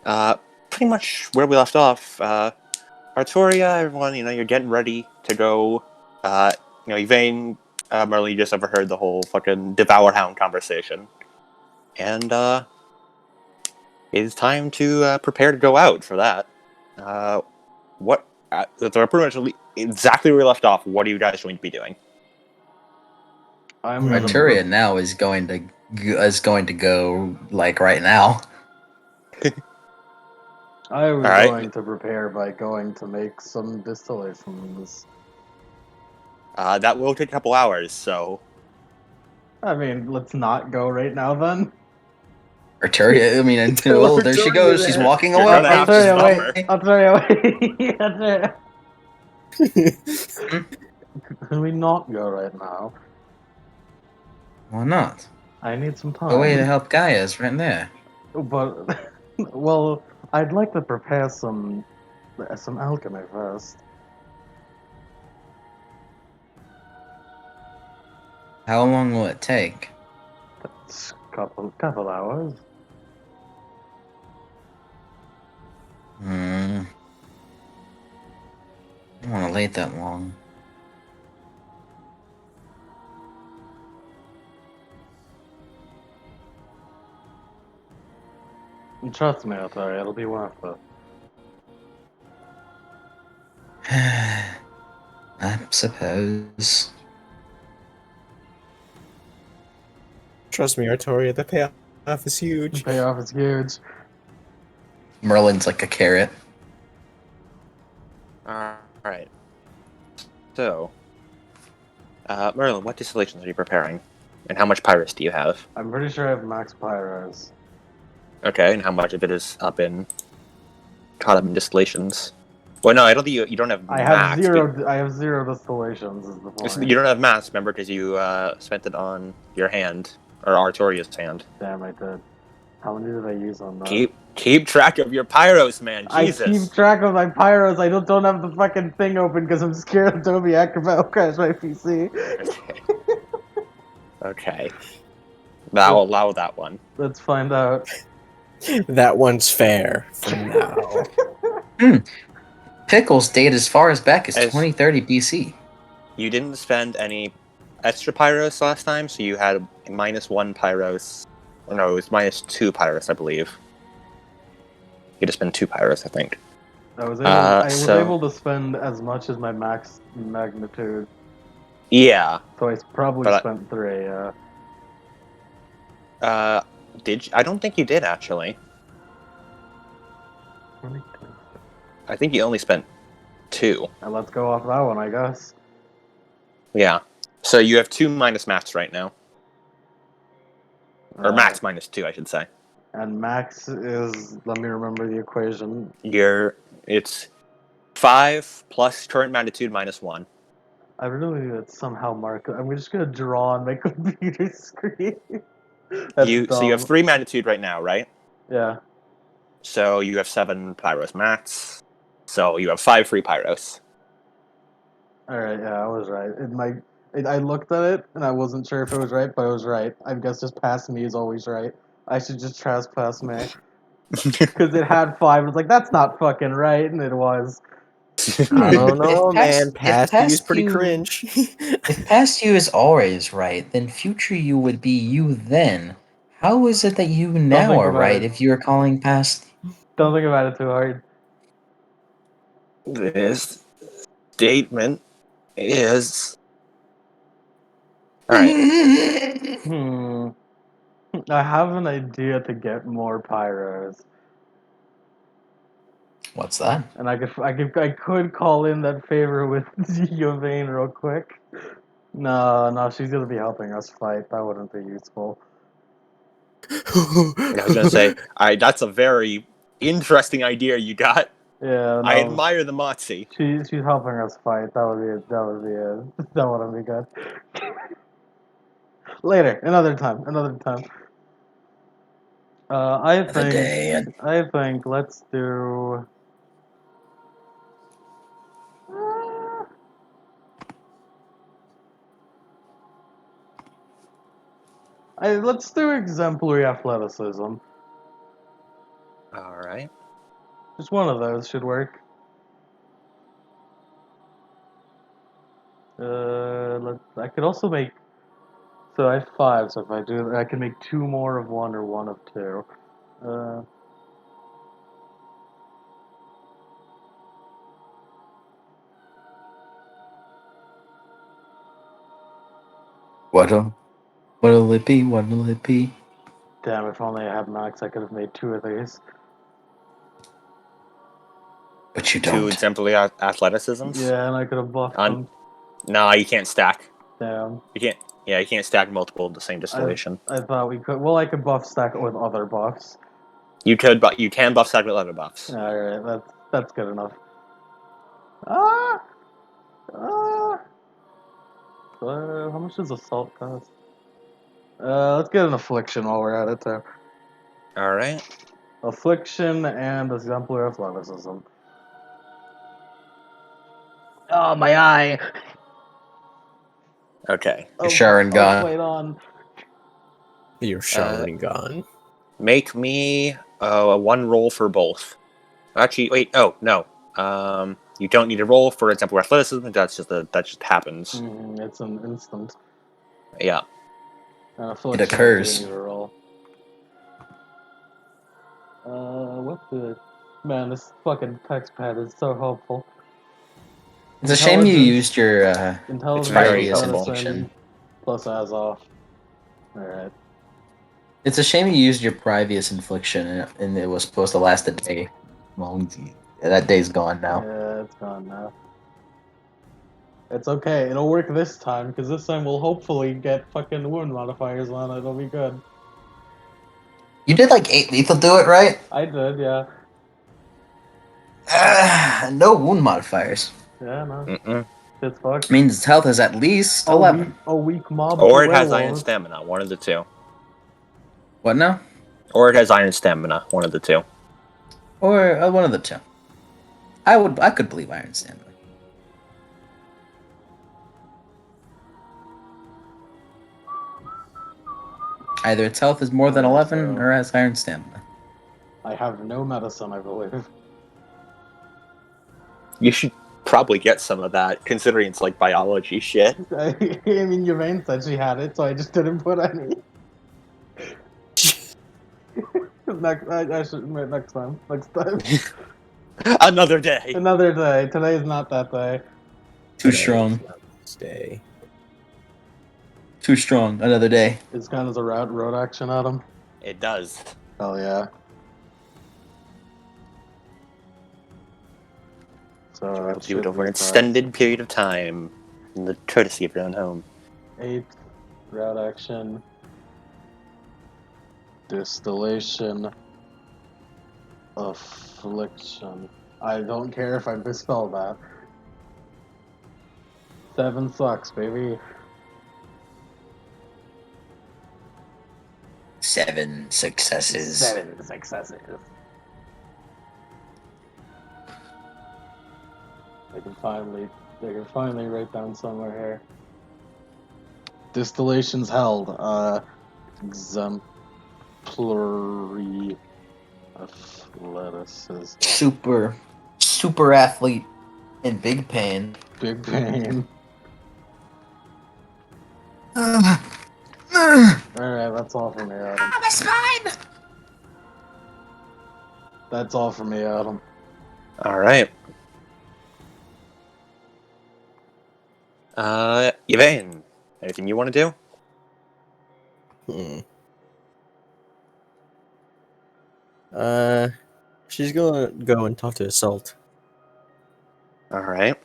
Uh, Pretty much where we left off. Artoria, everyone, you're getting ready to go. Yvain, Merlin, you just overheard the whole fucking Devour Hound conversation. And, it's time to prepare to go out for that. What? So we're pretty much exactly where we left off. What are you guys going to be doing? I'm Arturia now is going to go like right now. I was All right. going to prepare by going to make some distillations. That will take a couple hours, so. I mean, let's not go right now then. Arturia, I mean, Tell well, there she Arturia goes. She's that. walking You're away. gonna have to Arturia, stop wait. her. Arturia, wait. Arturia. Hmm? Can we not go right now? Why not? I need some The way to time. help Gaia is right there. But, well, I'd like to prepare some alchemy first. How long will it take? It's couple hours. I don't want to wait that long. And trust me, Arturia, it'll be worth it. I suppose. Trust me, Artoria, the payoff is The huge. payoff is huge. Merlin's like a carrot. Alright. So, Merlin, what distillations are you preparing? And how much Pyrus do you have? I'm pretty sure I have max pyros. Okay, and how much of it is caught up in distillations? Well, no, I don't think you don't have I have max. zero. I have zero distillations. Is the point? You don't have max, remember, because you spent it on your hand, or Artoria's hand. Damn, I did. How many did I use on that? Keep track of your Pyros, man. Jesus. I keep track of my pyros. I don't have the fucking thing open because I'm scared Adobe Acrobat will crash my PC. Okay. I'll allow that one. Let's find out. That one's fair for now. Pickles date as far as back as As- 2030 BC. You didn't spend any extra Pyros last time, so you had -1 Pyros. Or no, it was -2 Pyros, I believe. You just spend 2 Pyros, I think. I was so- able to spend as much as my max magnitude, Yeah. so I probably But spent 3. Did you? I don't think you did, actually. I think you only spent 2. And let's go off that one, I guess. Yeah. So you have 2 minus max right now. Or max -2, I should say. And max is, let me remember the equation. It's 5 plus current magnitude -1. I really need to somehow mark it. I'm just gonna draw on my computer screen. So you have 3 magnitude right now, right? Yeah. So you have 7 Pyros max. So you have 5 free Pyros. Alright, yeah, I was right. I looked at it and I wasn't sure if it was right, but it was right. I guess just past me is always right. I should just trespass me. Because it had 5. It's like, that's not fucking right, and it was. I don't know, man. If Past you is pretty cringe. If past you is always right, then future you would be you then. How is it that you now think are about right it. if you are calling past? Don't think about it too hard. This statement is. Alright. I have an idea to get more pyros. What's that? And I could call in that favor with Yvain real quick. No, she's gonna be helping us fight. That wouldn't be useful. I was gonna say, that's a very interesting idea you got. Yeah, no. I admire the Motzi. She's helping us fight. That wouldn't be good. Later, another time. I think let's do. Let's do exemplary athleticism. All right. Just one of those should work. I could also make. So I have 5. So if I do, I can make 2 more of 1 or 1 of 2. Uh, What'll it be? What'll it be? damn! If only I had max, I could have made 2 of these. But you 2 don't. exemplary athleticisms. Yeah, and I could have buffed them. No, you can't stack. Damn. You can't. Yeah, you can't stack multiple of the same distillation. I thought we could. Well, I could buff stack it with other buffs. You could, but you can buff stack with other buffs. All right, that's good enough. Ah, ah. How much does assault cost? Let's get an affliction while we're at it too. All right. Affliction and exemplary athleticism. Oh, my eye! Okay. Your Sharingan. Wait on. Your Sharingan. Make me a 1 roll for both. Actually, wait. Oh no. You don't need a roll for exemplary athleticism. That just happens. It's an instant. Yeah. Affliction, occurs. I do need a roll. What the? Man, this fucking text pad is so helpful. It's a shame you used your Intelligence, very previous helpful. infliction. plus as off. Alright. It's a shame you used your previous infliction and it was supposed to last a day. Well, that day's gone now. Yeah, it's gone now. It's okay, it'll work this time, because this time we'll hopefully get fucking wound modifiers on it, it'll be good. You did like 8 lethal do it, right? I did, yeah. No wound modifiers. Yeah, no. Mm-mm. It's fucked. Means its health is at least 11. A weak mob Or to it has iron werewolves. stamina. One of the two. What now? Or it has iron stamina. One of the two. Or one of the two. I could believe Iron Stamina. Either its health is more than 11 or has Iron Stamina. I have no medicine, I believe. You should probably get some of that, considering it's like biology shit. I mean, Yvain said she had it, so I just didn't put any. I should admit, next time. Another day. Another day. Today is not that day. Too strong. Stay. Too strong. Another day. It's kind of a road action at him. It does. Hell yeah. So Do it over an extended period of time, in the courtesy of your own home. 8 route action. Distillation. Affliction. I don't care if I misspell that. 7 sucks, baby. 7 successes. 7 successes. They can finally write down somewhere here. Distillations held. Exemplary athleticism. Super athlete in big pain. Big pain. Alright, that's all for me, Adam. My spine! That's all for me, Adam. Alright. Yvain, anything you want to do? She's gonna go and talk to Assault. Alright.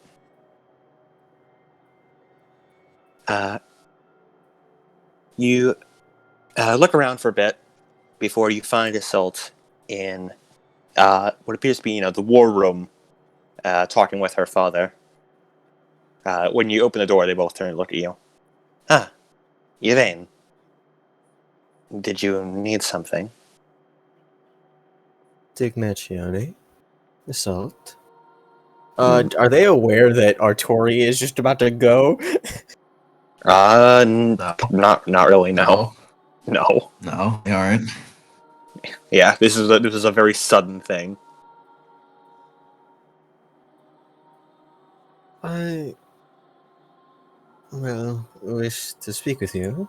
You look around for a bit before you find Assault in what appears to be, the war room, talking with her father. When you open the door, they both turn and look at you. Ah, Yvain. Did you need something? Dignacione. Assault. Are they aware that Artori is just about to go? Not really, no. No. No, they aren't. Yeah, this is a very sudden thing. I, wish to speak with you.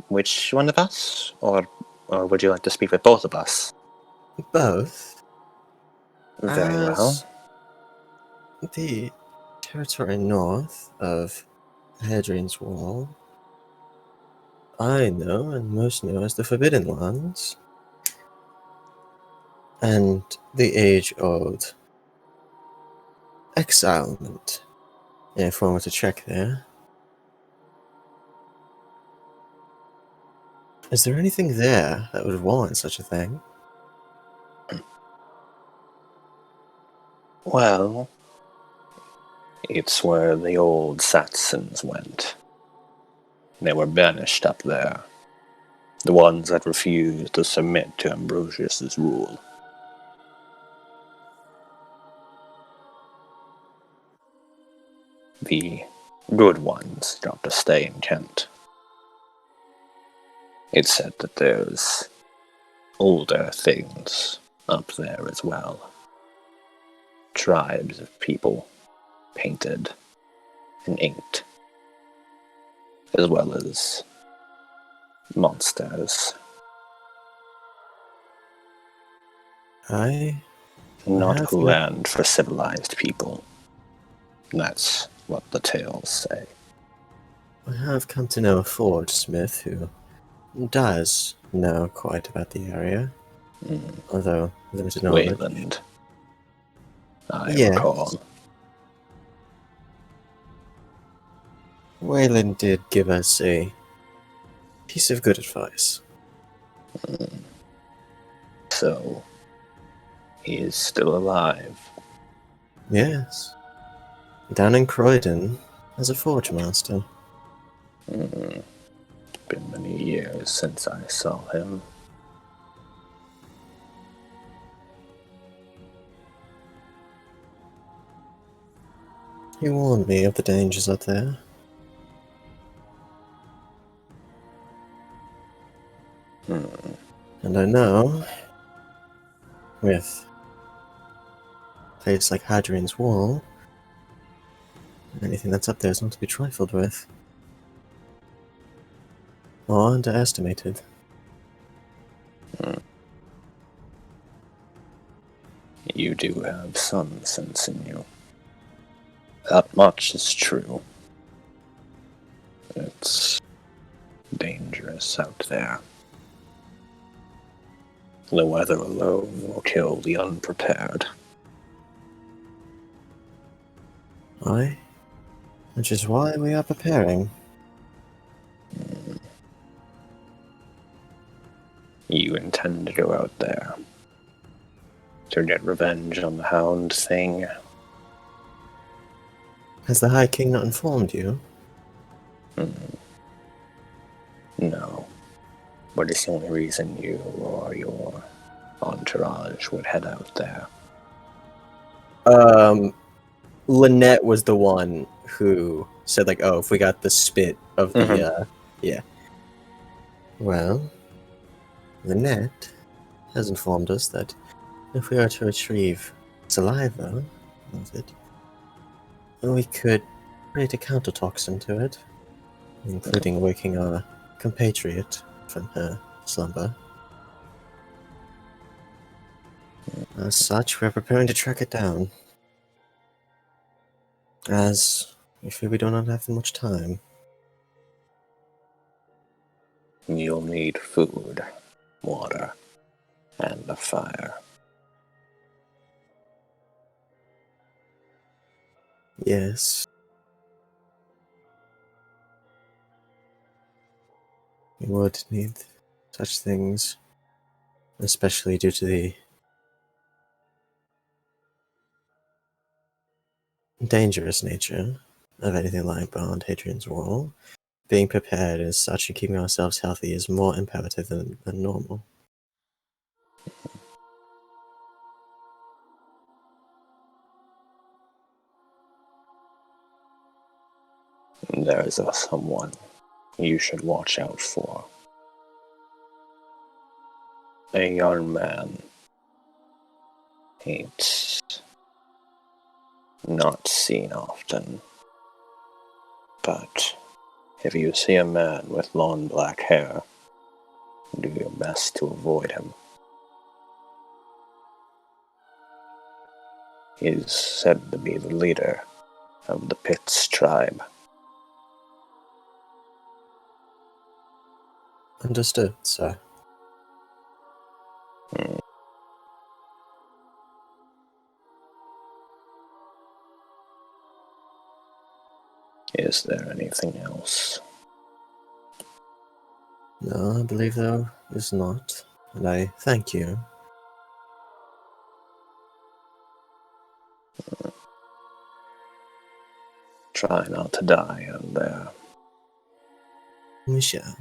Which one of us, or would you like to speak with both of us? Both. Very well. As the territory north of Hadrian's Wall, I know, and most know as the Forbidden Lands, and the age-old exilement, if one were to check there. Is there anything there that would warrant such a thing? Well, it's where the old Satsons went. They were banished up there. The ones that refused to submit to Ambrosius's rule. The good ones got to stay in Kent. It's said that there's older things up there as well. Tribes of people painted and inked, as well as monsters. I Not have a land for civilized people. That's what the tales say. I have come to know a forge smith who does know quite about the area, although limited knowledge. Wayland, I Yes. recall. Wayland did give us a piece of good advice. So, he is still alive. Yes. Down in Croydon as a forge master. Been many years since I saw him. He warned me of the dangers up there. And I know, with a place like Hadrian's Wall, anything that's up there is not to be trifled with. Or underestimated. You do have some sense in you. That much is true. It's dangerous out there. The weather alone will kill the unprepared. Aye. Which is why we are preparing. You intend to go out there to get revenge on the Hound thing? Has the High King not informed you? No. But it's the only reason you or your entourage would head out there. Lynette was the one who said, like, oh, if we got the spit of the, yeah. Well, Lynette has informed us that if we are to retrieve saliva of it, we could create a countertoxin to it, including waking our compatriot from her slumber. As such, we're preparing to track it down. As we fear we do not have much time. You'll need food, water, and a fire. Yes. We would need such things, especially due to the dangerous nature of anything lying beyond Hadrian's Wall. Being prepared as such and keeping ourselves healthy is more imperative than normal. There's someone you should watch out for a young man. It's not seen often. But if you see a man with long black hair, do your best to avoid him. He's said to be the leader of the Pitts tribe. Understood, sir. Is there anything else? No, I believe there is not, and I thank you. Try not to die out there. We shall.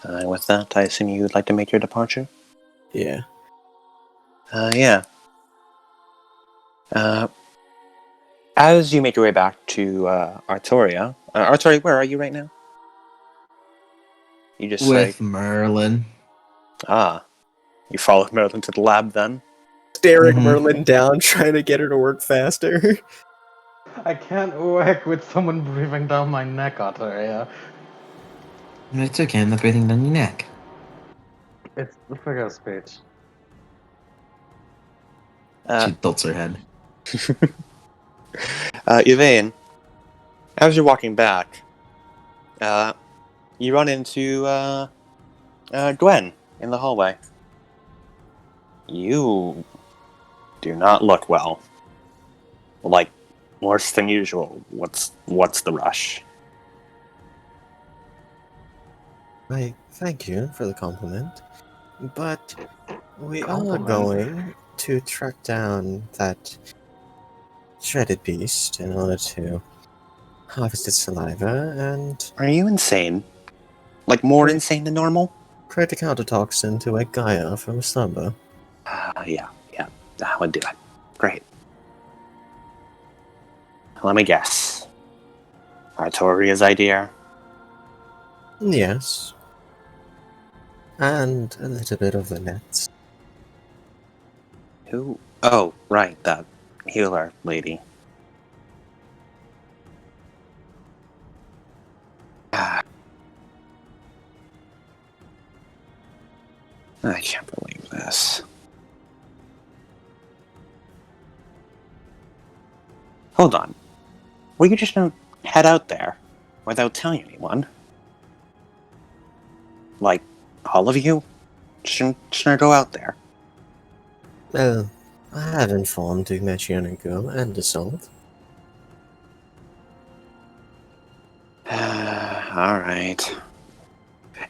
And with that, I assume you'd like to make your departure? Yeah. Yeah. As you make your way back to Artoria, Artoria, where are you right now? You just With say, Merlin. you followed Merlin to the lab then? Staring Mhm. Merlin down, trying to get her to work faster. I can't work with someone breathing down my neck, Arteria. It's okay, I'm not breathing down your neck. It's the figure of speech. She tilts her head. Yvain, as you're walking back, you run into Gwen in the hallway. You do not look well. Like, worse than usual. What's the rush? I thank you for the compliment, but we are Compliment? going to track down that shredded beast in order to harvest its saliva and Are you insane? Like, more Right. insane than normal? create a countertoxin to wake Gaia from a slumber. Yeah, that would do it. Great. Let me guess. Artoria's idea? Yes. And a little bit of the nets. Who? Oh, right, that healer lady. I can't believe this. Hold on. Were you just gonna head out there without telling anyone? Like, all of you? Just gonna go out there? Well, I have informed Dumachianico and Assault. Alright.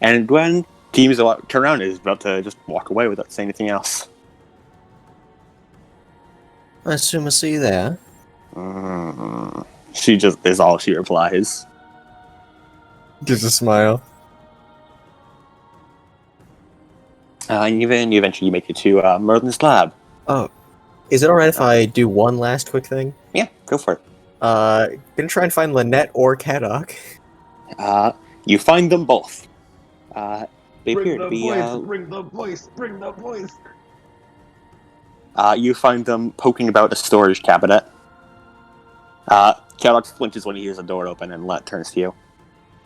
And Gwen seems to turn around and is about to just walk away without saying anything else. I assume I'll see you there. She just is all she replies. Gives a smile. And even you eventually make it to Merlin's lab. Oh, is it alright if I do one last quick thing? Yeah, go for it. Gonna try and find Lynette or Kadok. You find them both. They appear Bring to the be. voice, bring the voice, bring the voice. You find them poking about a storage cabinet. Kadok flinches when he hears the door open and turns to you.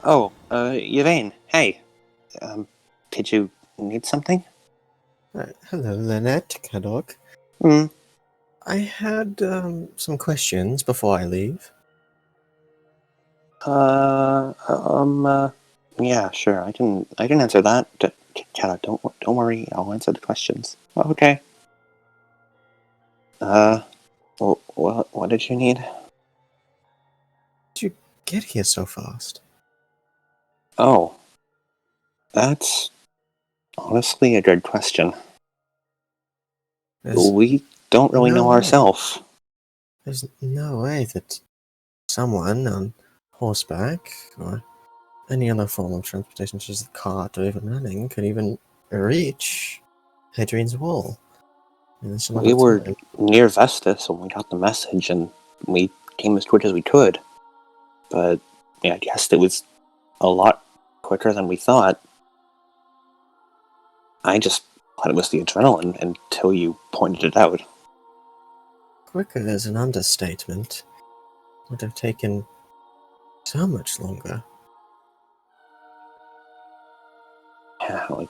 Oh, Yvain, hey. Did you need something? Hello, Lynette, Kadok. I had some questions before I leave. Yeah, sure. I can answer that. Kadok, don't worry. I'll answer the questions. Okay. What did you need? Did you get here so fast? Oh, that's honestly a good question. We don't really know ourselves. There's no way that someone on horseback or any other form of transportation, such as a cart or even running, could even reach Hadrian's Wall in this amount We of were time. near Vestus when we got the message, and we came as quick as we could. But yeah, I guess it was a lot quicker than we thought. I just thought it was the adrenaline until you pointed it out. Quicker is an understatement. Would have taken so much longer. Yeah, like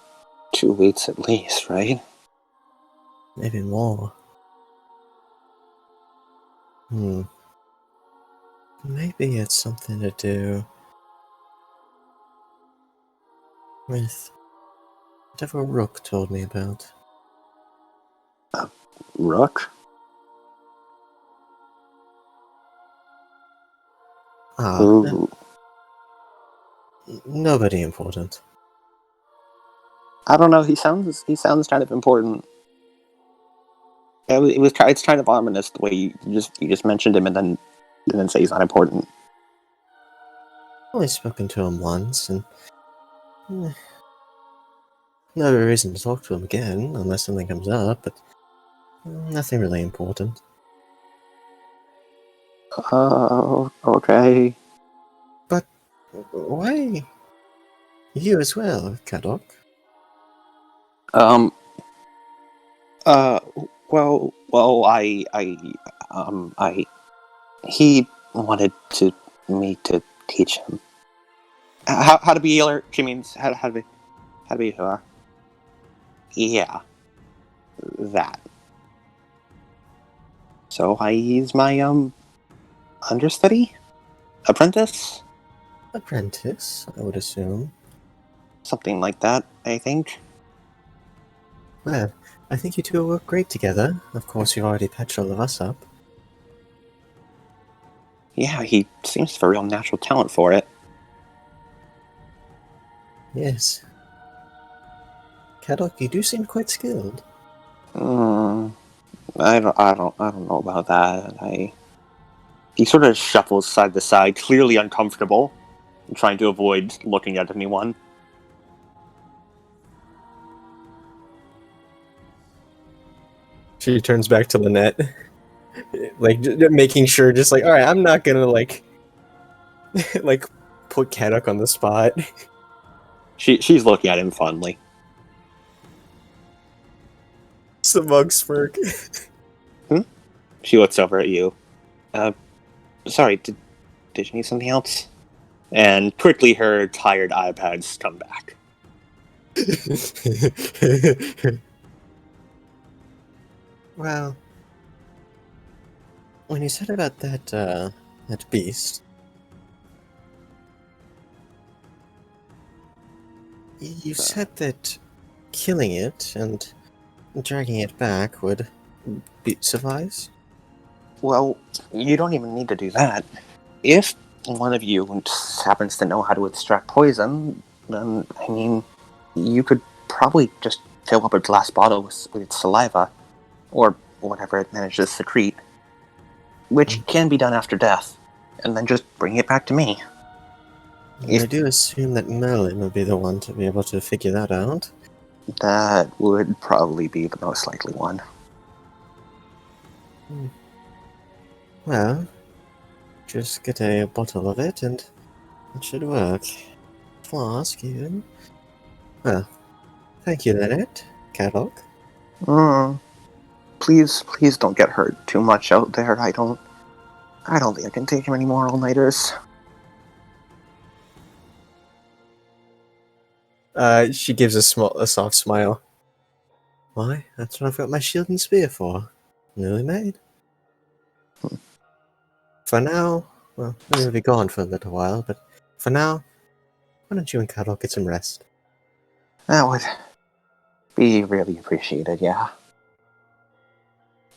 2 weeks at least, right? Maybe more. Maybe it's something to do with whatever Rook told me about. Rook? Ooh. Nobody important. I don't know. He sounds kind of important. It's kind of ominous the way you just mentioned him and then say he's not important. Only spoken to him once, and no reason to talk to him again unless something comes up. But nothing really important. Oh, okay. But why you as well, Kadok? Um. Well. He wanted me to teach him how to be a healer. She means how to be a healer. Yeah, that. So he's my understudy, apprentice, Apprentice, I would assume. something like that. I think. Well, I think you two will work great together. Of course, you've already patched all of us up. Yeah, he seems to have a real natural talent for it. Yes. Kadok, you do seem quite skilled. I don't know about that. He sort of shuffles side to side, clearly uncomfortable, trying to avoid looking at anyone. She turns back to Lynette, like making sure, just like, all right, I'm not gonna like put Kadok on the spot. She's looking at him fondly. It's a mug smirk. She looks over at you. Sorry, did you need something else? And quickly her tired iPads come back. Well, when you said about that beast, you said that killing it and dragging it back would suffice? Well, you don't even need to do that. If one of you happens to know how to extract poison, then, I mean, you could probably just fill up a glass bottle with its saliva, or whatever it manages to secrete, which can be done after death, and then just bring it back to me. I do assume that Merlin would be the one to be able to figure that out. That would probably be the most likely one. Well, just get a bottle of it and it should work. Flask, even. Well, thank you, Lynette. Kadok. Please don't get hurt too much out there. I don't think I can take any more all-nighters. She gives a soft smile. Why? That's what I've got my shield and spear for. Newly made. For now, well, I'm gonna be gone for a little while, but for now, why don't you and Kadok get some rest? That would be really appreciated, yeah.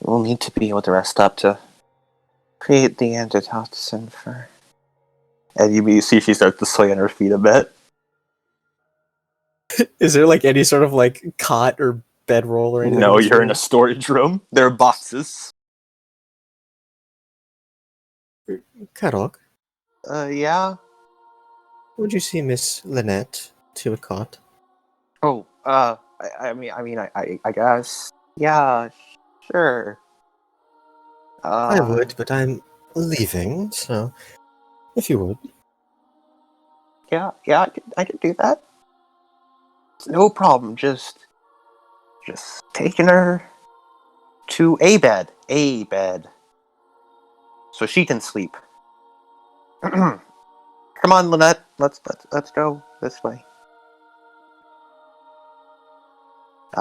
We'll need to be able to rest up to create the antidotes and for... And you see she starts to sway on her feet a bit. Is there like any sort of like cot or bedroll or anything? No, you're in a storage room. There are boxes. Kadok, Yeah? would you see Miss Lynette to a cot? Oh, I guess. Yeah, sure. I would, but I'm leaving, so If you would. Yeah, I could do that. It's no problem. Just taking her to a bed, so she can sleep. Come on, Lynette. Let's go this way.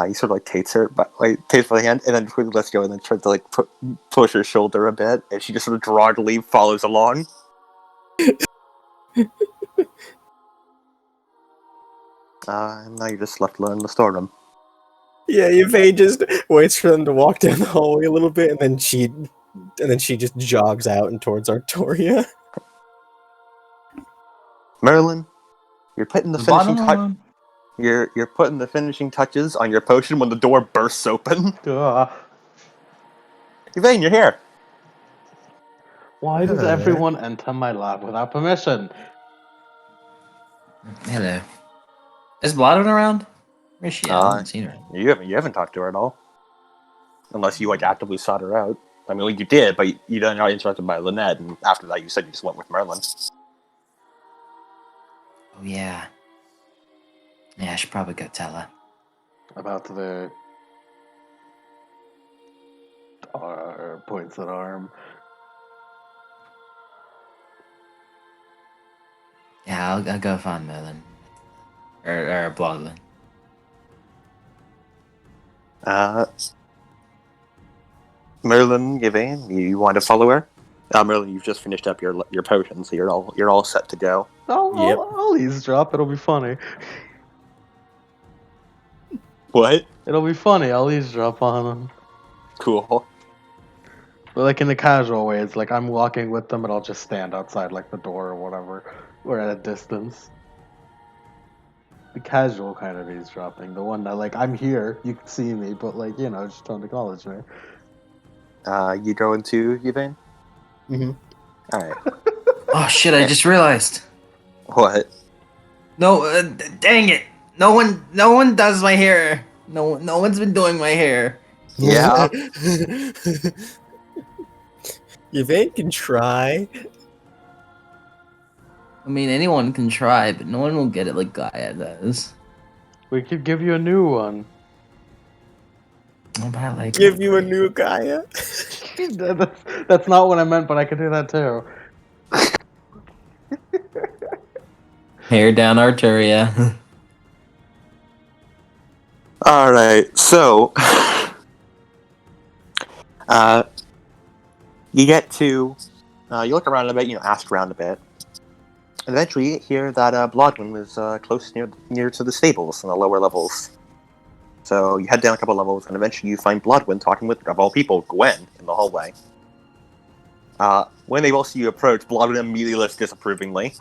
He sort of like takes her, but like takes by the hand, and then quickly lets go, and then tries to like push her shoulder a bit, and she just sort of groggily follows along. And now you're just left alone in the storeroom. Yeah, Yvette just waits for them to walk down the hallway a little bit, and then she just jogs out and towards Artoria. Merlin, you're putting the finishing touch. Bottom. You're putting the finishing touches on your potion when the door bursts open. Yvain, you're here. Why does Hello there. everyone enter my lab without permission? Hello. Is Blotton around? Where's she at? I haven't seen her. You haven't talked to her at all, unless you like actively sought her out. I mean, like, you did, but you done got interrupted by Lynette, and after that, you said you just went with Merlin. Oh, yeah. Yeah, I should probably go tell her. About the points at arm. Yeah, I'll go find Merlin. Or Blotton. Merlin, Yvain, you want to follow her? Merlin, you've just finished up your potion, so you're all set to go. I'll eavesdrop. It'll be funny. What? It'll be funny. I'll eavesdrop on them. Cool. But like in the casual way, it's like I'm walking with them, and I'll just stand outside like the door or whatever, or at a distance. The casual kind of eavesdropping, the one that like I'm here, you can see me, but like just don't acknowledge me. You going to Yvain? Mm-hmm. All right. Oh shit! I just realized. What? No, dang it! No one does my hair. No one's been doing my hair. Yeah. Yvette can try. I mean, anyone can try, but no one will get it like Gaia does. We could give you a new one. Oh, but I like Give you a new Gaia. That's not what I meant, but I could do that too. hair down Arteria. All right. So, you get to you look around a bit, ask around a bit. And eventually, you hear that Blodwin was close near to the stables in the lower levels. So you head down a couple levels, and eventually you find Blodwin talking with, of all people, Gwen in the hallway. When they both see you approach, Blodwin immediately looks disapprovingly.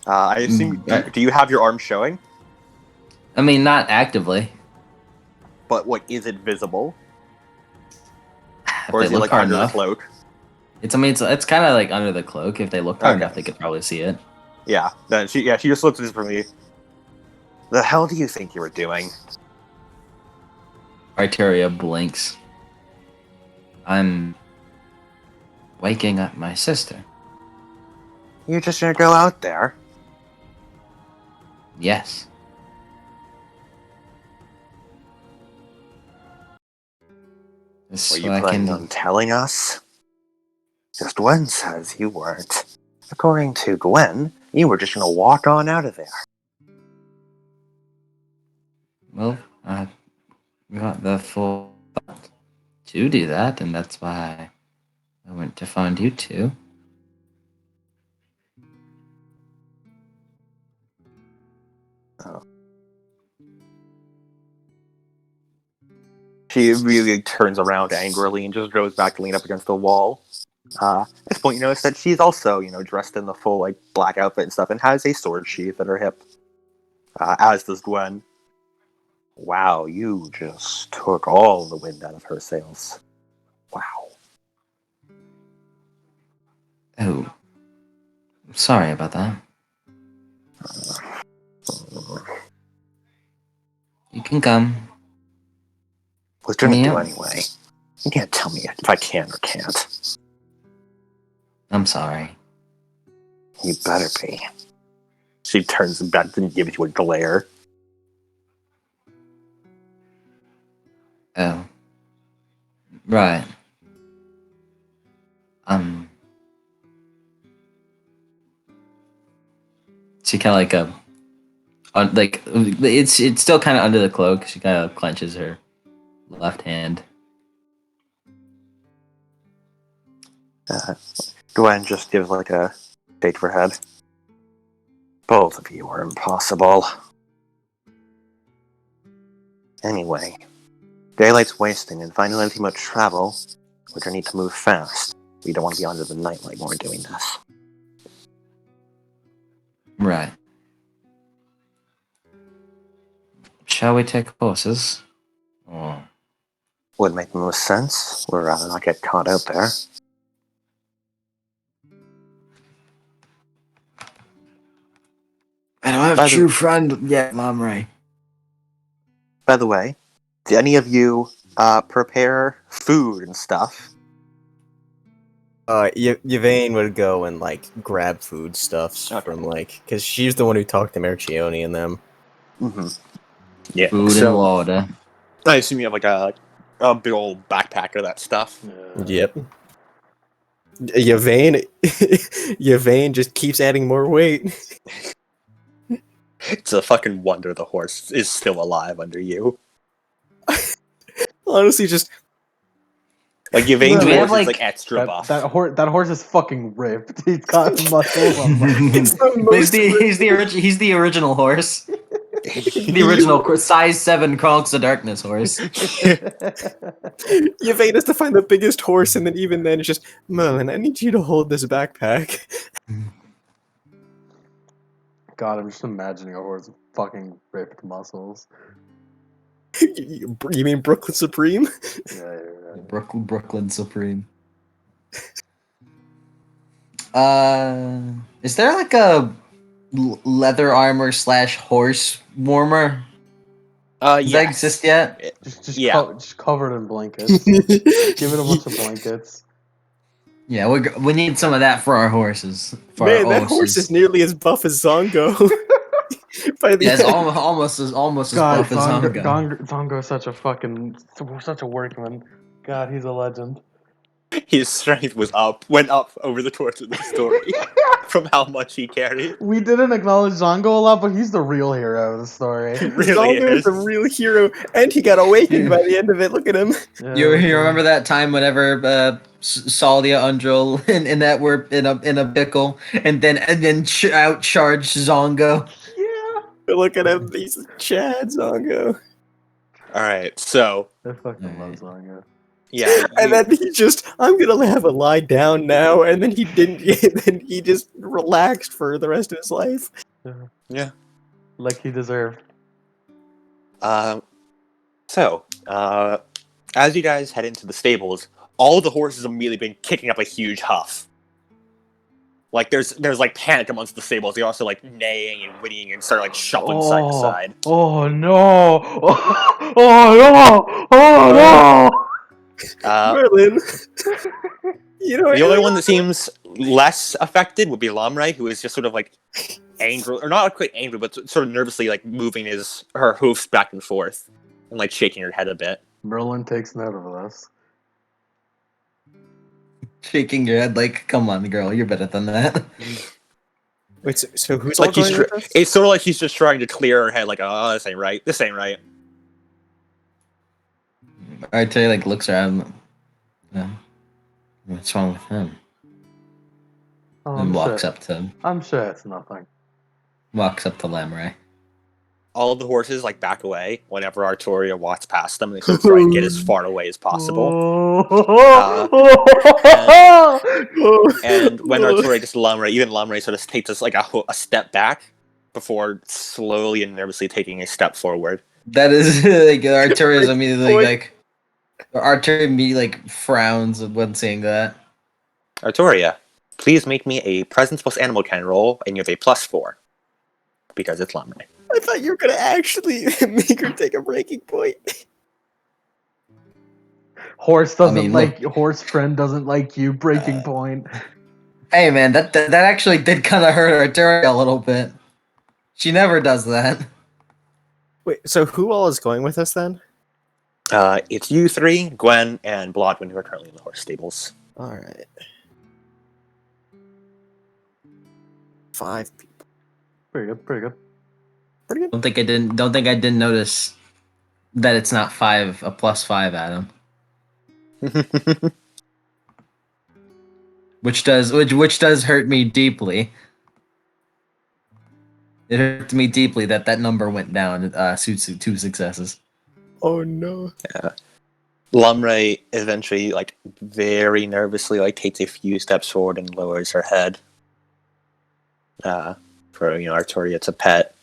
I assume, do you have your arm showing? I mean, not actively. But is it visible? If Or they is it look like hard under enough. the cloak? It's kind of like under the cloak. If they looked hard Okay. enough, they could probably see it. Yeah. Then she just looks at this for me. The hell do you think you were doing? Arteria blinks. I'm waking up my sister. You're just gonna go out there? Yes. Were you planning on telling us? Because Gwen says you weren't. According to Gwen, you were just gonna walk on out of there. Well, I got the full thought to do that, and that's why I went to find you two. Oh. She really turns around angrily and just goes back to lean up against the wall. At this point, you notice that she's also, dressed in the full, black outfit and stuff, and has a sword sheath at her hip. As does Gwen. Wow, you just took all the wind out of her sails. Wow. Oh, sorry about that. You can come. Was gonna Yeah. do anyway. You can't tell me if I can or can't. I'm sorry. You better be. She turns back and gives you a glare. Oh. Right. She kind of it's still kind of under the cloak. She kind of clenches her left hand. Gwen just gives like a shake of her head. Both of you are impossible. Anyway, daylight's wasting, and finding anything but travel, we're gonna need to move fast. We don't want to be under the nightlight when we're doing this. Right. Shall we take horses? Or Would make the most sense. We'd rather not get caught out there. I don't have By a the- true friend yet, Lamray. By the way, did any of you prepare food and stuff? Yvain would go and like grab foodstuffs Okay. from like, because she's the one who talked to Mercione and them. Mm-hmm. Yeah. Food and water. I assume you have like a big old backpack of that stuff. Yep. Yvain just keeps adding more weight. It's a fucking wonder the horse is still alive under you. Honestly, just Like Yvain's Do we horse have, is like, like extra buff. That horse is fucking ripped. He's got muscles on muscles. He's the original horse. The original size 7 Chronicles of Darkness horse. Yvain has to find the biggest horse, and then even then, it's just Merlin, I need you to hold this backpack. God, I'm just imagining a horse with fucking ripped muscles. You mean Brooklyn Supreme? Yeah. Brooklyn Supreme. Is there like a leather armor / horse warmer? Does that exist yet? Just covered in blankets. Give it a bunch of blankets. Yeah, we need some of that for our horses. For Man, our that horse is nearly as buff as Zongo. By the Yeah, it's end. almost as God, buff as Zongo. Zongo's such a workman. God, he's a legend. His strength went up over the course of the story from how much he carried. We didn't acknowledge Zongo a lot, but he's the real hero of the story. He really Zongo is the real hero, and he got awakened by the end of it. Look at him. Yeah, You remember that time whenever Salia Undril and that were in a pickle, and then outcharged Zongo. Yeah. Look at him. He's Chad Zongo. Alright, so I fucking Alright. love Zongo. yeah. And then he just, I'm gonna have a lie down now, and then he didn't. Then he just relaxed for the rest of his life. Yeah. Like he deserved. So, as you guys head into the stables, all the horses immediately been kicking up a huge huff. Like there's like panic amongst the stables. They're also like neighing and whinnying and start like shuffling side to side. Oh no! Oh no! Oh no! Merlin. You know, The only one that seems less affected would be Lamray, who is just sort of like angry, or not quite angry, but sort of nervously like moving her hoofs back and forth and like shaking her head a bit. Merlin takes note of this. Shaking your head like, come on, girl, you're better than that. Wait, so who's Like all going with us? it's sort of like he's just trying to clear her head, like, oh, this ain't right. This ain't right. Arturi like looks around. What's wrong with him? Oh, And walks up to him. I'm sure it's nothing. Walks up to Lamray. All of the horses like back away whenever Arturia walks past them. They sort of try and get as far away as possible. And when Arturia gets to Lamray, even Lamray sort of takes us like a step back before slowly and nervously taking a step forward. That is like Arturi is immediately like Arturi immediately like frowns when seeing that. Arturia, please make me a presence plus animal can roll, and you have a +4 because it's Lamray. I thought you were gonna actually make her take a breaking point. Horse I mean, horse friend doesn't like you. Breaking point. Hey man, that actually did kind of hurt Arteria a little bit. She never does that. Wait, so who all is going with us then? It's you three, Gwen, and Blodwin, who are currently in the horse stables. All right. 5 people. Pretty good, pretty good. Pretty good. Don't think I didn't notice that it's not 5, a +5, Adam. Which does hurt me deeply. It hurt me deeply that number went down. Suits 2 successes. Oh no. Lumray eventually, like, very nervously, like, takes a few steps forward and lowers her head. For Artoria to pet.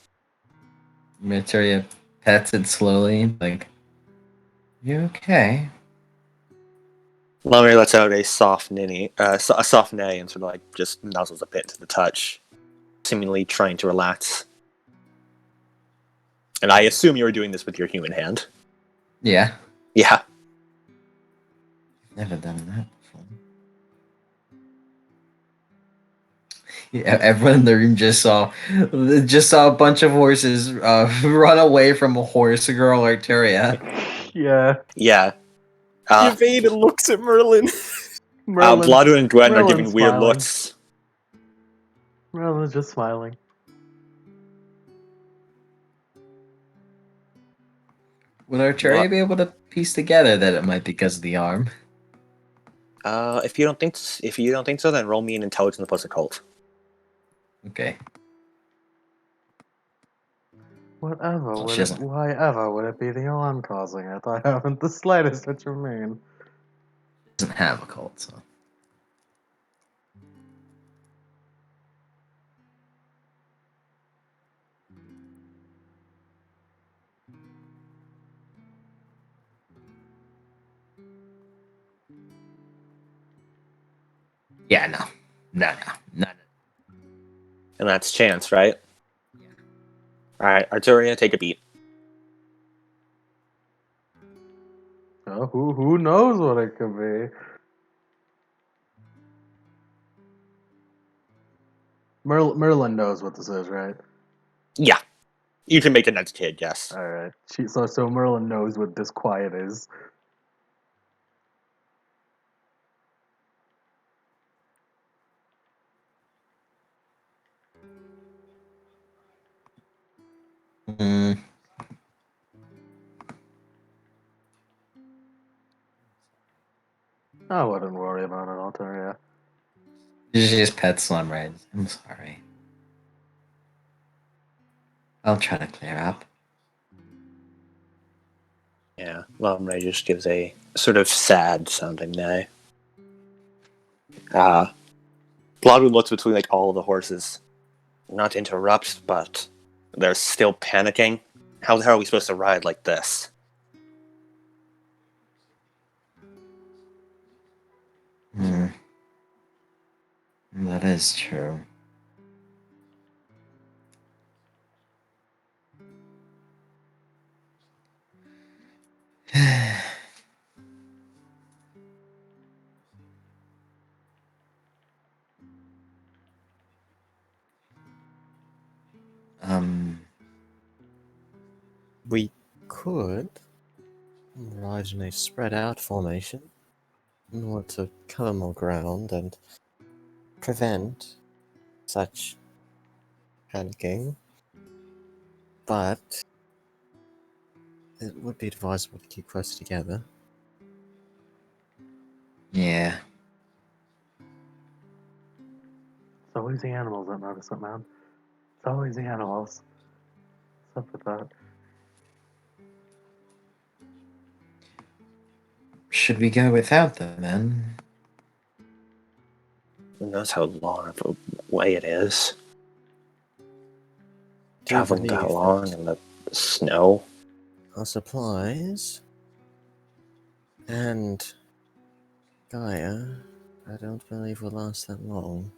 Arteria pets it slowly, like, you okay? Lumray lets out a soft ninny, a soft neigh, and sort of like just nuzzles a bit to the touch, seemingly trying to relax. And I assume you were doing this with your human hand. Yeah. Yeah. Never done that before. Yeah, everyone in the room just saw a bunch of horses run away from a horse girl Arteria. Yeah. Yeah. Yvain looks at Merlin. Blodwin and Gwen are giving Merlin's weird smiling. looks. Merlin's just smiling. Would Arteria be able to piece together that it might be because of the arm? If you don't think so, then roll me an intelligence plus occult. Okay. Whatever Well, would she it? doesn't. Why ever would it be the arm causing it? I haven't the slightest what you mean. Doesn't have a cult, so. Yeah, no. And that's chance, right? Yeah. Alright, Arturia, take a beat. Oh, who knows what it could be? Merlin knows what this is, right? Yeah. You can make an educated guess. All right. So Merlin knows what this quiet is. Mm, I wouldn't worry about it, Altaria. you just pet Slum, right? I'm sorry. I'll try to clear up. Yeah, Lumray just gives a sort of sad sounding neigh. Blodwood looks between like all the horses. Not to interrupt, but they're still panicking. How the hell are we supposed to ride like this? That is true. We could ride in a spread out formation in order to cover more ground and prevent such panicking, but it would be advisable to keep close together. Yeah. It's always the animals that notice it, man. It's always the animals. What's up with that? Should we go without them then? Who knows how long of a way it is? Do you Traveling that believe long that in the snow. our supplies and Gaia, I don't believe will last that long.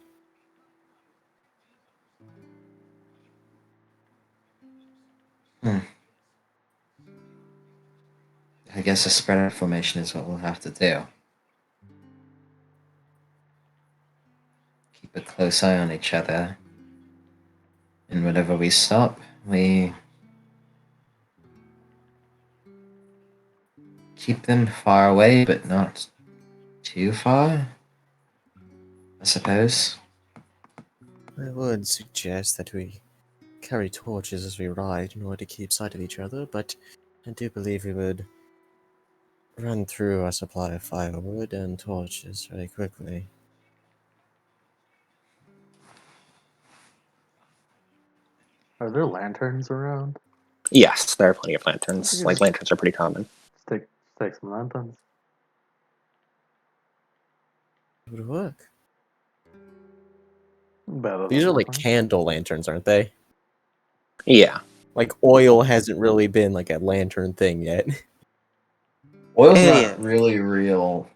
I guess a spread out formation is what we'll have to do. Keep a close eye on each other. And whenever we stop, we keep them far away, but not too far, I suppose. I would suggest that we carry torches as we ride in order to keep sight of each other, but I do believe we would run through our supply of firewood and torches very quickly. Are there lanterns around? Yes, there are plenty of lanterns. Like, lanterns are pretty common. Take some lanterns. It would work. Better These than are like nothing. candle lanterns, aren't they? Yeah. Like oil hasn't really been like a lantern thing yet. Oil's Yeah, not yeah. really real.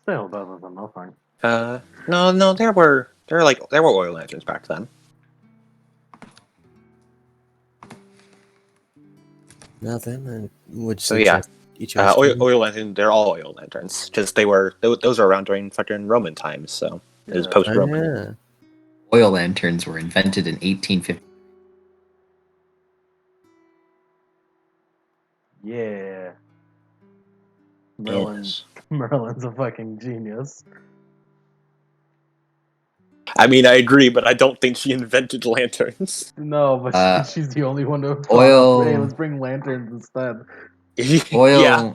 Still better than nothing. No, there were oil lanterns back then. Now then, I would So yeah, suggest each of us oil lantern. They're all oil lanterns. Just those are around during fucking Roman times. So it was Yeah. post-Roman. Yeah. Oil lanterns were invented in 1850. Yeah. Yes. Merlin's a fucking genius. I mean, I agree, but I don't think she invented lanterns. No, but Uh, she's the only one to have oil- thought, hey, let's bring lanterns instead. Oil. Yeah,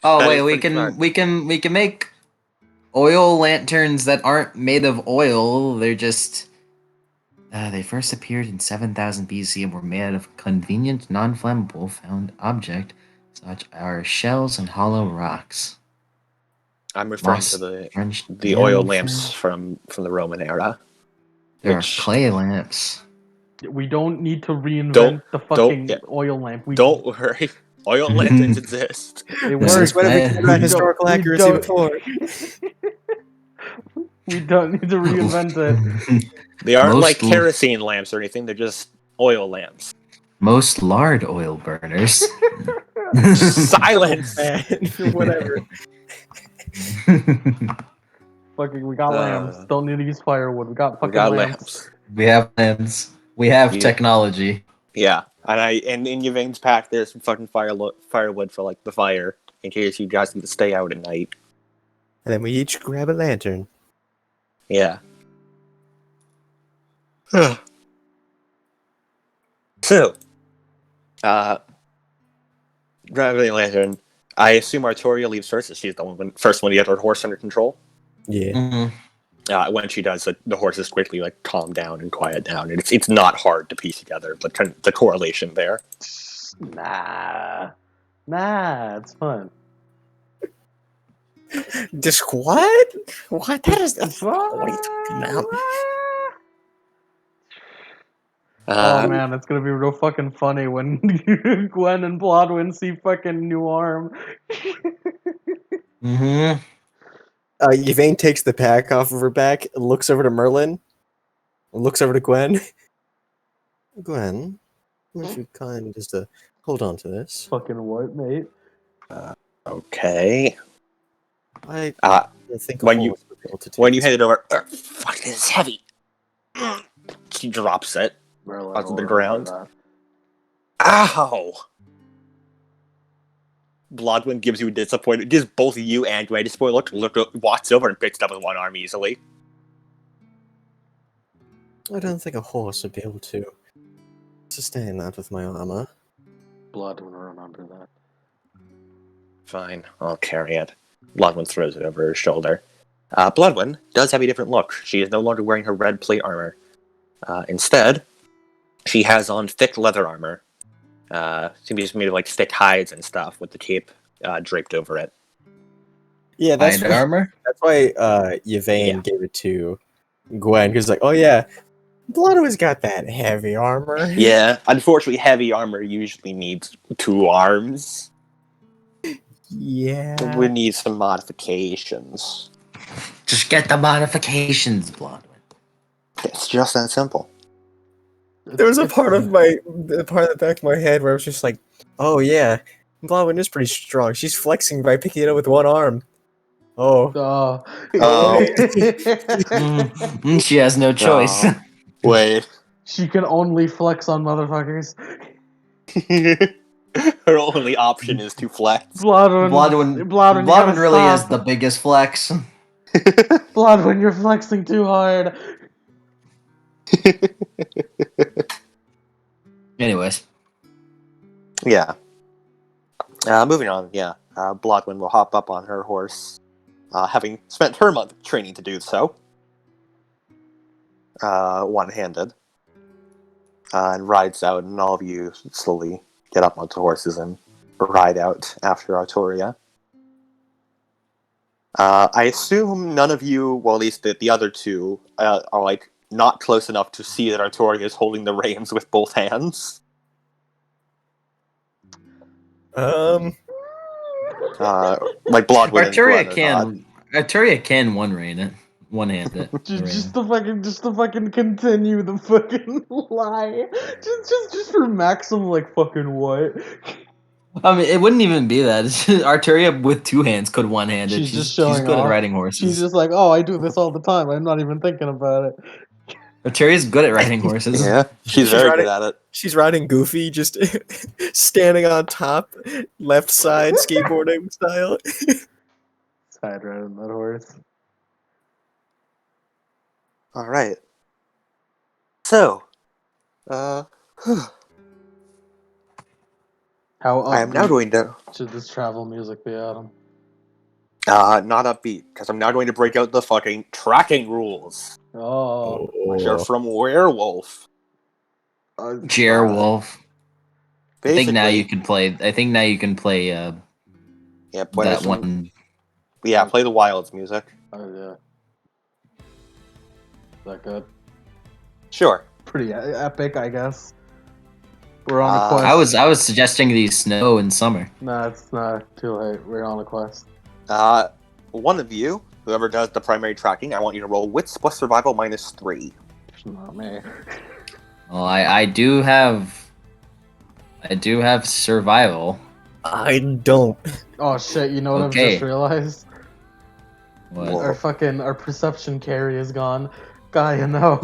Oh that wait, is we pretty can smart. we can we can make oil lanterns that aren't made of oil. They're just. They first appeared in 7000 BC and were made out of convenient, non-flammable found object, such are shells and hollow rocks. I'm referring to Moss, the oil lamps from the Roman era. There are Which clay lamps. We don't need to reinvent Don't- the don't- fucking yeah. oil lamp. don't worry, oil lanterns exist. It This works. is when we talked about historical accuracy before. We don't need to reinvent it. They aren't like Most- kerosene lamps or anything. They're just oil lamps. Most lard oil burners. Silence. Whatever. Fucking, we got lamps. Don't need to use firewood. We got We fucking got lamps. We have lamps. We have Yeah. technology. Yeah, and in Yvain's pack, there's some fucking firewood for like the fire in case you guys need to stay out at night. And then we each grab a lantern. Yeah. So, grabbing a lantern. I assume Artoria leaves first, as she's the first one to get her horse under control. Yeah. Mm-hmm. When she does, the horses quickly like calm down and quiet down, and it's not hard to piece together the correlation there. Nah, it's fun. Just what? What? That is. What are you talking about? Oh man, it's gonna be real fucking funny when Gwen and Blodwyn see fucking new arm. Mm-hmm. Yvain takes the pack off of her back, looks over to Merlin, looks over to Gwen. Gwen, would you kind just to hold on to this? Fucking what, mate? Okay. I think when a you- horse would be able to take When you this. hand it over, fuck, this is heavy. She drops it Merlin onto will the remember ground. that. Ow! Blodwyn gives you a disappointed. Gives both you and Gwen a disappointed look, walks over and picks it up with one arm easily. I don't think a horse would be able to sustain that with my armor. Blood will remember that. Fine, I'll carry it. Blodwyn throws it over her shoulder. Blodwyn does have a different look. She is no longer wearing her red plate armor. Instead, she has on thick leather armor. Seems to be made of like thick hides and stuff with the cape draped over it. Yeah, that's Hide armor? that's why Yvain Yeah. gave it to Gwen, because like, oh yeah, Bloodwyn's got that heavy armor. Yeah, unfortunately, heavy armor usually needs 2 arms. Yeah. We need some modifications. Just get the modifications, Blodwyn. It's just that simple. There was a part of the back of my head where I was just like, oh yeah, Blodwyn is pretty strong. She's flexing by picking it up with one arm. Oh. Oh. Oh. She has no choice. Oh. Wait. She can only flex on motherfuckers. Her only option is to flex. Bloodwin, you gotta Bloodwin really stop. is the biggest flex. Bloodwin, you're flexing too hard. Anyways, Yeah. Moving on, yeah. Blodwyn will hop up on her horse, having spent her month training to do so. One-handed. And rides out, and all of you slowly get up onto horses and ride out after Artoria. I assume none of you, well, at least the other two, are like not close enough to see that Artoria is holding the reins with both hands. Like Blodwyn and Arturia can one-hand it. Just to fucking continue the fucking lie. Just for maximum, like, fucking what? I mean, it wouldn't even be that. It's just, Arturia with two hands could one-hand it. She's just showing she's good off. at riding horses. She's just like, oh, I do this all the time. I'm not even thinking about it. Arturia's good at riding horses. Yeah, she's very good at it. She's riding Goofy, just standing on top, left side, skateboarding style. Side riding that horse. All right. So, I How am now going to should this travel music be, Adam? not upbeat because I'm now going to break out the fucking tracking rules, Oh, which are from Werewolf. Jerwolf. I think now you Basically, can play. I think now you can play yeah, play that some- one. Yeah, play the Wilds music. oh yeah. Is that good? Sure. Pretty epic, I guess. We're on a quest. I was suggesting these snow in summer. Nah, it's not too late. We're on a quest. One of you, whoever does the primary tracking, I want you to roll Wits plus Survival -3. It's not me. Well, I do have survival. I don't. Oh shit! You know what I've Okay. just realized? What? Whoa. Our perception carry is gone. Guy, you know.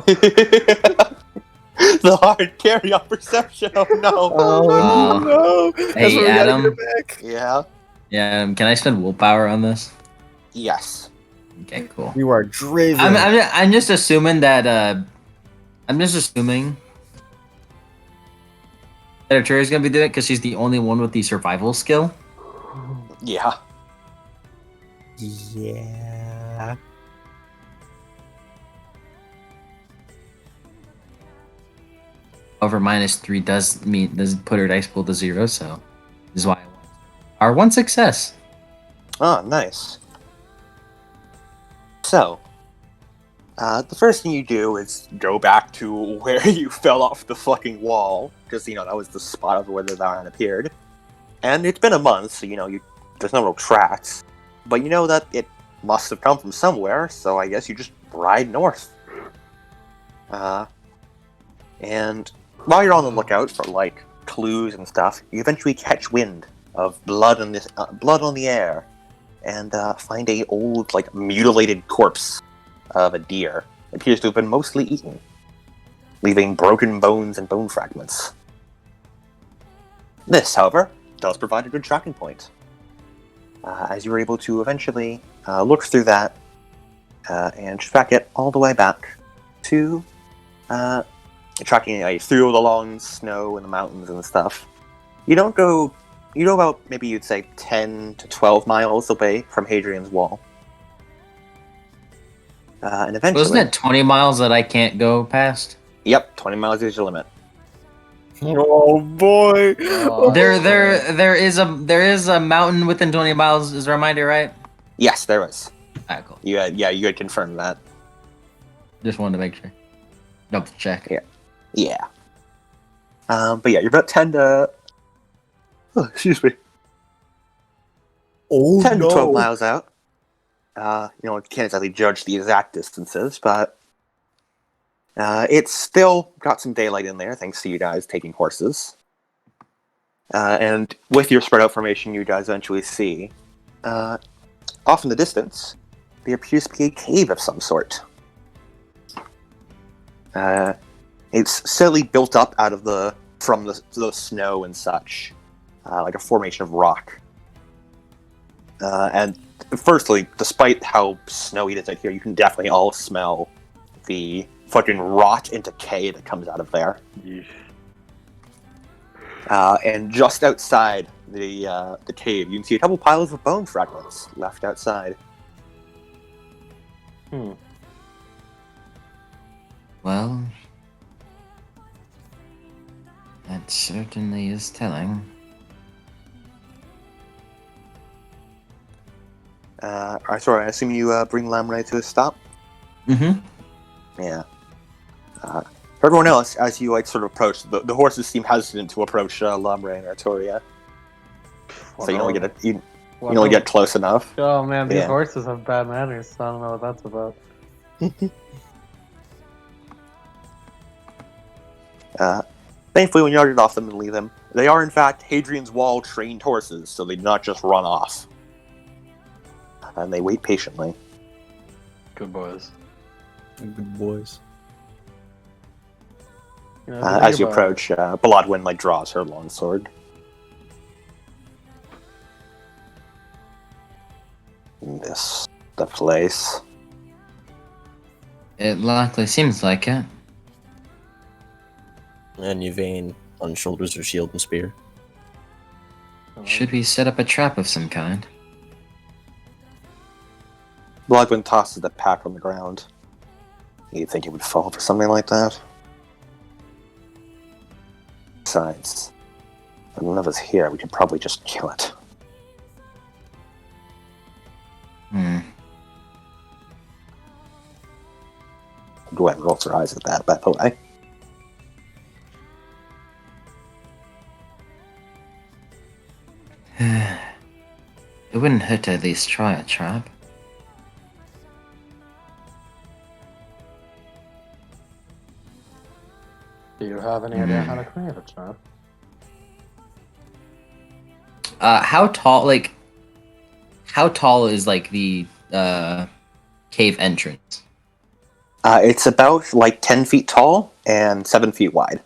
The hard carry on perception. Oh no. Oh. no! That's Hey, why we gotta Adam. get it back. Yeah. Yeah, can I spend willpower on this? Yes. Okay, cool. You are driven. I'm just assuming that I'm just assuming that Arturia's gonna be doing it because she's the only one with the survival skill. Yeah. Yeah. However, -3 does put her dice pool to 0, so this is why I want our one success. Oh, nice. So, the first thing you do is go back to where you fell off the fucking wall, because, that was the spot of where the Valorant appeared. And it's been a month, so, there's no real tracks. But you know that it must have come from somewhere, so I guess you just ride north. And while you're on the lookout for, clues and stuff, you eventually catch wind of blood on the air, and find a old, mutilated corpse of a deer. It appears to have been mostly eaten, leaving broken bones and bone fragments. This, however, does provide a good tracking point, as you're able to eventually look through that and track it all the way back to tracking it through the long snow and the mountains and stuff. You go about, maybe you'd say 10 to 12 miles away from Hadrian's Wall. And eventually... Wasn't it 20 miles that I can't go past? Yep, 20 miles is your limit. Oh boy! Oh. There is a mountain within 20 miles. Is a reminder, right? Yes, there is. Alright, cool. You had confirmed that. Just wanted to make sure. Double check. Yeah. But yeah, you're about 10 to... Oh, excuse me. Oh 10 no! to 12 miles out. You can't exactly judge the exact distances, but it's still got some daylight in there, thanks to you guys taking horses. And with your spread out formation, you guys eventually see, off in the distance, there appears to be a cave of some sort. It's silly built up out of from the snow and such, like a formation of rock. And firstly, despite how snowy it is out here, you can definitely all smell the fucking rot and decay that comes out of there. Yeesh. And just outside the cave, you can see a couple piles of bone fragments left outside. Well, that certainly is telling. Sorry, I assume you bring Lamray to a stop? Mm-hmm. Yeah. For everyone else, as you sort of approach, the horses seem hesitant to approach Lamray and Artoria. So you only get close enough. Oh man, these Yeah. horses have bad manners. So I don't know what that's about. Thankfully, when you get off them and leave them, they are in fact Hadrian's Wall trained horses, so they do not just run off. And they wait patiently. Good boys. Good boys. You know, As you approach, Balodwin draws her longsword. This the place. It likely seems like it. And Yvain unshoulders her shield and spear. Should we set up a trap of some kind? Balodwin tosses the pack on the ground. You'd think it would fall for something like that? Besides, when none of us here, we could probably just kill it. Gwen rolls her eyes at that, by the way. It wouldn't hurt to at least try a trap. Do you have any idea how to create a trap? How tall is the cave entrance? It's about 10 feet tall and 7 feet wide.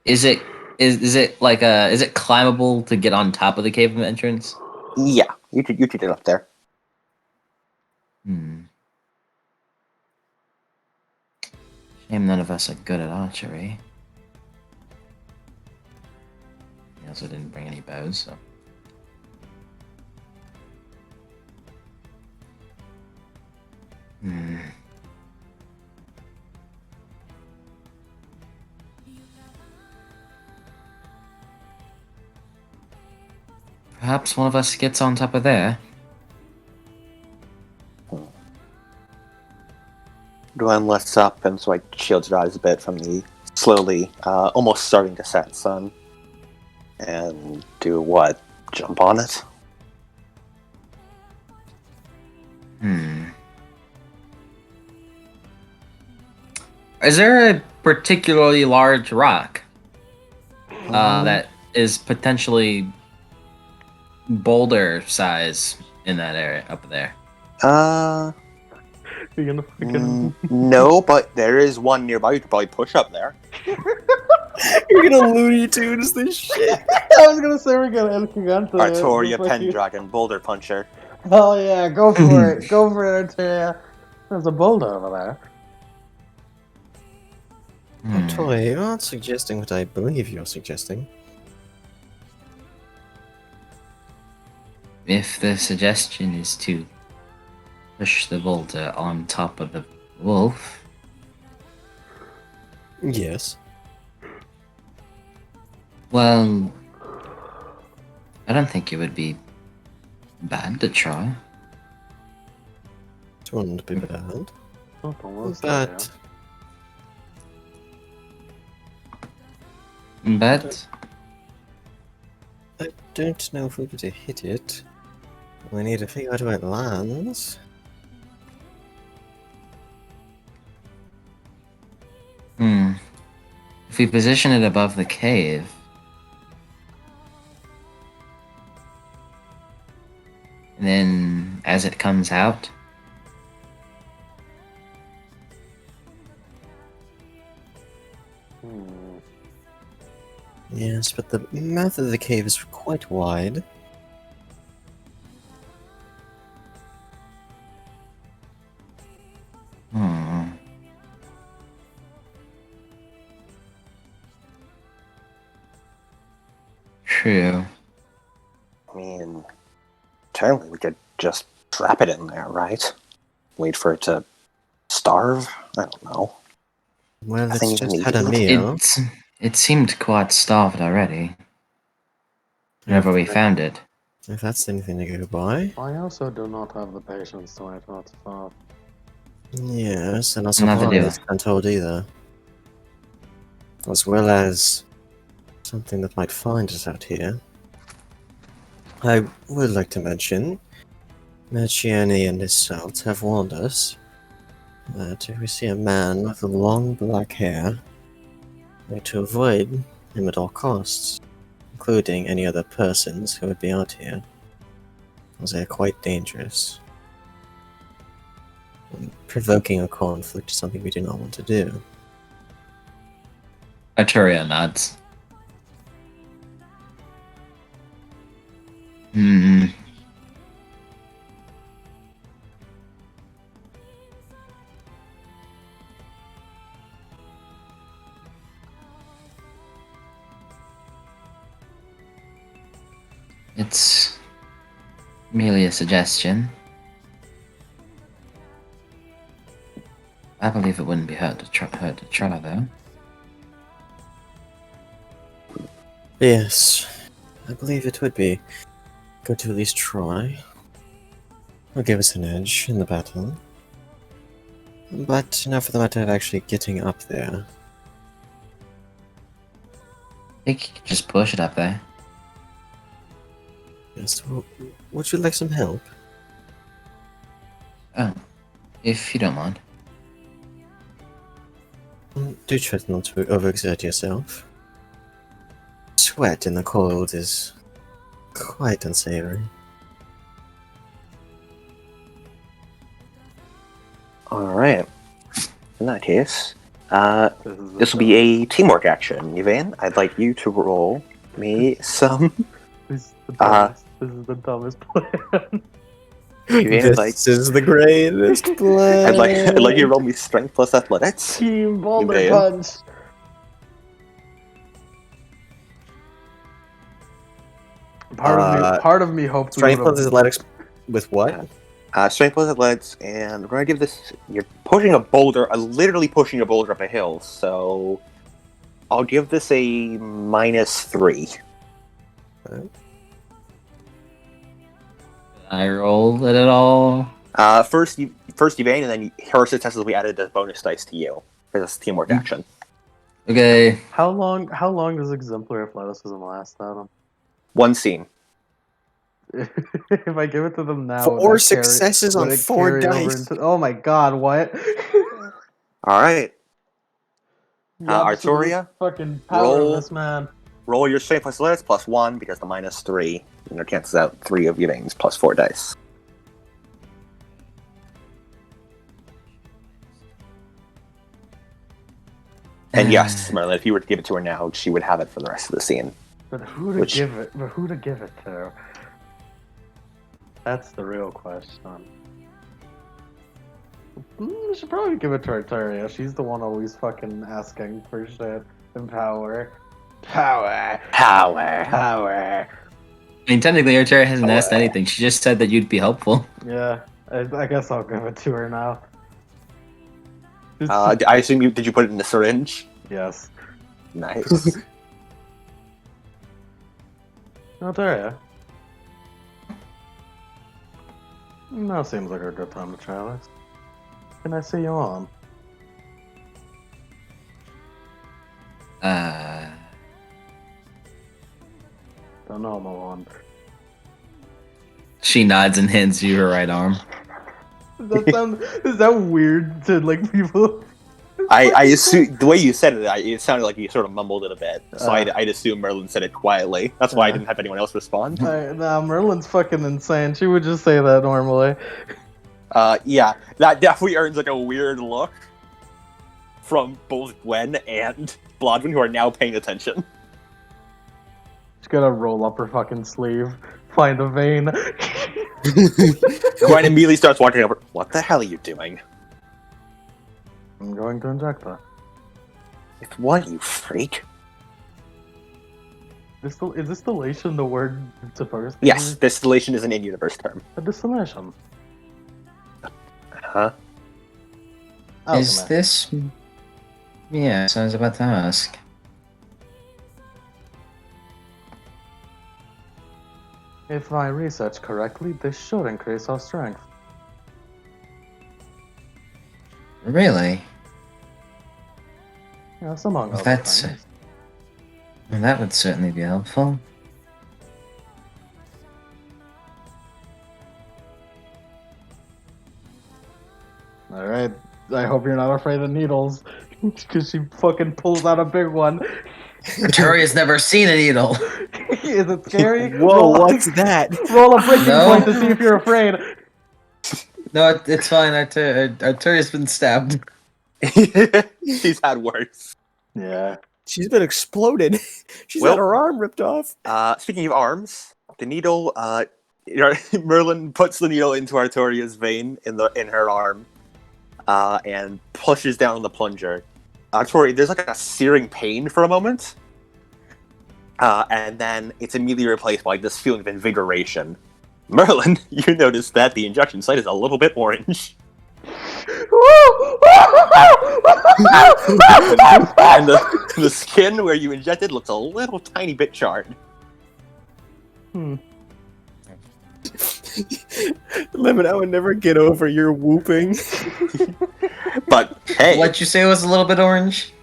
Is it climbable to get on top of the cave entrance? Yeah, you could get up there. Shame none of us are good at archery. We also didn't bring any bows, so. Perhaps one of us gets on top of there. Gwen lifts up and shields her eyes a bit from the slowly, almost starting to set sun. And do what? Jump on it? Is there a particularly large rock that is potentially boulder size in that area up there? You're gonna fucking... No, but there is one nearby. You could probably push up there. You're gonna Looney Tunes this shit. I was gonna say we're gonna El Gigante. Artoria, Pendragon, Boulder Puncher. Oh yeah, go for it. Go for it, Artoria. There's a boulder over there. Toy, you're not suggesting what I believe you're suggesting. If the suggestion is to push the boulder on top of the wolf, Yes. well, I don't think it would be bad to try. It wouldn't be bad. But But I don't know if we could hit it. We need to figure out where it lands. if we position it above the cave, as it comes out. Yes, but the mouth of the cave is quite wide. Hmm. True. I mean, technically we could just trap it in there, right? Wait for it to starve? I don't know. Well, I it's think even just had a eating meal. It seemed quite starved already. Whenever we found it. If that's anything to go by. I also do not have the patience to wait not to stop. Yes, and also Neither do supplies can't hold either. As well as something that might find us out here. I would like to mention, Machiani and his salt have warned us that if we see a man with long black hair, we are to avoid him at all costs, including any other persons who would be out here, as they are quite dangerous. And provoking a conflict is something we do not want to do. Arturia nods. Hmm. It's merely a suggestion. I believe it wouldn't be hurt to try though. Yes, I believe it would be good to at least try. It'll give us an edge in the battle. But now for the matter of actually getting up there. I think you could just push it up there. Yes, would you like some help? Oh, if you don't mind. Do try not to overexert yourself. Sweat in the cold is quite unsavory. Alright. In that case, This this will be a teamwork action, Yvain. I'd like you to roll me some. This is the dumbest plan. Yvain, like, This is the greatest plan. I'd like you to roll me strength plus athletics. Team Boulder Man. Punch. Part of me hoped we Strength would've- plus athletics with what? Strength plus athletics, and we're gonna give this. You're pushing a boulder, literally pushing a boulder up a hill. So, I'll give this a -3. I roll it at all. First Yvain, and then her successes will be added as bonus dice to you. Because it's teamwork action. Okay. How long does exemplary athleticism last, Adam? One scene. If I give it to them now, 4 successes on 4 dice. Oh my god, what? Alright. The absolute Arturia, fucking power roll. of this man. Roll your strength plus athletics plus 1 because the -3 cancels out 3 of Yvain's plus 4 dice. And yes, Merlin, if you were to give it to her now, she would have it for the rest of the scene. But who to Which- give it? But who to give it to? That's the real question. We should probably give it to Arturia. She's the one always fucking asking for shit and power. Power. I mean, technically, Arturia hasn't asked anything. She just said that you'd be helpful. Yeah, I guess I'll give it to her now. I assume did you put it in the syringe? Yes. Nice. Arturia. Now seems like a good time to try this. Can I see you on? Don't know, I'm on. She nods and hands you her right arm. Is that weird to like people? I assume the way you said it, it sounded like you sort of mumbled it a bit. So I'd assume Merlin said it quietly. That's why I didn't have anyone else respond. Nah, Merlin's fucking insane. She would just say that normally. Yeah, that definitely earns like a weird look from both Gwen and Blodwin, who are now paying attention. She's gonna roll up her fucking sleeve, find a vein. Gwen immediately starts walking over. What the hell are you doing? I'm going to inject her. With what, you freak? Is distillation the word it's supposed to Yes, be? distillation is an in-universe term. A distillation. Huh? Is Alchemy. this? Yeah, so I was about to ask. If I research correctly, this should increase our strength. Really? Yes, among other That's- things. Well, that would certainly be helpful. Alright, I hope you're not afraid of needles. Because she fucking pulls out a big one. Arturia's never seen a needle. Is it scary? Whoa, what's that? Roll a breaking No. point to see if you're afraid. No, it's fine. Arturia's been stabbed. She's had worse. Yeah. She's been exploded. She's Well- had her arm ripped off. Speaking of arms, the needle, Merlin puts the needle into Artoria's vein in her arm, and pushes down on the plunger. Artoria, there's like a searing pain for a moment, and then it's immediately replaced by this feeling of invigoration. Merlin, you notice that the injection site is a little bit orange. And the skin where you injected looks a little tiny bit charred. Lemon, I would never get over your whooping. But hey, What you say was a little bit orange?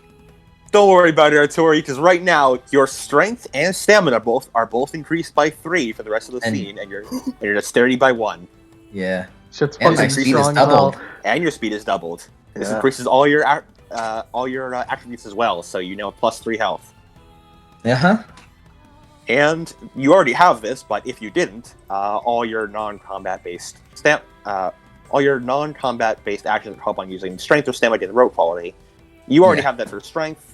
don't worry about it, Artori, because right now your strength and stamina are both increased by 3 for the rest of the And- scene, and you're dexterity by 1, Yeah. Shit's And fucking my speed is strong as hell. doubled. and your speed is doubled. This Yeah. increases all your attributes as well, so you now have plus 3 health. Uh-huh. And you already have this, but if you didn't, all your non-combat based actions that help on using strength or stamina in rogue quality. You already Yeah. have that for strength,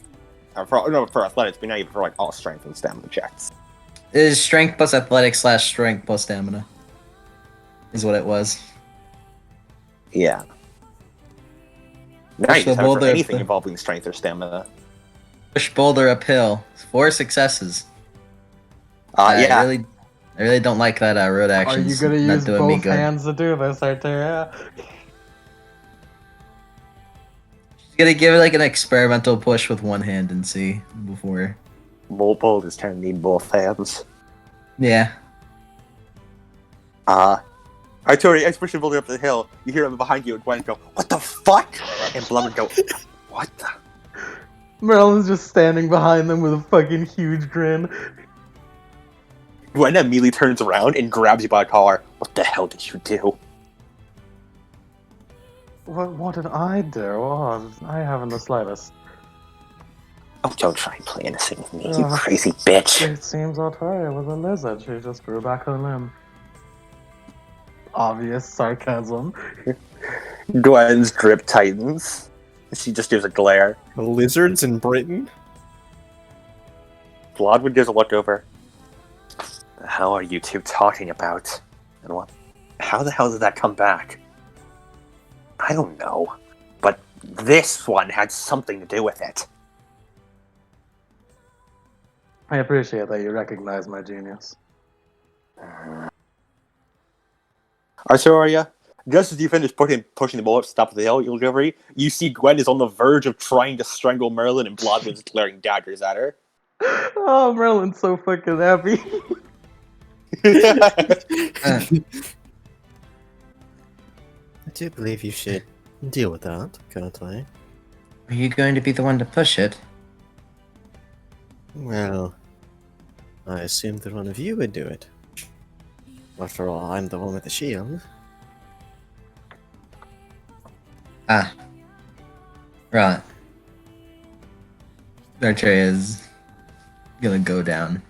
for athletics, but now you have for like all strength and stamina checks. It is strength plus athletics / strength plus stamina. Is what it was. Yeah. Now Push you the just have it for boulder up anything the- involving strength or stamina. Push boulder uphill. 4 successes. I Yeah. really don't like that road Are action. you gonna not use doing me both good. hands to do this, Arteria? Just gonna give it like an experimental push with one hand and see before. Bolt is trying to need both hands. Yeah. Artori, as pushing boulder up the hill, you hear him behind you and Gwen go, "What the fuck?" And Blum go, "What the?" Merlin's just standing behind them with a fucking huge grin. Gwen immediately turns around and grabs you by the collar. "What the hell did you do?" What did I do? Oh, I haven't the slightest. Oh, don't try and play innocent with me, you Ugh. crazy bitch. It seems Arteria was a lizard. She just grew back her limb. Obvious sarcasm. Gwen's grip tightens. She just gives a glare. Lizards in Britain? Blodwood gives a look over. The hell are you two talking about? And what? How the hell did that come back? I don't know. But this one had something to do with it. I appreciate that you recognize my genius. Artoria, just as you finish pushing the ball up to the top of the hill, you look over, you see Gwen is on the verge of trying to strangle Merlin and Blodwood's glaring daggers at her. Oh, Merlin's so fucking happy. Uh, I do believe you should deal with that, can't I? are you going to be the one to push it? Well, I assumed that one of you would do it. After all, I'm the one with the shield. Ah. Right. Archeria is gonna go down.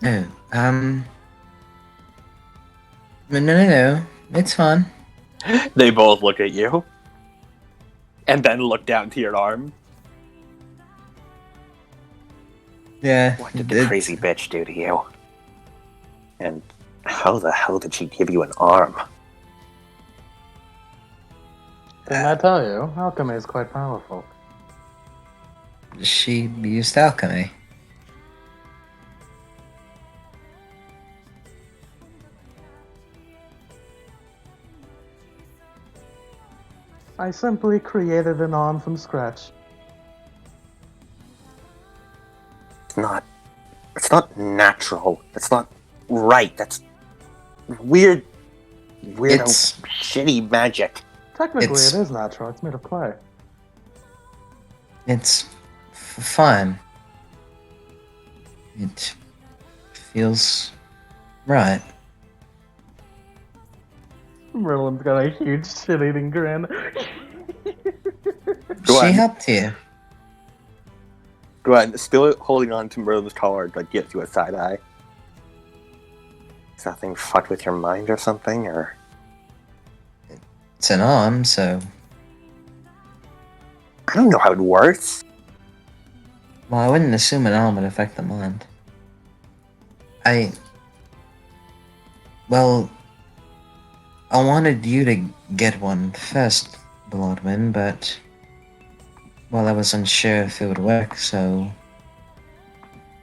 Oh, no. It's fun. They both look at you, and then look down to your arm. Yeah. What did the crazy bitch do to you? And how the hell did she give you an arm? Didn't I tell you? Alchemy is quite powerful. She used alchemy. I simply created an arm from scratch. It's not natural. It's not right. That's weird, It's shitty magic. Technically, It's- it is natural. It's made of clay. it's fun. It feels right. Merlin's got a huge shit-eating grin. Go She on. helped you. Gwen, still holding on to Merlin's collar, like gives you a side eye. Is that thing fucked with your mind or something, or? It's an arm, so I don't know how it works. well, I wouldn't assume an arm would affect the mind. Well, I wanted you to get one first, Bloodwind, but well, I was unsure if it would work, so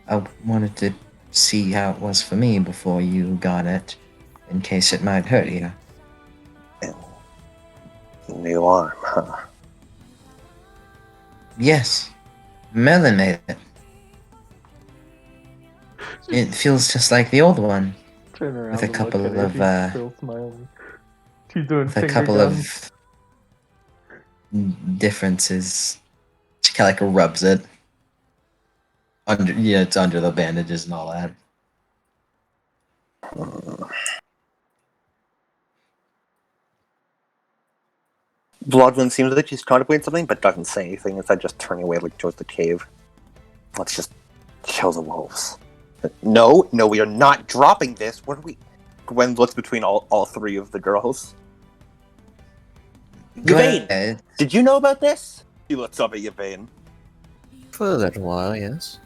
I wanted to see how it was for me before you got it, in case it might hurt you. New arm, huh? Yes, Merlin made it. It feels just like the old one, Turn around with a and couple look at of, her. She's still smiling. She's doing with a finger couple guns. of differences. She kind of like rubs it. It's under the bandages and all that. Bloodwind seems like she's contemplating something, but doesn't say anything. Instead, just turning away like towards the cave. Let's just kill the wolves. No, we are not dropping this. What are we? Gwen looks between all three of the girls. Yvain, did you know about this? He looks up at Yvain. For a little while, yes.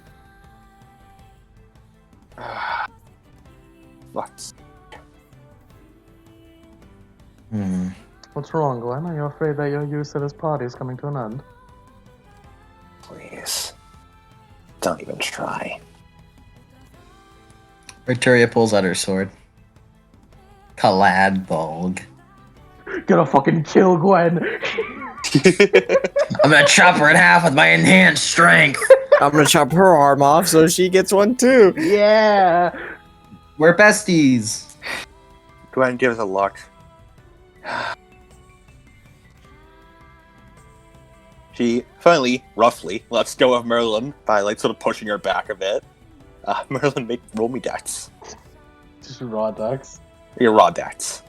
What? What's wrong, Glenn? Are you afraid that your use at this party is coming to an end? Please. Don't even try. Victoria pulls out her sword. Caladbolg. Gonna fucking kill Gwen! I'm gonna chop her in half with my enhanced strength. I'm gonna chop her arm off so she gets one too. Yeah! We're besties. Gwen gives a look. She finally, roughly, lets go of Merlin by like sort of pushing her back a bit. Merlin, roll me dex. Just raw decks. Your raw dex.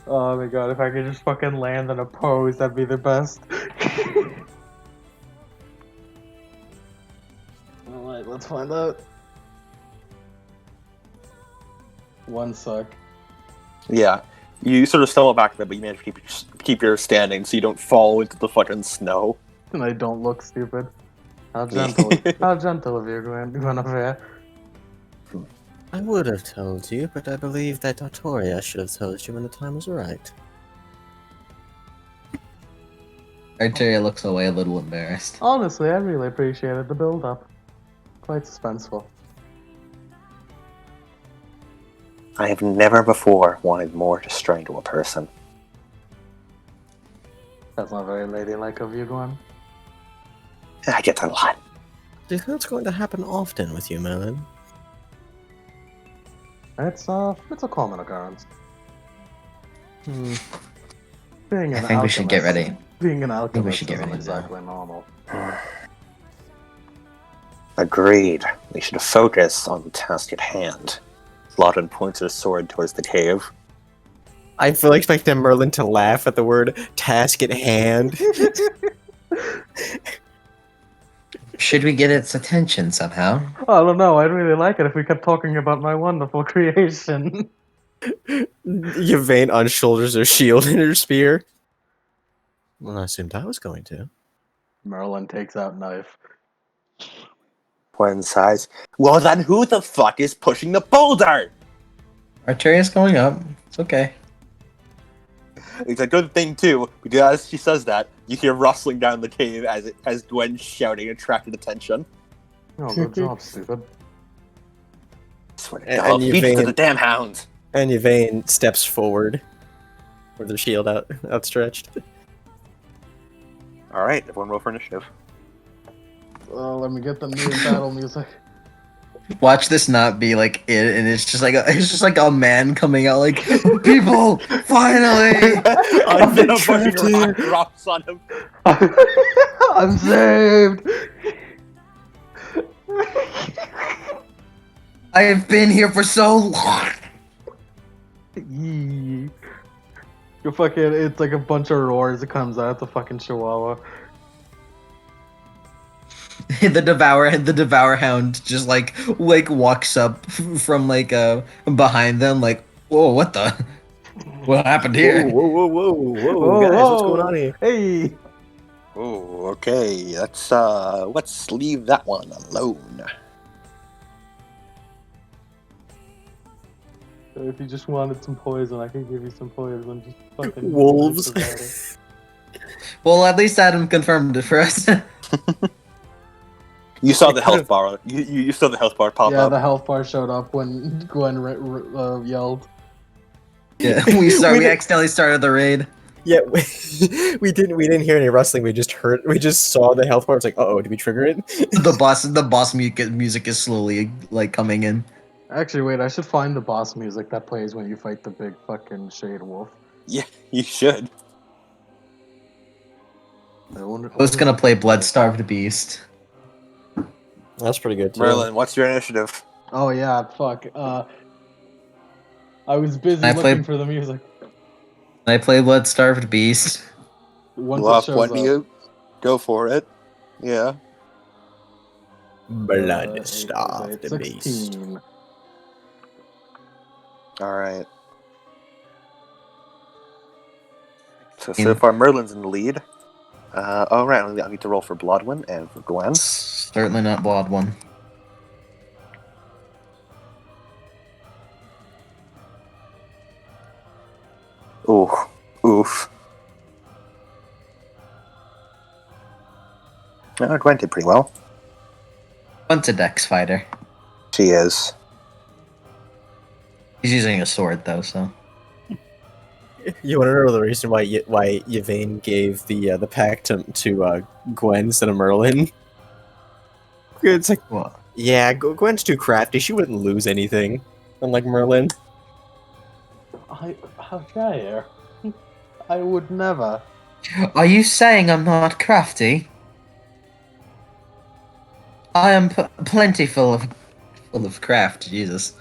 Oh my god, if I could just fucking land in a pose, that'd be the best. Alright, let's find out. One suck. Yeah. You sort of stumble back a bit, but you manage to keep your standing so you don't fall into the fucking snow. And I don't look stupid. How gentle of you, Guinevere. I would have told you, but I believe that Artoria should have told you when the time was right. Arteria looks away a little embarrassed. Honestly, I really appreciated the build-up. Quite suspenseful. I have never before wanted more to strangle a person. That's not very ladylike of you, Gwen. I get that a lot. Do you think that's going to happen often with you, Merlin? It's a common occurrence. Being I an think we should get alchemist- ready. Being an we alchemist should get isn't ready now. exactly normal. Agreed. We should focus on the task at hand. Lawton points her sword towards the cave. I feel expecting Merlin to laugh at the word task at hand. Should we get its attention somehow? I don't know. I'd really like it if we kept talking about my wonderful creation. Yvain unshoulders her shield and her spear. Well, I assumed I was going to. Merlin takes out knife. One size. Well, then who the fuck is pushing the boulder? Arteria's going up. It's okay. It's a good thing too, because as she says that, you hear rustling down the cave as Gwen shouting attracted attention. Oh, good job, stupid. Swear to And God, beats to Yvain- the damn hound. And Yvain steps forward with her shield outstretched. All right, everyone roll for initiative. Let me get the new battle music. Watch this not be like it, and it's just like a man coming out like, people, finally! I've been trapped fucking here. rock drops on him. I'm saved. I have been here for so long. Yee. You fucking, it's like a bunch of roars that comes out the fucking chihuahua. the devour hound just like walks up from behind them like, whoa, what the, what happened here? Whoa, guys, what's going on here? Hey! Oh, okay. Let's leave that one alone. So if you just wanted some poison, I could give you some poison. Just fucking Wolves. Well, at least Adam confirmed it for us. You saw It the health could've- bar. You saw the health bar pop Yeah, up. the health bar showed up when Gwen yelled. Yeah, we did- accidentally started the raid. Yeah, we didn't hear any rustling. We just saw the health bar. It's like, did we trigger it? The boss music is slowly like coming in. Actually, wait, I should find the boss music that plays when you fight the big fucking shade wolf. Yeah, you should. I wonder- I was gonna play Blood-Starved Beast. That's pretty good too. Merlin, what's your initiative? Oh yeah, fuck. I was busy I looking played- for the music. I play Blood-Starved Beast. Once Well, it shows when up. do you go for it? Yeah. Blood starved it's the beast. 16. All right. So far, Merlin's in the lead. All right, I need to roll for Bloodwin and for Gwen. Certainly not Blood one. Oof. Gwen did pretty well. One's a dex fighter. She is. He's using a sword though, so. You want to know the reason why Yvain gave the pack to Gwen instead of Merlin? It's like, What? yeah, Gwen's too crafty. She wouldn't lose anything, unlike Merlin. How dare you? I would never. Are you saying I'm not crafty? I am plenty full of craft, Jesus.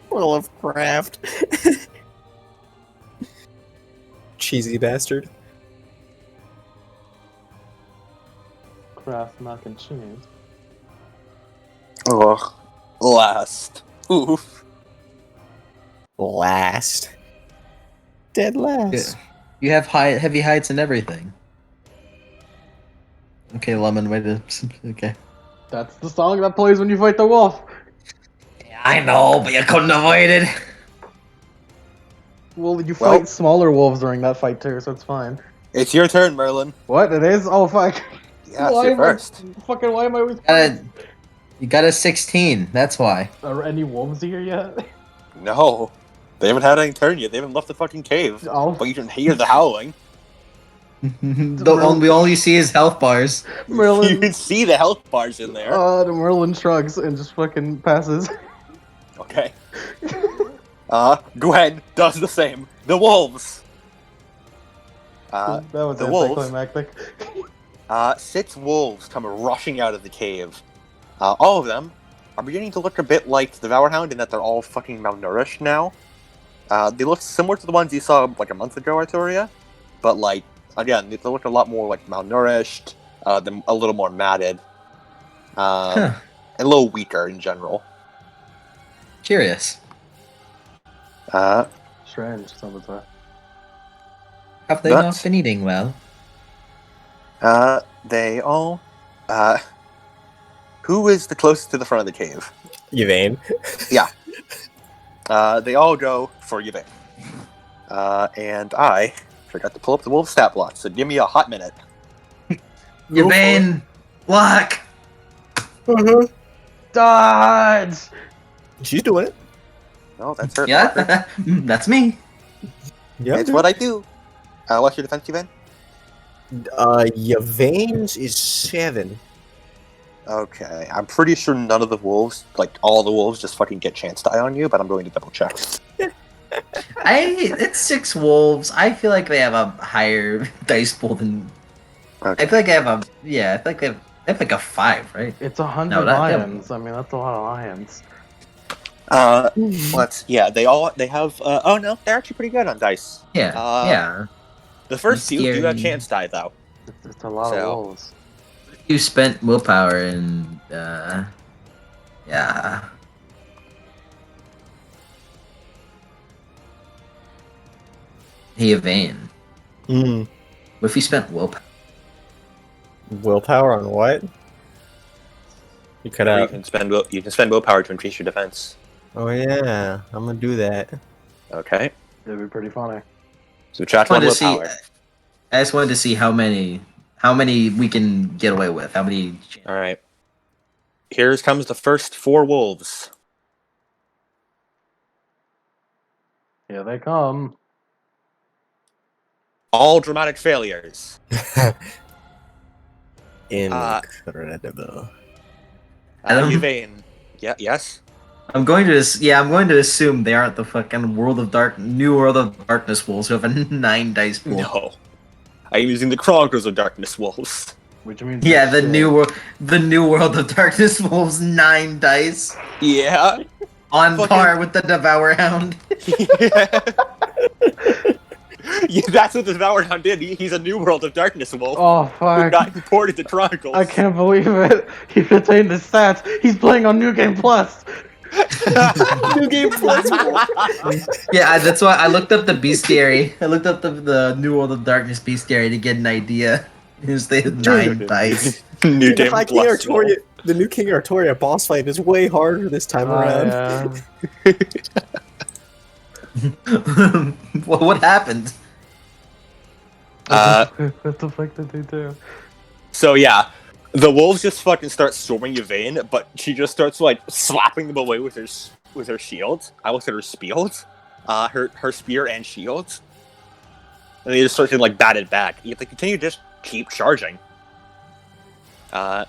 Full of craft. Cheesy bastard. Kraft mac and cheese. Ugh. Last. Oof. Last. Dead last. You have heavy heights and everything. Okay, Lemon, wait a... Okay. That's the song that plays when you fight the wolf. I know, but you couldn't avoid it. Well, you Well- fight smaller wolves during that fight too, so it's fine. It's your turn, Merlin. What? It is? Oh, fuck. Yes, Why you're am I- first. Fucking why am I always... You got a 16, that's why. Are any wolves here yet? No. They haven't had any turn yet. They haven't left the fucking cave. Oh, But you can hear the howling. We only see his health bars. You Merlin... can see the health bars in there. The Merlin shrugs and just fucking passes. Okay. Gwen does the same. The wolves. That was the wolves. anticlimactic. 6 wolves come rushing out of the cave. All of them are beginning to look a bit like the Devour Hound in that they're all fucking malnourished now. They look similar to the ones you saw like a month ago, Arturia, but like again, they look a lot more like malnourished. them a little more matted, Huh. a little weaker in general. Curious. Strange, some would say. Have they But- not been eating well? They all. Who is the closest to the front of the cave? Yvain. They all go for Yvain. And I forgot to pull up the wolf stat block, so give me a hot minute. Yvain! Block! Dodge! She's doing it. No, that's her. Yeah, that's me. Yeah. It's what I do. What's your defense, Yvain? Yvain's is 7. Okay, I'm pretty sure none of the wolves, like all the wolves, just fucking get chance die on you, but I'm going to double check. It's 6 wolves. I feel like they have a higher dice pool than. Okay. I feel like I have a. Yeah, I feel like they have like a 5, right? It's 100 No, that- lions. I mean, that's a lot of lions. They have, oh no, they're actually pretty good on dice. Yeah. Yeah. The first two do have Scary. chance die, though. It's a lot So- of wolves. You spent willpower and. Yeah. Hey, Yvain. Mm. What if you spent willpower? Willpower on what? You cut You out. can spend willpower to increase your defense. Oh yeah, I'm gonna do that. Okay. It'd be pretty funny. So chat I one wanted to see. willpower. I just wanted to see how many we can get away with. How many? All right. Here comes the first 4 wolves. Here they come. All dramatic failures. Incredible. Yvain. Yeah. Yes. I'm going to assume they aren't the fucking New World of Darkness wolves who have a 9 dice pool. No. I'm using the Chronicles of Darkness wolves. Which means Yeah, shit. the New World of Darkness wolves 9 dice Yeah. on Fucking- par with the Devour Hound. Yeah, that's what the Devoured Hound did. He's a New World of Darkness wolf Oh who fuck! got imported to Chronicles. I can't believe it. He retained his stats. He's playing on New Game Plus. New Game Plus. Yeah, that's why I looked up the bestiary. I looked up the New World of Darkness bestiary to get an idea. Because they had 9 dice. New the Game High King Plus Artoria, the new King Artoria boss fight is way harder this time around. What happened? What the fuck did they do? So yeah, the wolves just fucking start storming Yvain, but she just starts like slapping them away with her shield. I looked at her spield, her spear and shield, and they just start to like bat it back. You have to continue to just keep charging. And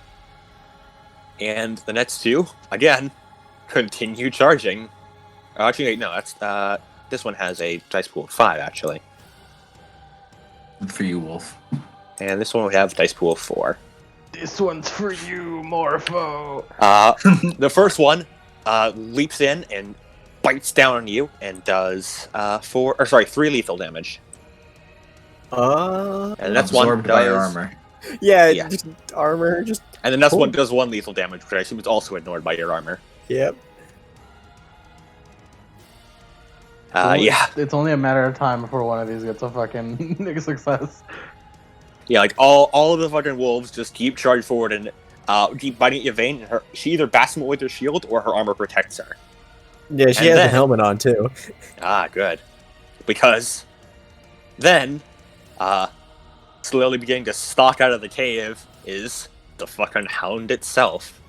the next 2 again continue charging. Actually, wait, no, that's this one has a dice pool of 5 actually, Good for you, Wolf. and this one we have dice pool of 4. This one's for you, Morpho. The first one leaps in and bites down on you and does 3 lethal damage. And that's one Absorbed by your does, armor. Yeah, Yeah. just armor, just and the next Cool. one does 1 lethal damage, which I assume is also ignored by your armor. yep. Yeah, It's only a matter of time before one of these gets a fucking success. yeah, like all of the fucking wolves just keep charging forward and keep biting at Yvain. And she either bats them with her shield or her armor protects her. Yeah, she And has then- a helmet on too. Good, because then slowly beginning to stalk out of the cave is the fucking hound itself.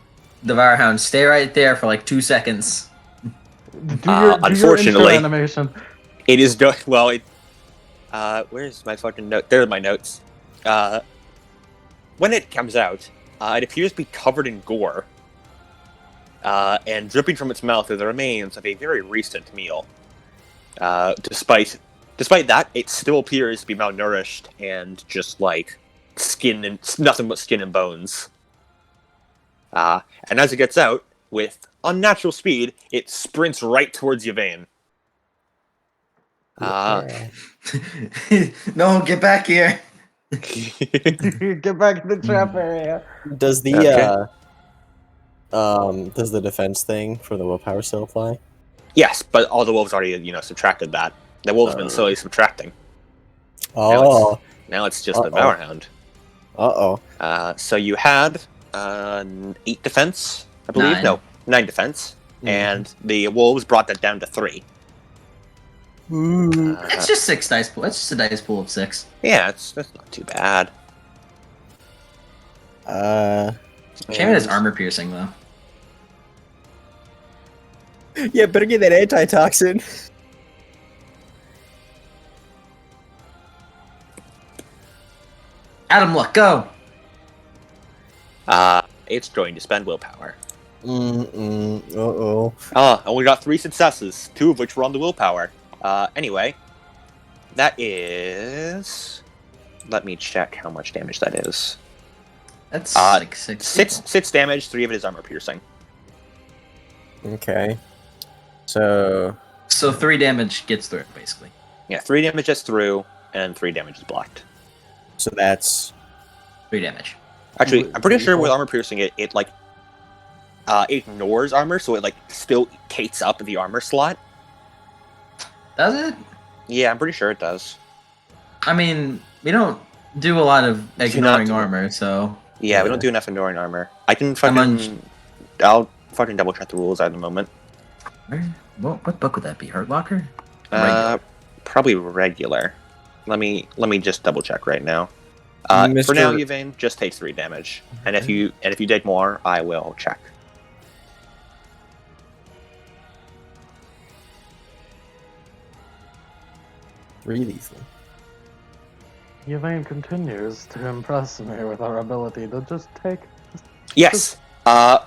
Devour Hound, stay right there for like 2 seconds. Do your Unfortunately- intro animation. It is well. Where's my fucking note? There are my notes. When it comes out, it appears to be covered in gore, and dripping from its mouth are the remains of a very recent meal. Despite that, it still appears to be malnourished and just like skin and nothing but skin and bones. And as it gets out, with unnatural speed, it sprints right towards Yvain. No, get back here. Get back in the trap area. Does the Okay. does the defense thing for the willpower still apply? Yes, but all the wolves already, subtracted that. The wolves been slowly subtracting. Oh. Now it's just the Uh-oh. Devour Hound. So you had 8 defense, I believe. 9. No, 9 defense, and the wolves brought that down to 3. It's just 6 dice pool. It's just a dice pool of 6. Yeah, that's not too bad. Shame it is armor piercing though. Yeah, better get that antitoxin. Adam, look, go. It's going to spend willpower. Uh-oh. Only got 3 successes, 2 of which were on the willpower. Anyway, that is. Let me check how much damage that is. That's like 6. 6 damage, 3 of it is armor piercing. Okay. So 3 damage gets through it, basically. Yeah, 3 damage is through, and 3 damage is blocked. so that's 3 damage. Actually, I'm pretty sure with armor piercing, it ignores armor, so it still takes up the armor slot. Does it? Yeah, I'm pretty sure it does. I mean, we don't do a lot of ignoring do- armor, so Yeah, we don't do enough ignoring armor. I'll fucking double check the rules at the moment. what book would that be? Hurt Locker? Regular. Probably regular. Let me just double check right now. Mr. For now, Yvain just takes 3 damage, and if you take more, I will check. really. Yvain continues to impress me with our ability to just take. Yes. long.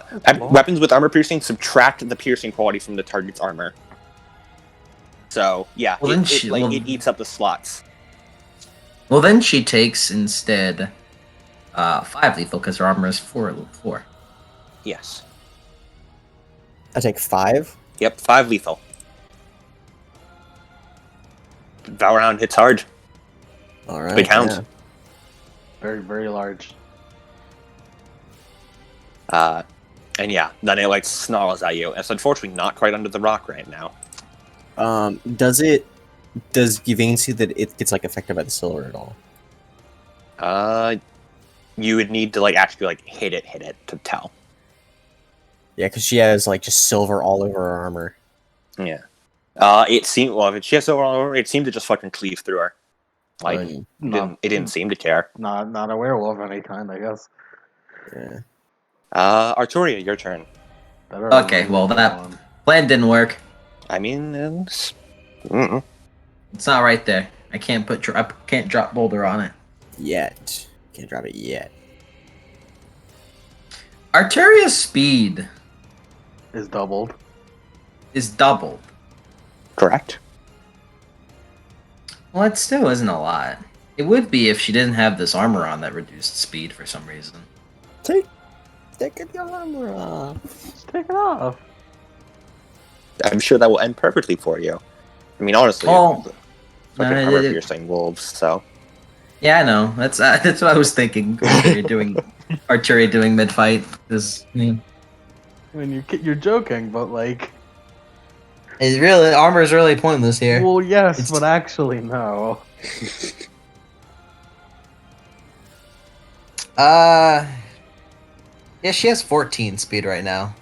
Weapons with armor piercing subtract the piercing quality from the target's armor. So yeah, Well, then it eats up the slots. Well, then she takes instead 5 lethal because her armor is 4. Yes. I take 5. Yep. 5 lethal. Devour Hound hits hard. All right. Big hound. yeah. Very, very large. And yeah, then it snarls at you. It's unfortunately not quite under the rock right now. Does Yvain see that it gets affected by the silver at all? You would need to actually hit it to tell. Yeah, because she has just silver all over her armor. Yeah. It seemed if she has silver all over, it seemed to just fucking cleave through her. It didn't seem to care. Not a werewolf of any kind, I guess. Yeah. Arturia, your turn. Okay, well, that plan didn't work. I mean, It's not right there. I can't drop boulder on it. Yet. Can't drop it yet. Arteria's speed is doubled. is doubled. correct. Well, it still isn't a lot. It would be if she didn't have this armor on that reduced speed for some reason. Take your armor off. Just take it off. I'm sure that will end perfectly for you. I mean, honestly, Well, fucking no, armor it- piercing wolves. So Yeah, I know. That's what I was thinking. Arteria doing mid fight is. I mean, you're joking, but It's really armor is really pointless here. well, yes, It's- but actually, no. Yeah, she has 14 speed right now,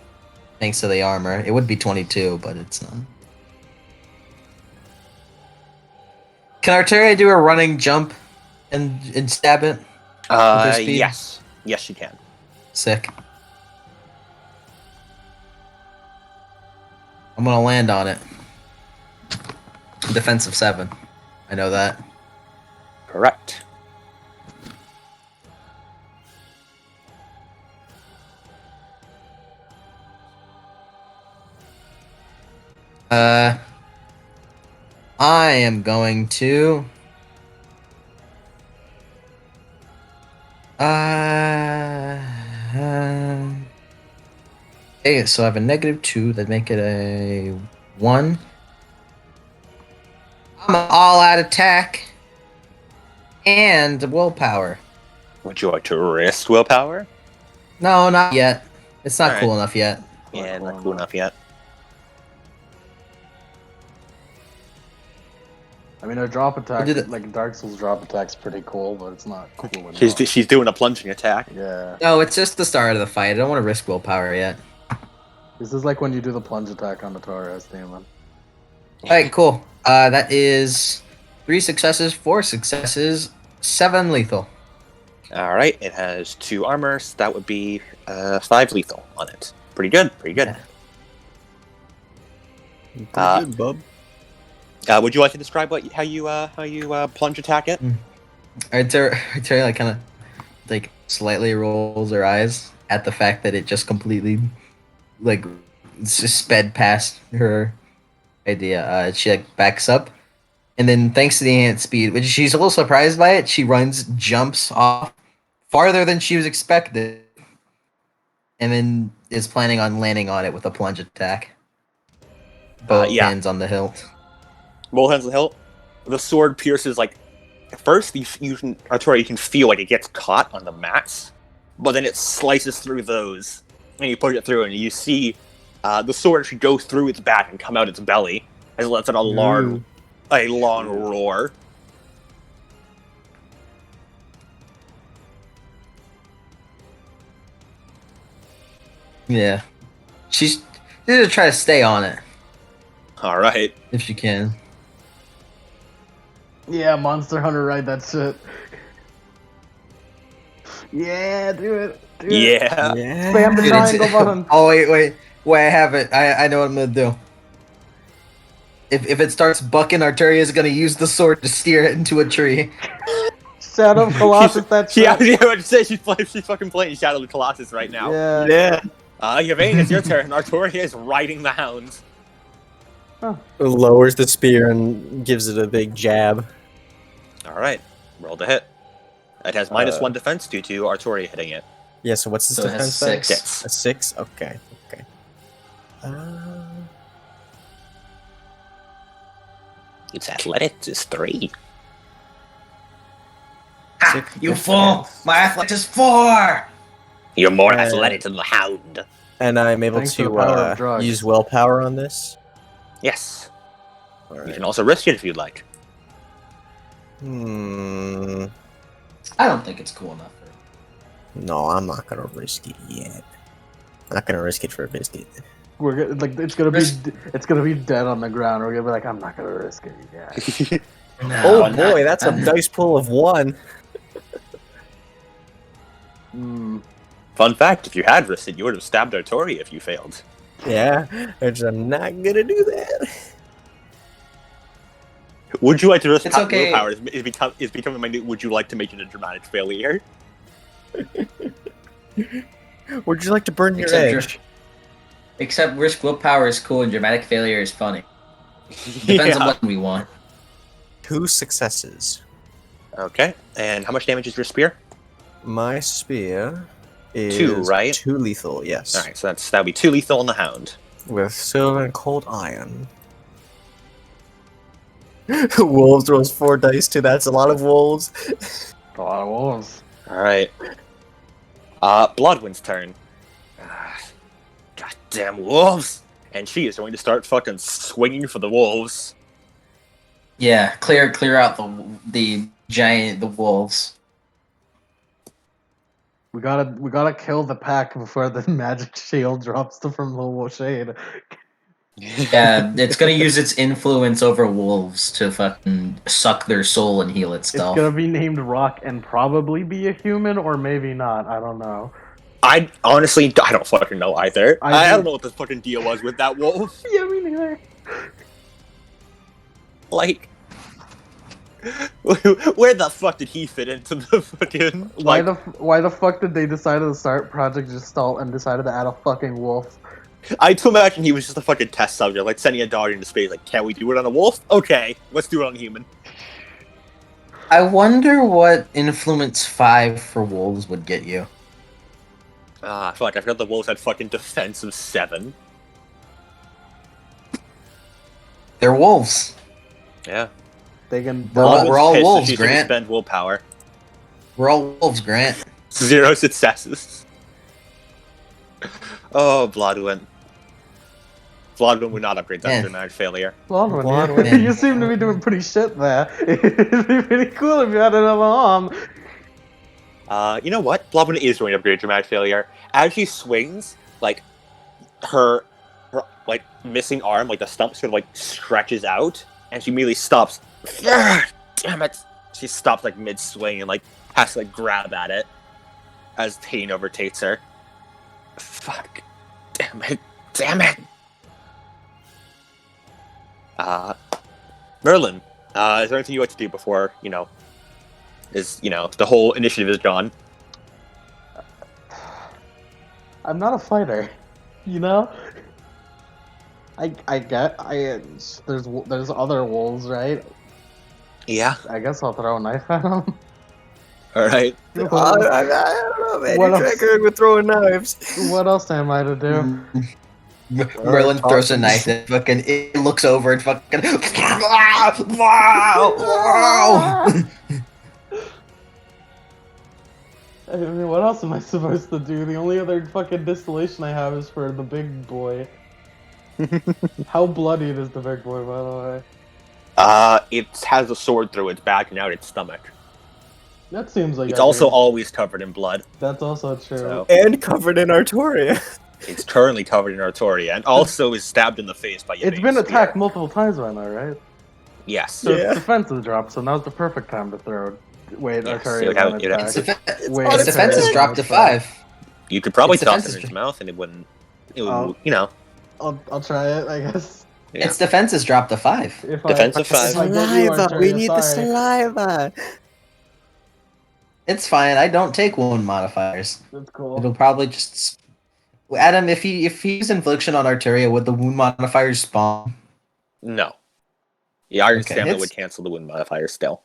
thanks to the armor. It would be 22, but it's not. Can Arteria do a running jump and stab it? her speed? yes, you can. Sick. I'm gonna land on it. Defensive 7. I know that. Correct. I am going to. Okay, so I have a -2 that make it a 1. I'm an all-out attack. and willpower. Would you like to risk willpower? No, not yet. It's not All cool right. enough yet. Yeah, not cool enough yet. I mean, her drop attack, did it- like Dark Souls drop attack's pretty cool, but it's not cool enough. She's doing a plunging attack. Yeah. No, it's just the start of the fight. I don't want to risk willpower yet. This is like when you do the plunge attack on the Taurus demon. Alright, cool. That is 3 successes, 4 successes, 7 lethal. All right, it has 2 armor, so that would be 5 lethal on it. Pretty good, pretty good. Pretty good, bub. Would you like to describe how you plunge attack it? Arteria like kind of like slightly rolls her eyes at the fact that it just completely like just sped past her idea. She like backs up, and then thanks to the enhanced speed, which she's a little surprised by it, she jumps off farther than she was expected, and then is planning on landing on it with a plunge attack. Both hands on the hilt. Both hands on the hilt. The sword pierces like. At first, Artoria, you can feel like it gets caught on the mats, but then it slices through those, and you push it through, and you see the sword actually go through its back and come out its belly, as it lets out a long roar. Yeah, she's gonna try to stay on it All right. if she can. Yeah, Monster Hunter, ride that shit. Yeah, do it. Do it. Yeah. Spam the Dude, triangle button. Oh wait, I have it. I know what I'm gonna do. If it starts bucking, Arteria's gonna use the sword to steer it into a tree. Shadow of Colossus, that shit. Yeah, I would say she's fucking playing Shadow of the Colossus right now. Yeah. Yvain, it's your turn. Artoria is riding the hound. Lowers the spear and gives it a big jab. All right, roll to hit. It has -1 defense due to Artoria hitting it. Yeah, so what's this So it has defense? 6. A 6? Okay. Its athletics is 3. Six You defense. fool! My athletics is 4! You're more athletic than the hound. And I'm able Thanks to the power of to drugs. use willpower on this. Yes. You Alright. can also risk it if you'd like. Hmm. I don't think it's cool enough. No, I'm not gonna risk it yet. Not gonna risk it for a biscuit. We're gonna, like it's gonna be dead on the ground. We're gonna be like, I'm not gonna risk it, you guys. Oh boy, that's a dice pool of 1. Fun fact, if you had risked it, you would have stabbed Artoria if you failed. Yeah, which I'm not gonna do that. Would you like to risk It's okay. willpower? Is becoming my new. Would you like to make it a dramatic failure? Would you like to burn your Except edge? Except risk willpower is cool and dramatic failure is funny. Depends on what we want. 2 successes. Okay, and how much damage is your spear? My spear is 2, right? 2 lethal, yes. All right, so that'll be 2 lethal on the hound. With silver and cold iron. Wolves rolls 4 dice too. That's a lot of wolves. A lot of wolves. All right. Bloodwind's turn. Goddamn wolves! And she is going to start fucking swinging for the wolves. Yeah, clear out the wolves. We gotta kill the pack before the magic shield drops from the shade. Yeah, it's gonna use its influence over wolves to fucking suck their soul and heal itself. It's gonna be named Rock and probably be a human, or maybe not. I don't know. I honestly, I don't fucking know either. I do- don't know what the fucking deal was with that wolf. Yeah, me neither. Like, where the fuck did he fit into the fucking? Why Like, why the fuck did they decide to start Project Gestalt and decided to add a fucking wolf? I to imagine he was just a fucking test subject, like sending a dog into space. Like, can we do it on a wolf? Okay, let's do it on a human. I wonder what influence 5 for wolves would get you. Fuck, I forgot the wolves had fucking defense of 7. They're wolves. Yeah. They can. We're all pissed, wolves, she's going to Grant. spend willpower. We're all wolves, Grant. 0 successes. Oh, Bloodwind. Bloodwind would not upgrade that Man. dramatic failure. Bloodwind, Bloodwind. you seem to be doing pretty shit there. It'd be pretty cool if you had another arm. You know what? Bloodwind is going to upgrade dramatic failure. As she swings, like, her like, missing arm, like, the stump sort of, like, stretches out, and she immediately stops. Damn it! She stops, like, mid-swing and, like, has to, like, grab at it as pain overtakes her. Fuck. Damn it. Damn it! Merlin, is there anything you like to do before, the whole initiative is gone? I'm not a fighter, you know. There's other wolves, right? Yeah. I guess I'll throw a knife at them. Alright. I don't know, man. What You're else? triggering with throwing knives. What else am I to do? Merlin throws a knife and fucking it looks over and fucking wow. I mean, what else am I supposed to do? The only other fucking distillation I have is for the big boy. How bloodied is the big boy, by the way? It has a sword through its back and out its stomach. That seems like It's also always covered in blood. That's also true. So And covered in Artoria. it's currently covered in Artoria, and also is stabbed in the face by It's Yvain's been attacked spear. multiple times by now, right? Yes. So Yeah. its defense is dropped, so now's the perfect time to throw. Wait, Yes, Artaria it would have- on it would have its to- back. Wait, Its defense is Artaria's dropped on to its back. 5. You could probably Its toss defense it is in its dr- mouth, and it would, Oh. I'll try it, I guess. Yeah. Its defense is dropped to 5. If Defense I, of 5. If I get you, Saliva. We Artaria, need the sorry. saliva. It's fine. I don't take wound modifiers. That's cool. It'll probably just. Adam, if he's infliction on Arteria, would the wound modifiers spawn? No. Yeah, Iron Okay, Stamina it's- would cancel the wind modifier still.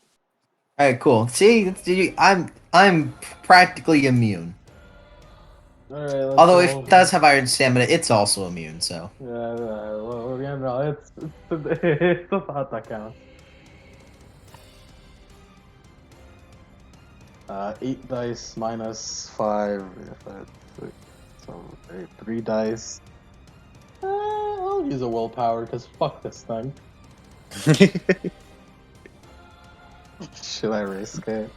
All right, cool. See, I'm practically immune. Alright, let's Although go. if it does have iron stamina, it's also immune. So Yeah, well, yeah, no, it's it's the thought that counts. 8 dice minus 5. So 3 dice. I'll use a willpower because fuck this thing. Should I risk it?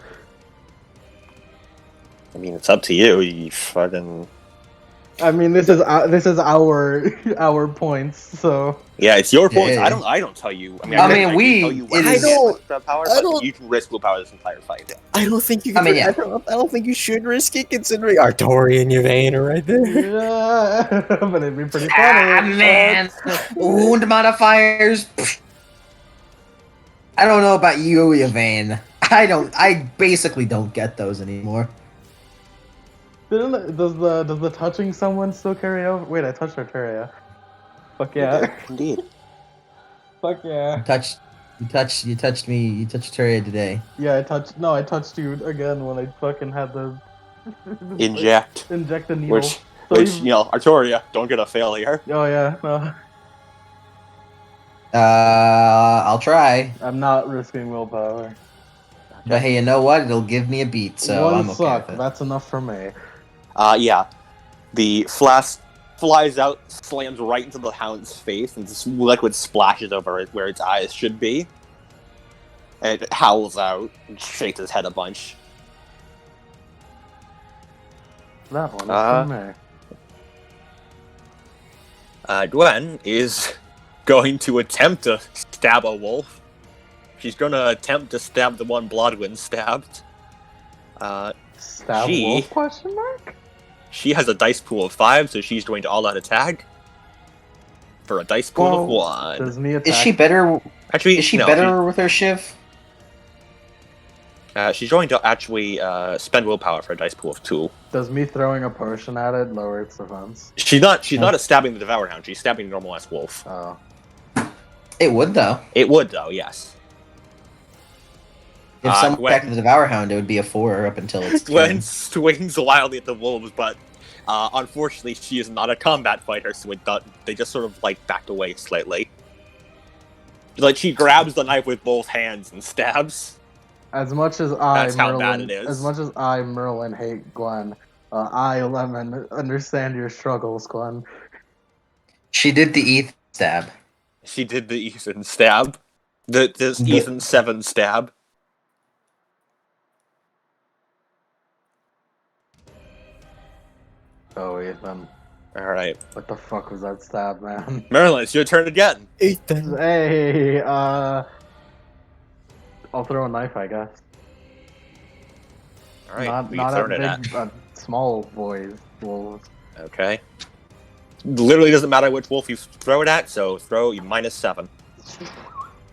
I mean, it's up to you. You fucking. I mean, this is our points. So Yeah, it's your points. Yeah. I don't tell you. I mean, I can- mean, can we- tell you when it to is- get I don't- willpower, I but don't- you can risk willpower this entire fight. I don't think you I can. mean, yeah. I don't think you should risk it considering Artoria and Yvain are right there. yeah, but it'd be pretty funny. ah man, wound modifiers. Pfft. I don't know about you, Yvain. I basically don't get those anymore. Does the touching someone still carry over? Wait, I touched Arteria. Fuck yeah. Indeed. Fuck yeah. You touched me. You touched Terria today. Yeah, I touched you again when I fucking had the Inject. inject the needle. Which, So Artoria, don't get a failure. Oh yeah, no, I'll try. I'm not risking willpower. But hey, you know what? It'll give me a beat, so One I'm okay suck. with it. That's enough for me. Yeah. The flask flies out, slams right into the hound's face, and this liquid splashes over it where its eyes should be. And it howls out and shakes his head a bunch. That one is Uh, for me. Gwen is going to attempt to stab a wolf. She's going to attempt to stab the one Bloodwind stabbed. Stab she- wolf? Question mark. She has a dice pool of 5, so she's going to all-out attack for a dice pool of Whoa. 1. Does me attack? Is she better? Actually, Is she no, better with her shiv? she's going to actually spend willpower for a dice pool of 2. Does me throwing a potion at it lower its defense? She's not stabbing the Devour Hound. She's stabbing the normal ass wolf. Oh. It would though. It would though, yes. If someone Gwen- attacked the Devour Hound, it would be a 4 up until its turn. Gwen swings wildly at the wolves, but unfortunately, she is not a combat fighter, so they just sort of like backed away slightly. Like, she grabs the knife with both hands and stabs. As much as That's how bad it is. As much as I, Merlin, hate Gwen, I, Lemon, understand your struggles, Gwen. She did the Ethan stab. She did the Ethan stab. This Ethan 7 stab. Oh, Ethan. Alright. What the fuck was that stab, man? Merlin, it's your turn again. Ethan. Hey, I'll throw a knife, I guess. Alright, Not at big, small boys, wolves. Okay. Literally doesn't matter which wolf you throw it at, so throw you -7.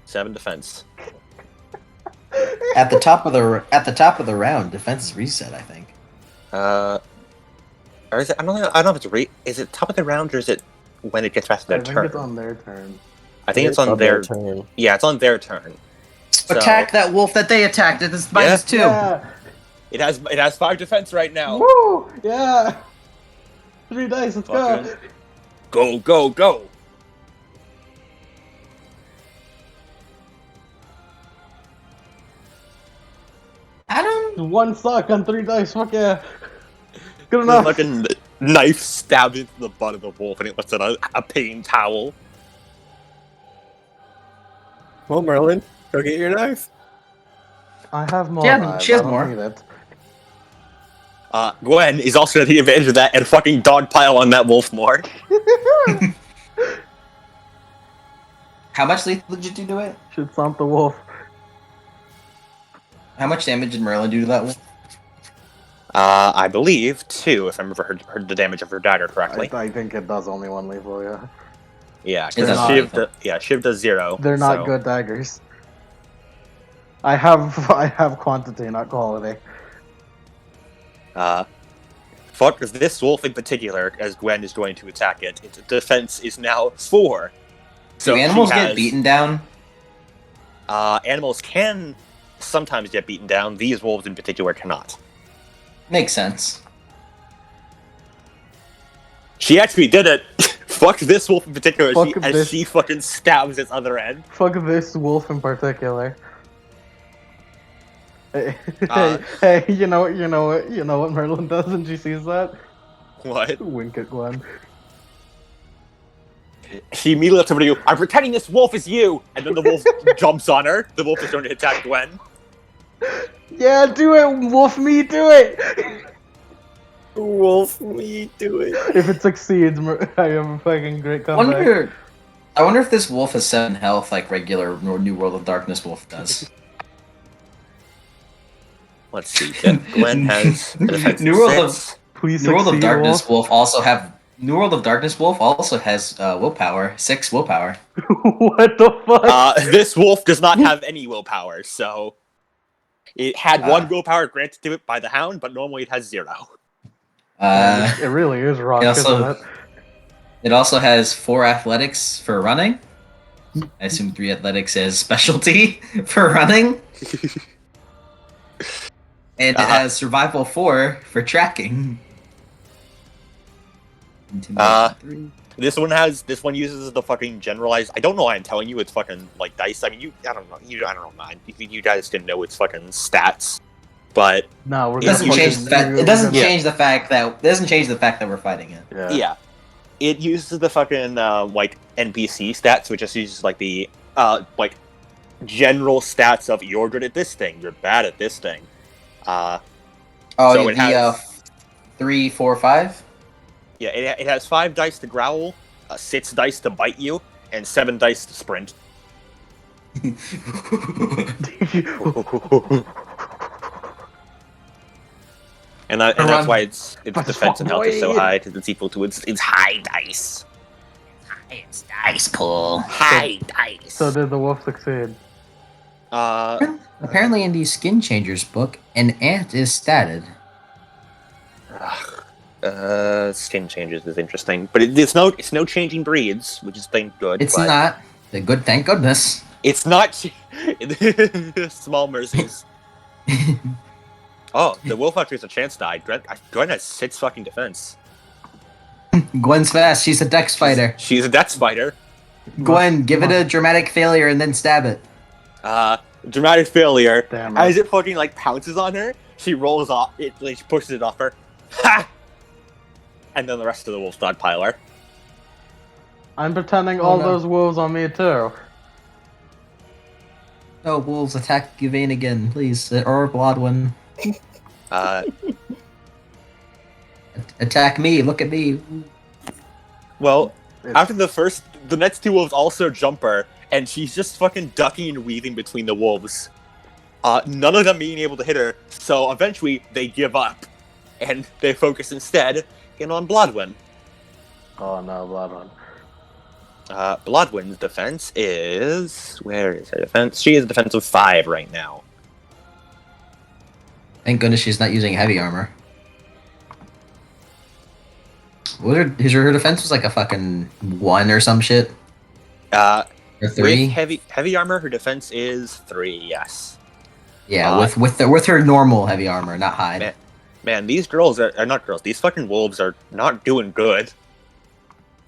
7 defense. At the top of the round, defense reset. I think. Or is it? I don't know if it's is it top of the round or is it when it gets past their turn? I think it's on their turn. I think it's on their turn. Yeah, it's on their turn. Attack that wolf that they attacked. It's -2. Yeah. It has 5 defense right now. Woo! Yeah. 3 dice. Let's go. Go, go, go! Adam. 1 suck on 3 dice. Fuck yeah. Good The enough. fucking knife stabbed into the butt of the wolf, and it lets out a pain towel. Well, Merlin, go get your knife. I have more. Yeah, knives. she has I don't more. need it. Gwen is also going to take advantage of that and fucking dogpile on that wolf more. How much lethal did you do to it? Should stomp the wolf. How much damage did Merlin do to that wolf? I believe 2, if I remember heard the damage of her dagger correctly. I think it does only 1 lethal. Yeah. Yeah, It does Shiv does 0. They're not so- good daggers. I have quantity, not quality. Fuck this wolf in particular, as Gwen is going to attack it. Its defense is now 4. So Do animals she get has- beaten down? Animals can sometimes get beaten down. These wolves in particular cannot. Makes sense. She actually did it. Fuck this wolf in particular. Fuck As this- she fucking stabs its other end. Fuck this wolf in particular. Hey, Uh, hey, you know what Merlin does when she sees that? What? Wink at Gwen. She immediately looks over to you. I'm pretending this wolf is you, and then the wolf jumps on her. The wolf is going to attack Gwen. Yeah, do it, wolf me, do it! Wolf, me do it. If it succeeds, I have a fucking great comeback. I wonder if this wolf has 7 health like regular New World of Darkness wolf does. Let's see. Gwen has a defense New of World of- 6. Please New World of succeed, Darkness wolf. New World of Darkness wolf also has willpower, 6 willpower. What the fuck? This wolf does not have any willpower, so it had 1 willpower granted to it by the hound, but normally it has 0. It really is rock, also- isn't it? It also has 4 athletics for running. I assume 3 athletics as specialty for running. And it has survival 4 for tracking. This one uses the fucking generalized. I don't know why I'm telling you it's fucking like dice. I mean, I don't know. I don't know, man. You guys can know its fucking stats, but No, we're It doesn't gonna change fucking- the fact. we're It doesn't gonna- change the fact that we're fighting it. Yeah. yeah, it uses the fucking like NPC stats, which just uses like the like general stats of you're good at this thing, you're bad at this thing. Oh, So the it has- 3, 4, 5. Yeah, it has 5 dice to growl, 6 dice to bite you, and 7 dice to sprint. And that's why its But defense and fuck health is so boy. high, because it's equal to its high dice. It's dice pool. High dice. So did the wolf succeed? Apparently, in the Skin Changers book, an ant is statted. Skin changes is interesting, but it's no changing breeds, which is thank good. It's but not. The good, thank goodness. It's not. Small mercies. Oh, the wolf actually has a chance die. Gwen has 6 fucking defense. Gwen's fast. She's a dex fighter. She's a dex fighter. Gwen, give it a dramatic failure and then stab it. Dramatic failure. Damn it. As it fucking like pounces on her, she rolls off. It like, she pushes it off her. Ha! And then the rest of the wolves dogpile her. I'm pretending all no. those wolves on me too. Oh, wolves, attack Yvain again, please. Or Blodwin. Attack me, look at me. Well, It's- after the next two wolves also jump her, and she's just fucking ducking and weaving between the wolves. None of them being able to hit her, so eventually they give up, and they focus instead on Blodwin. Oh no, Bloodhound. Blodwin's defense is... Where is her defense? She is a defense of 5 right now. Thank goodness she's not using heavy armor. Her defense was like a fucking 1 or some shit? Or 3? With heavy armor, her defense is 3, yes. Yeah, with her normal heavy armor, not hide. Man, these girls are not girls. These fucking wolves are not doing good.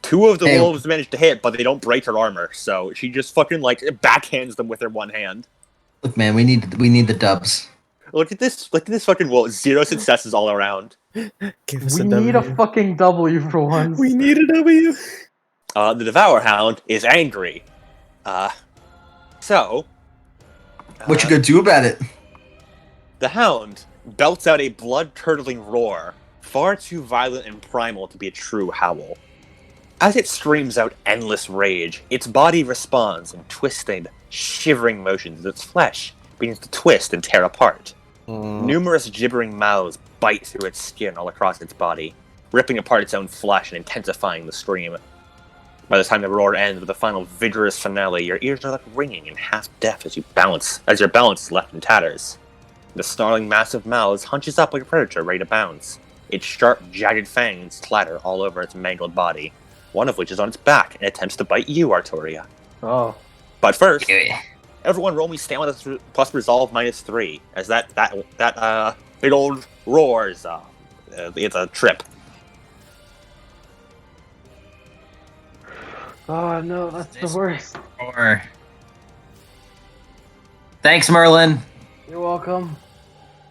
2 of the wolves managed to hit, but they don't break her armor, so she just fucking like backhands them with her one hand. Look, man, we need the dubs. Look at this fucking wolf. 0 successes all around. Give us We a need W. a fucking W for once. We need a W. The Devour Hound is angry. So What you gonna do about it? the hound belts out a blood-curdling roar, far too violent and primal to be a true howl. As it screams out endless rage, its body responds in twisted, shivering motions as its flesh begins to twist and tear apart. Numerous gibbering mouths bite through its skin all across its body, ripping apart its own flesh and intensifying the scream. By the time the roar ends with a final vigorous finale, your ears are like ringing in half-deaf as your balance is left in tatters. The snarling mass of mouths hunches up like a predator ready to pounce. Its sharp, jagged fangs clatter all over its mangled body, one of which is on its back and attempts to bite you, Artoria. Oh. But first, everyone roll me stamina plus resolve -3, as that big old roars. It's a trip. Oh no, that's the worst. Or thanks, Merlin. You're welcome.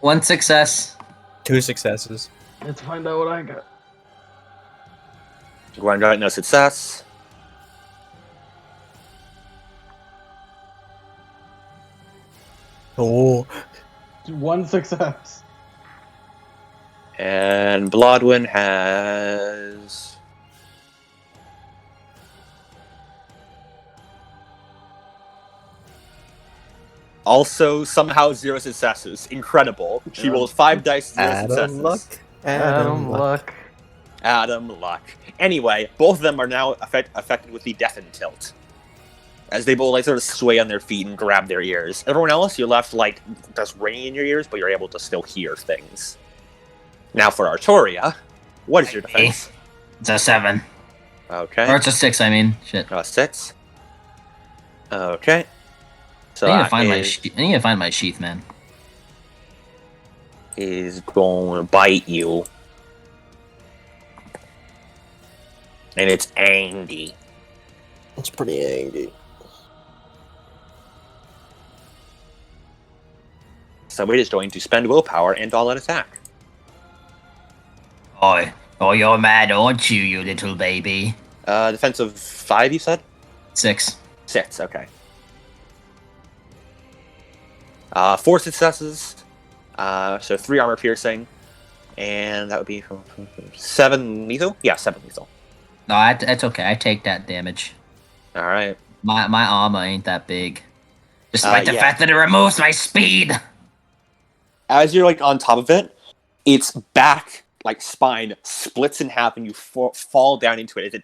1 success. 2 successes. Let's find out what I got. Gwen got no success. Oh, 1 success. And Blodwin has... also somehow 0 successes. Incredible. She rolls 5 dice, 0 successes. Adam luck. Adam luck. Anyway, both of them are now affected with the deafen tilt, as they both like sort of sway on their feet and grab their ears. Everyone else, you're left like just ringing in your ears, but you're able to still hear things. Now for Artoria, what is your defense? It's a 7. Okay. Or it's a 6, I mean. Shit. 6. Okay. So I need to find my sheath, man. is going to bite you. And it's angry. It's pretty angry. Somebody is going to spend willpower and all-out attack. Oh, you're mad, aren't you, you little baby? Defensive 5, you said? 6. 6, okay. 4 successes. So 3 armor piercing. And that would be 7 lethal? Yeah, 7 lethal. No, that's okay. I take that damage. Alright. My armor ain't that big. Despite the yeah. fact that it removes my speed. As you're like on top of it, its back, like spine, splits in half and you fall down into it as it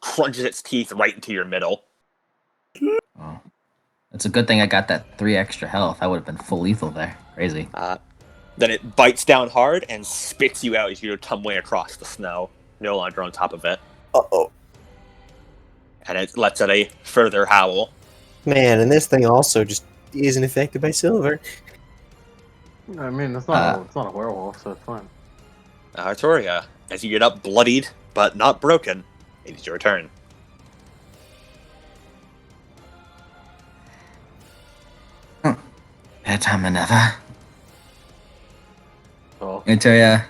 crunches its teeth right into your middle. Oh. It's a good thing I got that 3 extra health. I would have been full lethal there. Crazy. Then it bites down hard and spits you out as you're tumbling across the snow, no longer on top of it. Uh-oh. And it lets out a further howl. Man, and this thing also just isn't affected by silver. I mean, it's not a werewolf, so it's fine. Artoria, as you get up bloodied but not broken, it is your turn. That time another. Oh. Antoria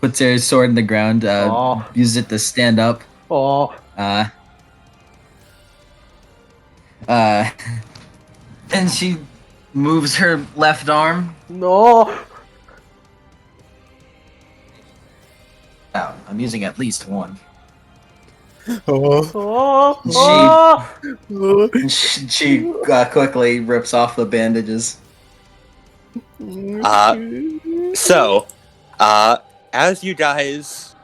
puts her sword in the ground, Oh. uses it to stand up. Oh. And she moves her left arm. No. Oh, I'm using at least one. Oh. Oh. Oh. She quickly rips off the bandages. So, as you guys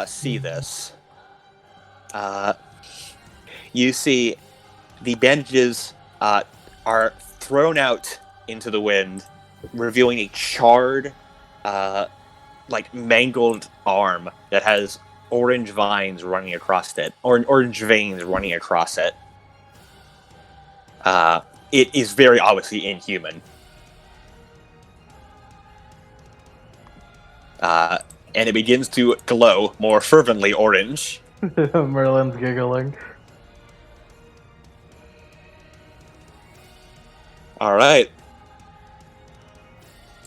see this, you see the bandages are thrown out into the wind, revealing a charred, like mangled arm that has orange vines running across it, or orange veins running across it. It is very obviously inhuman. And it begins to glow more fervently orange. Merlin's giggling. All right,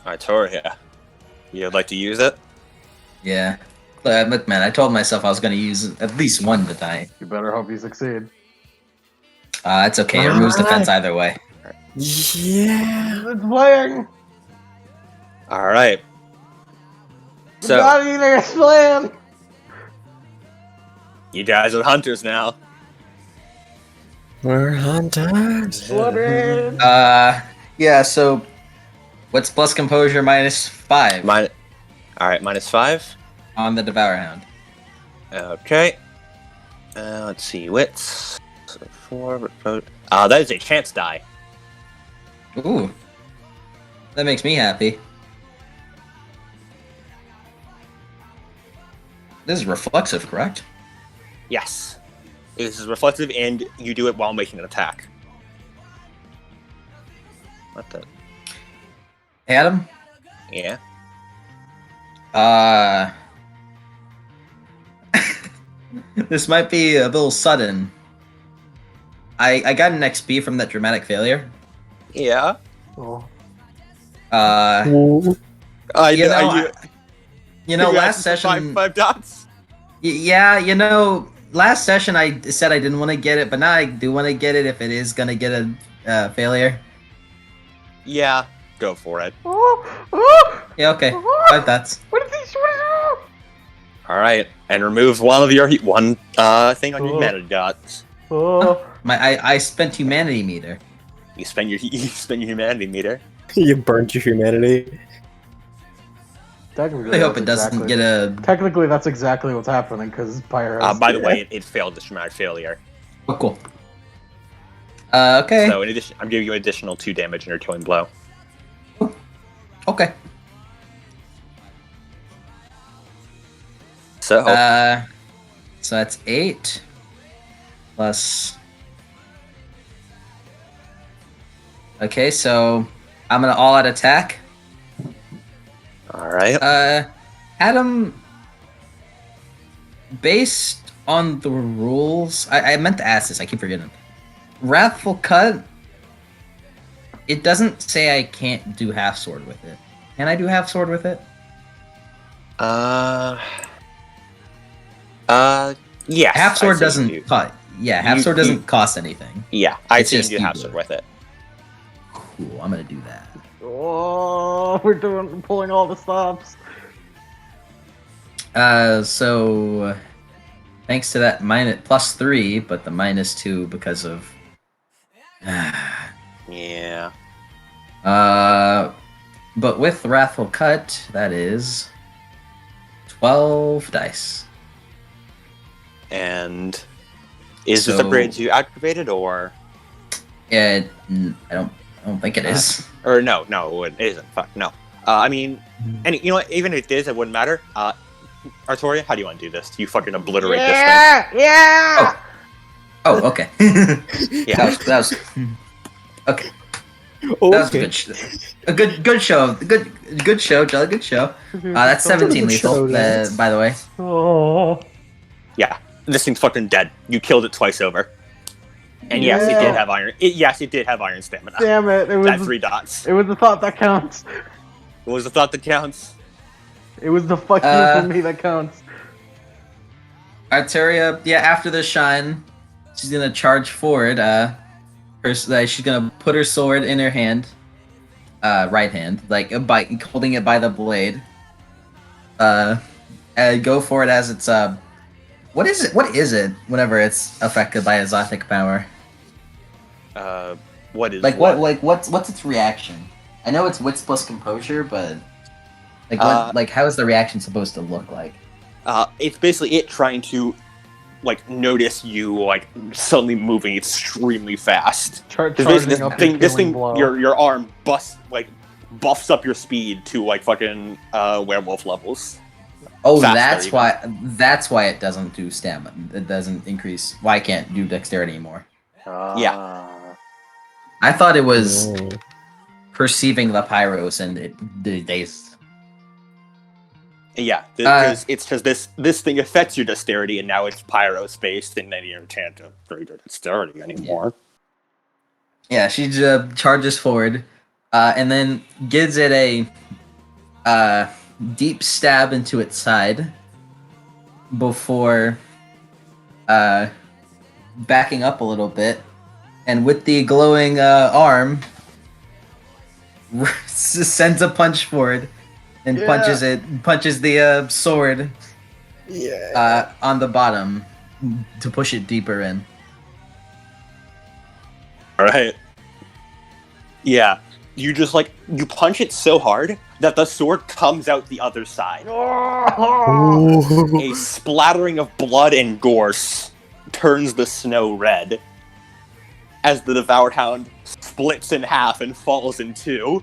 Artoria, you'd like to use it? Yeah. Look, man, I told myself I was going to use at least one tonight. You better hope you succeed. It's okay. It removes defense either way. Yeah. It's playing. All right. The So God Eater is playing. you guys are hunters now. We're hunters. Blooded. Yeah, so what's plus composure minus 5 All right, -5. on the Devour Hound? Okay. Let's see, wits. So 4. That is a chance die. Ooh. That makes me happy. This is reflexive, correct? Yes. This is reflective, and you do it while making an attack. What the? Adam? Yeah. This might be a little sudden. I got an XP from that dramatic failure. Yeah. Oh. Last session. 5 dots. Yeah, last session I said I didn't want to get it, but now I do want to get it if it is gonna get a failure. Yeah. Go for it. Yeah, okay. 5 dots. What is this? All right, and remove one of your thing on your humanity dots. Oh. I spent humanity meter. You spend your humanity meter. You burnt your humanity. Technically, I hope that's it doesn't exactly- get a. Technically, that's exactly what's happening because Pyro. By the way, it failed the traumatic failure. Oh, cool. Okay. So in addition, I'm giving you an additional 2 damage in your killing blow. Okay. So So that's 8 plus. Okay, so I'm gonna all-out attack. all right. Adam. Based on the rules, I meant to ask this. I keep forgetting. Wrathful Cut. It doesn't say I can't do half sword with it. Can I do half sword with it? Yes. Half sword I'd say you doesn't do. cost. Yeah, half sword doesn't cost anything. Yeah, I'd It's say you just do half you sword do with it. Cool. I'm gonna do that. Oh, we're pulling all the stops. So thanks to that +3, but the -2 because of. Yeah. But with Wrathful Cut, that is 12 dice. And is this So- a bridge you activated or I don't think it is. no, it isn't. Fuck no. I mean, you know what? Even if it is, it wouldn't matter. Artoria, how do you want to do this? Do you fucking obliterate this thing? Yeah. Oh, okay. Yeah. that was okay. That was a good show. Good show, Jelly. Good show. That's 17 lethal, by the way. Oh. Yeah. This thing's fucking dead. You killed it twice over. And yes, it Yeah. did have iron. It did have iron stamina. Damn it! It At was 3 dots. it was the thought that counts. What was the thought that counts? It was the fuck you from me that counts. Arteria, yeah, after the shine, she's gonna charge forward. She's gonna put her sword in her hand, right hand, like by holding it by the blade. And go for it as it's what is it? What is it? Whenever it's affected by exotic power, What is like what? what's its reaction? I know it's wits plus composure, but like what? Like how is the reaction supposed to look like? It's basically it trying to like notice you like suddenly moving extremely fast. Charging up This thing, blow. your arm buffs up your speed to like fucking werewolf levels. Oh, Faster, that's why it doesn't do stamina. It doesn't increase. Why can't do dexterity anymore? Yeah. I thought it was Oh. perceiving the pyros and they. Yeah, because it's because this thing affects your dexterity, and now it's pyro based, and then you can't upgrade your dexterity anymore. Yeah, she charges forward, and then gives it a deep stab into its side before backing up a little bit, and with the glowing arm, sends a punch forward and punches the sword on the bottom to push it deeper in. All right. Yeah, you just you punch it so hard that the sword comes out the other side. A splattering of blood and gore turns the snow red as the devoured hound splits in half and falls in two.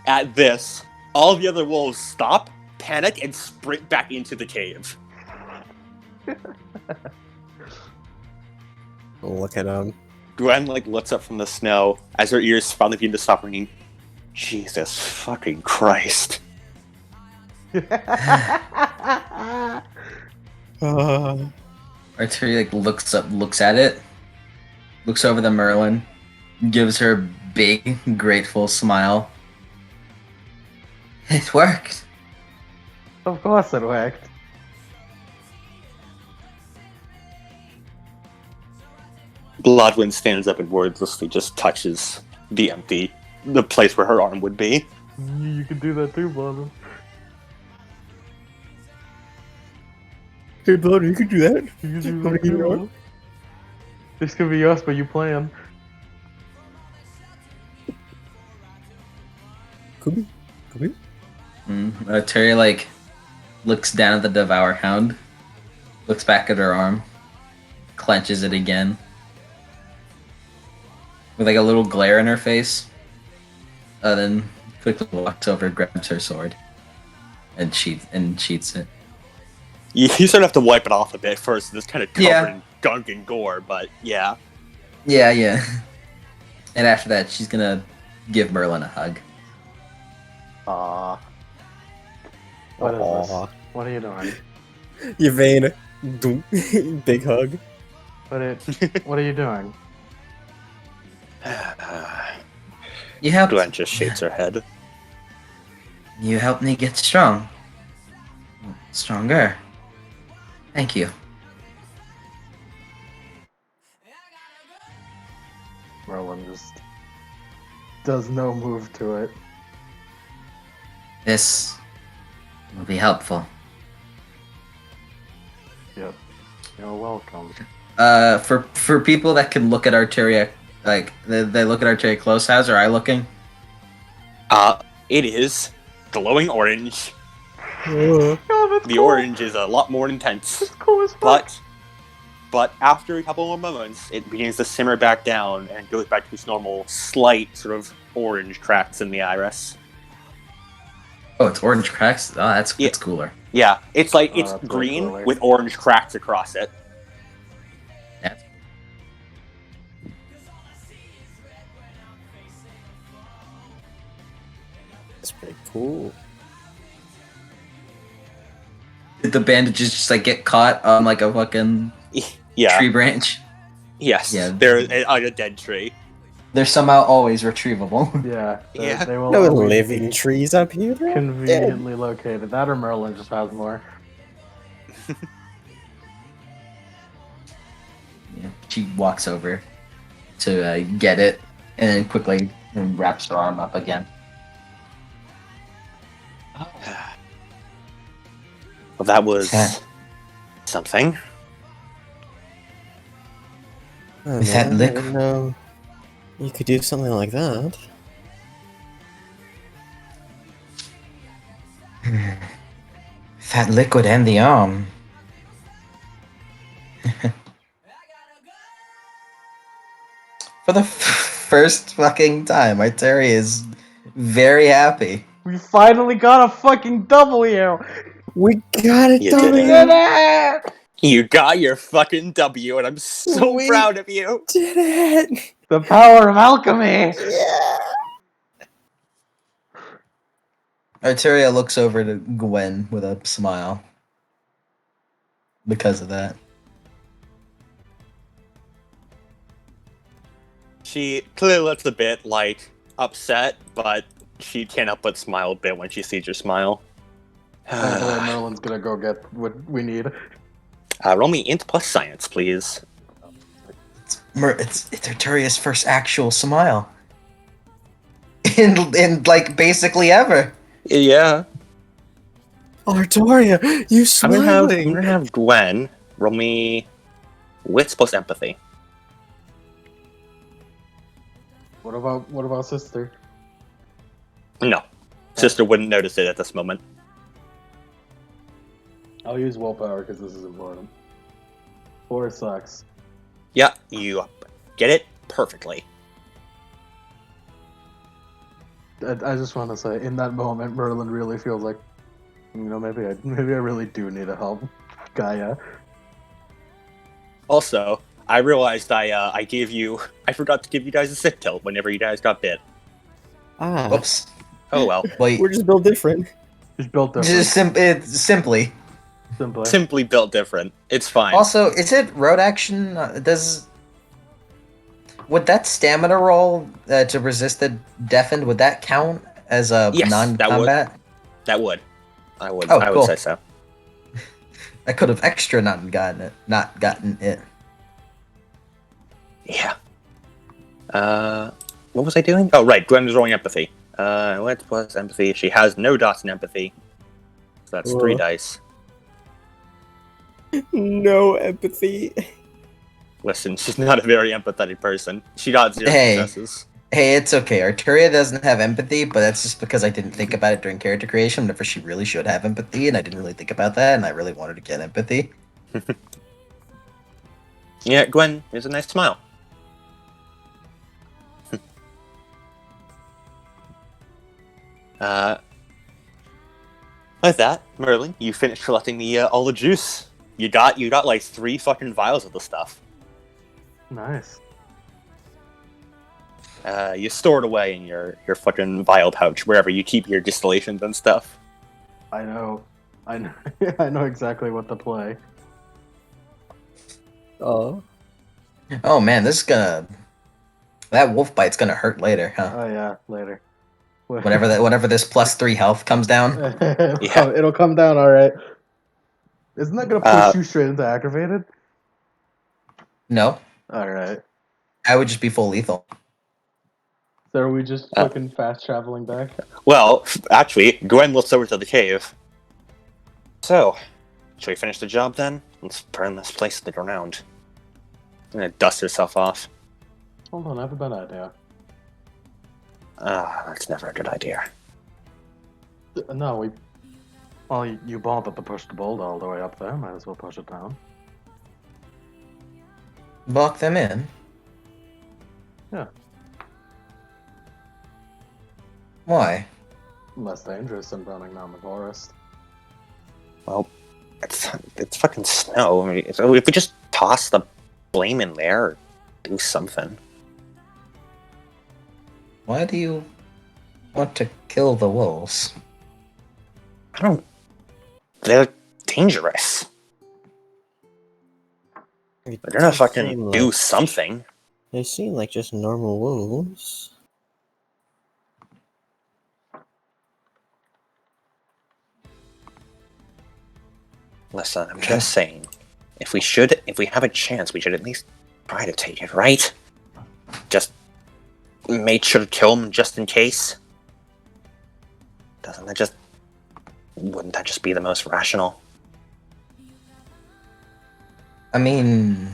At this, all the other wolves stop, panic, and sprint back into the cave. Look at him. Gwen looks up from the snow as her ears finally begin to stop ringing. Jesus fucking Christ. Arteria looks at it, looks over the Merlin, gives her a big, grateful smile. It worked. Of course it worked. Bloodwind stands up and wordlessly just touches the place where her arm would be. You can do that too, Bloodwind. Hey, Blood, you can do that. You can do Wanna that give me your too. arm? This could be us, but you plan. Could be. Could be. Arteria looks down at the Devour Hound, looks back at her arm, clenches it again, with a little glare in her face, then quickly walks over, grabs her sword, and sheaths it. You sort of have to wipe it off a bit first. It's kind of covered in gunk and gore, but yeah. Yeah. And after that, she's gonna give Merlin a hug. Aww. What is this? What are you doing? Yvain, big hug. What are you doing? You helped. Gwen just shakes her head. You helped me get stronger. Thank you. Merlin just does no move to it. This will be helpful. Yep. You're welcome. For people that can look at Arteria, they look at Arteria close. How's her eye looking? It is glowing orange. Oh, that's The cool. orange is a lot more intense. That's cool as fuck. But after a couple more moments, it begins to simmer back down and goes back to its normal slight sort of orange cracks in the iris. Oh, it's orange cracks. Oh, that's cooler. Yeah, it's that's it's way green cooler. with orange cracks across it. That's That's pretty cool. the bandages just like get caught on like a fucking Yeah. tree branch. Yes. Yeah. They're on a dead tree. They're somehow always retrievable. Yeah, Yeah. they will No always living be trees up here. They're all dead. conveniently located. That or Merlin just has more. Yeah. She walks over to get it and then quickly wraps her arm up again. Well, that was Yeah. something. Oh, With man, that I lick- didn't know you could do something like that. That liquid and the arm. For the first fucking time, Arteria is very happy. We finally got a fucking W! We got it, You did We it. did it! You got your fucking W, and I'm so We- proud of you. Did it! The power of alchemy! Yeah! Arteria looks over to Gwen with a smile. Because of that. She clearly looks a bit, like, upset, but she can't help but smile a bit when she sees your smile. By the way, Merlin's gonna go get what we need. Roll me int plus science, please. It's Arteria's first actual smile. In like basically ever. Yeah. Artoria, you I'm smiling! gonna have Gwen roll me wits plus empathy. What about sister? No. Sister wouldn't notice it at this moment. I'll use willpower because this is important. 4 sucks. Yeah, you get it perfectly. I just want to say, in that moment, Merlin really feels like, maybe I really do need to help Gaia. Also, I realized I forgot to give you guys a sick tilt whenever you guys got bit. Ah, Oops. Oh well. Wait. we're just built different. Just built different. Just simply. Simply. Simply built different. It's fine. Also, is it road action? Would that stamina roll to resist the deafened, would that count as a Yes, non-combat? That would. I would Oh, cool. say so. I could have extra not gotten it. Yeah. What was I doing? Oh, right. Gwen is rolling empathy. Wits plus empathy. She has no dots in empathy. So that's 3 Whoa. dice. No empathy. Listen, she's not a very empathetic person. She got 0 Hey. successes. Hey, it's okay. Arteria doesn't have empathy, but that's just because I didn't think about it during character creation. Whenever she really should have empathy, and I didn't really think about that, and I really wanted to get empathy. Yeah, Gwen is a nice smile. Like that, Merlin, you finished collecting all the juice. You got like 3 fucking vials of the stuff. Nice. You store it away in your fucking vial pouch, wherever you keep your distillations and stuff. I know. I know exactly what to play. Oh. Oh man, that wolf bite's gonna hurt later, huh? Oh yeah, later. Whenever this +3 health comes down. It'll come down all right. Isn't that gonna push you straight into activated? No, All right. I would just be full lethal. So are we just fucking fast traveling back? Well, actually, Gwen looks over to the cave. So, shall we finish the job then? Let's burn this place to the ground. I'm gonna dust herself off. Hold on, I have a bad idea. That's never a good idea. No, well, you bothered to push the boulder all the way up there. Might as well push it down. Block them in. Yeah. Why? Less dangerous than running down the forest. Well, it's fucking snow. I mean, so if we just toss the blame in there, or do something. Why do you want to kill the wolves? I don't. They're dangerous. It They're gonna does fucking seem do like- something. They seem like just normal wolves. Listen, I'm just saying. If we have a chance, we should at least try to take it, right? Just make sure to kill him just in case. Wouldn't that just be the most rational? I mean,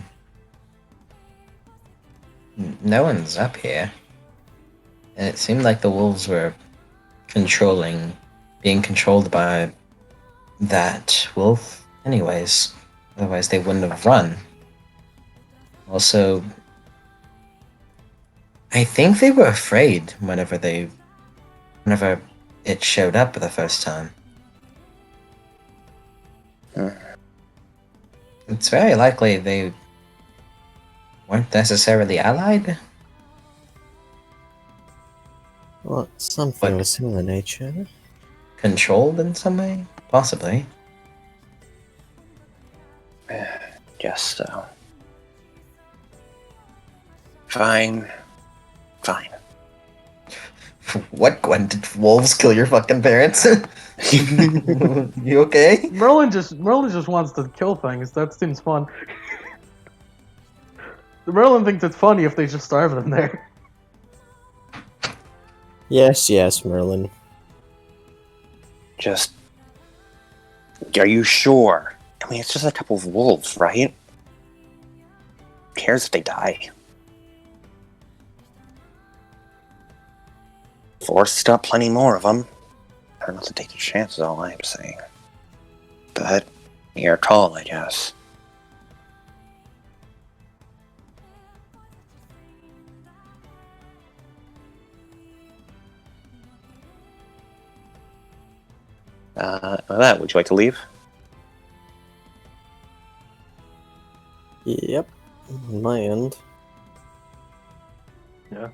no one's up here. And it seemed like the wolves were being controlled by that wolf anyways. Otherwise they wouldn't have run. Also, I think they were afraid whenever it showed up the first time. It's very likely they weren't necessarily allied. Well, something of But- a similar nature. Controlled in some way? Possibly. Guess so. Fine. What, Gwen? Did wolves kill your fucking parents? You okay? Merlin just wants to kill things. That seems fun. Merlin thinks it's funny if they just starve them there. Yes, Merlin. Just... Are you sure? I mean, it's just a couple of wolves, right? Who cares if they die? Forced up plenty more of them. Better not to take the chances, all I'm saying. But, your call, I guess. With that, would you like to leave? Yep. On my end. Yeah.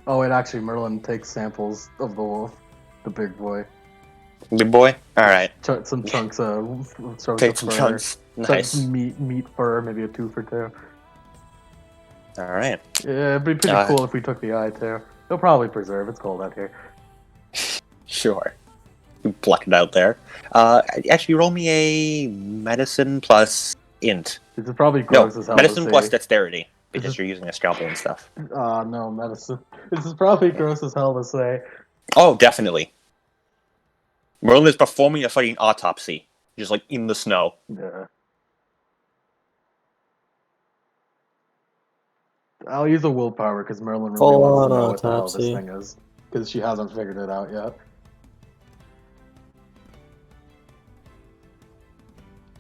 Oh wait, actually, Merlin takes samples of the wolf, the big boy. Big boy? Alright. Some chunks of Take some fur. chunks. Nice. Some meat fur, maybe a tooth or two. Alright. Yeah, it'd be pretty cool if we took the eye too. They'll probably preserve. It's cold out here. Sure. You pluck it out there. Actually, roll me a medicine plus int. This is probably No, gross as hell medicine to plus say. dexterity. Because Is you're using a scalpel and stuff. No, medicine. This is probably gross as hell to say. Oh, definitely. Merlin is performing a fucking autopsy. Just like in the snow. Yeah. I'll use a willpower because Merlin really Full wants to on know what the hell this autopsy. thing is. Because she hasn't figured it out yet.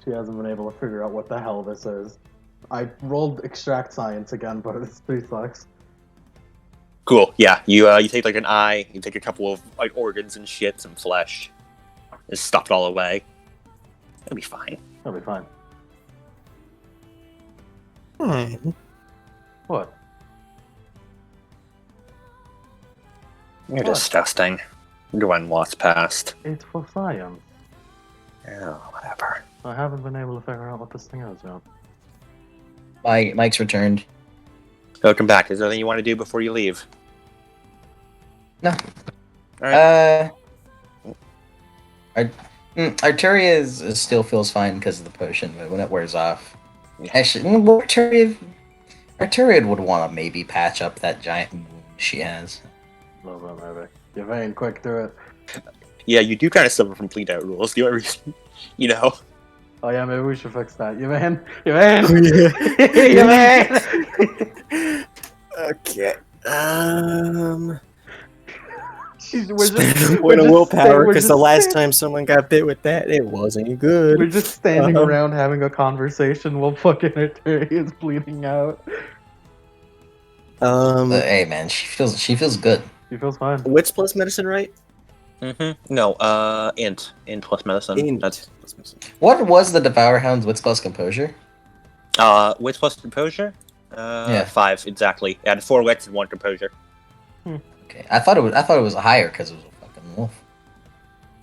She hasn't been able to figure out what the hell this is. I rolled extract science again, but it pretty sucks. Cool. Yeah, you take like an eye, you take a couple of like organs and shit, some flesh. Just stuff it all away. It'll be fine. That'll be fine. Fine. What? You're What? disgusting. Gwen walks past. It's for science. Oh, whatever. I haven't been able to figure out what this thing is yet. Mike's returned. Welcome back. Is there anything you want to do before you leave? No. Alright. Arteria still feels fine because of the potion, but when it wears off, Yeah. actually, well, Arteria would want to maybe patch up that giant wound she has. A little bit, maybe. Yvain, quick, do it. Yeah, you do kind of suffer from bleed out rules. The only reason, you know. Oh yeah, maybe we should fix that. Yvain! Yvain! Okay. We're just Point of willpower, we're because the just last stand- time someone got bit with that, it wasn't good. We're just standing Uh-huh. around having a conversation while fucking Arteria is bleeding out. Hey man, she feels good. She feels fine. Wits plus medicine, right? Mm-hmm. No, int plus medicine. Int. That's Plus medicine. What was the Devour Hound's Wits plus Composure? wits plus composure. Yeah. 5 exactly. It had 4 wits and 1 composure. Okay, I thought it was higher because it was a fucking wolf.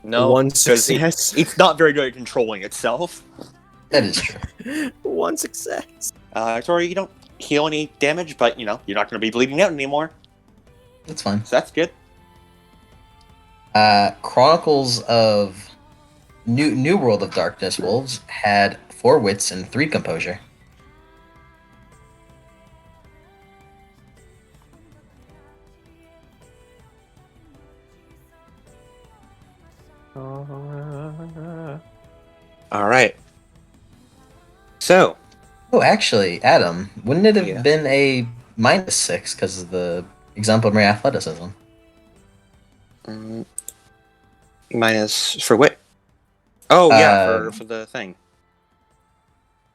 No, One 'cause success. it's not very good at controlling itself. That is true. One success. Tori, you don't heal any damage, but you're not going to be bleeding out anymore, That's fine. so that's good. Chronicles of New World of Darkness Wolves had 4 wits and 3 composure. All right. So, Oh, actually, Adam, wouldn't it have Yeah. been a -6 because of the exemplary athleticism? minus for wit. Oh yeah, Uh, for the thing.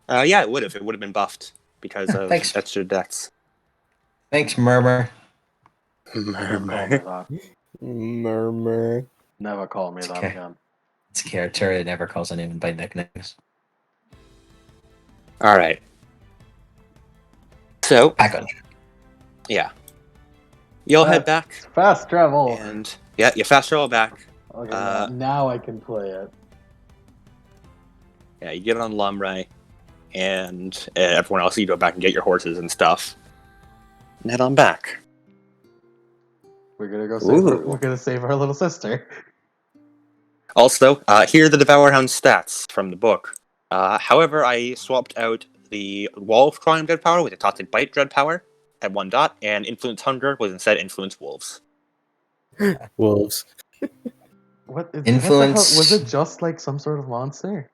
Yeah, it would have. It would have been buffed because of Thanks. extra dex. Thanks, Murmur. Never call me that. Murmur. Never call me that Okay. again. It's Terry never calls anyone by nicknames. All right. So Back on track. yeah, you'll head back, Fast travel. and yeah, you fast travel back. Okay, now I can play it. Yeah, you get on Lumray, and everyone else, you go back and get your horses and stuff, and head on back. We're gonna go Ooh. we're gonna save our little sister. Also, here are the Devourhound stats from the book. However, I swapped out the Wolf Crawling Dread Power with the Toxic Bite Dread Power at 1 dot, and Influence Hunger was instead Influence Wolves. Wolves. What the Influence- hell? Was it just like some sort of monster?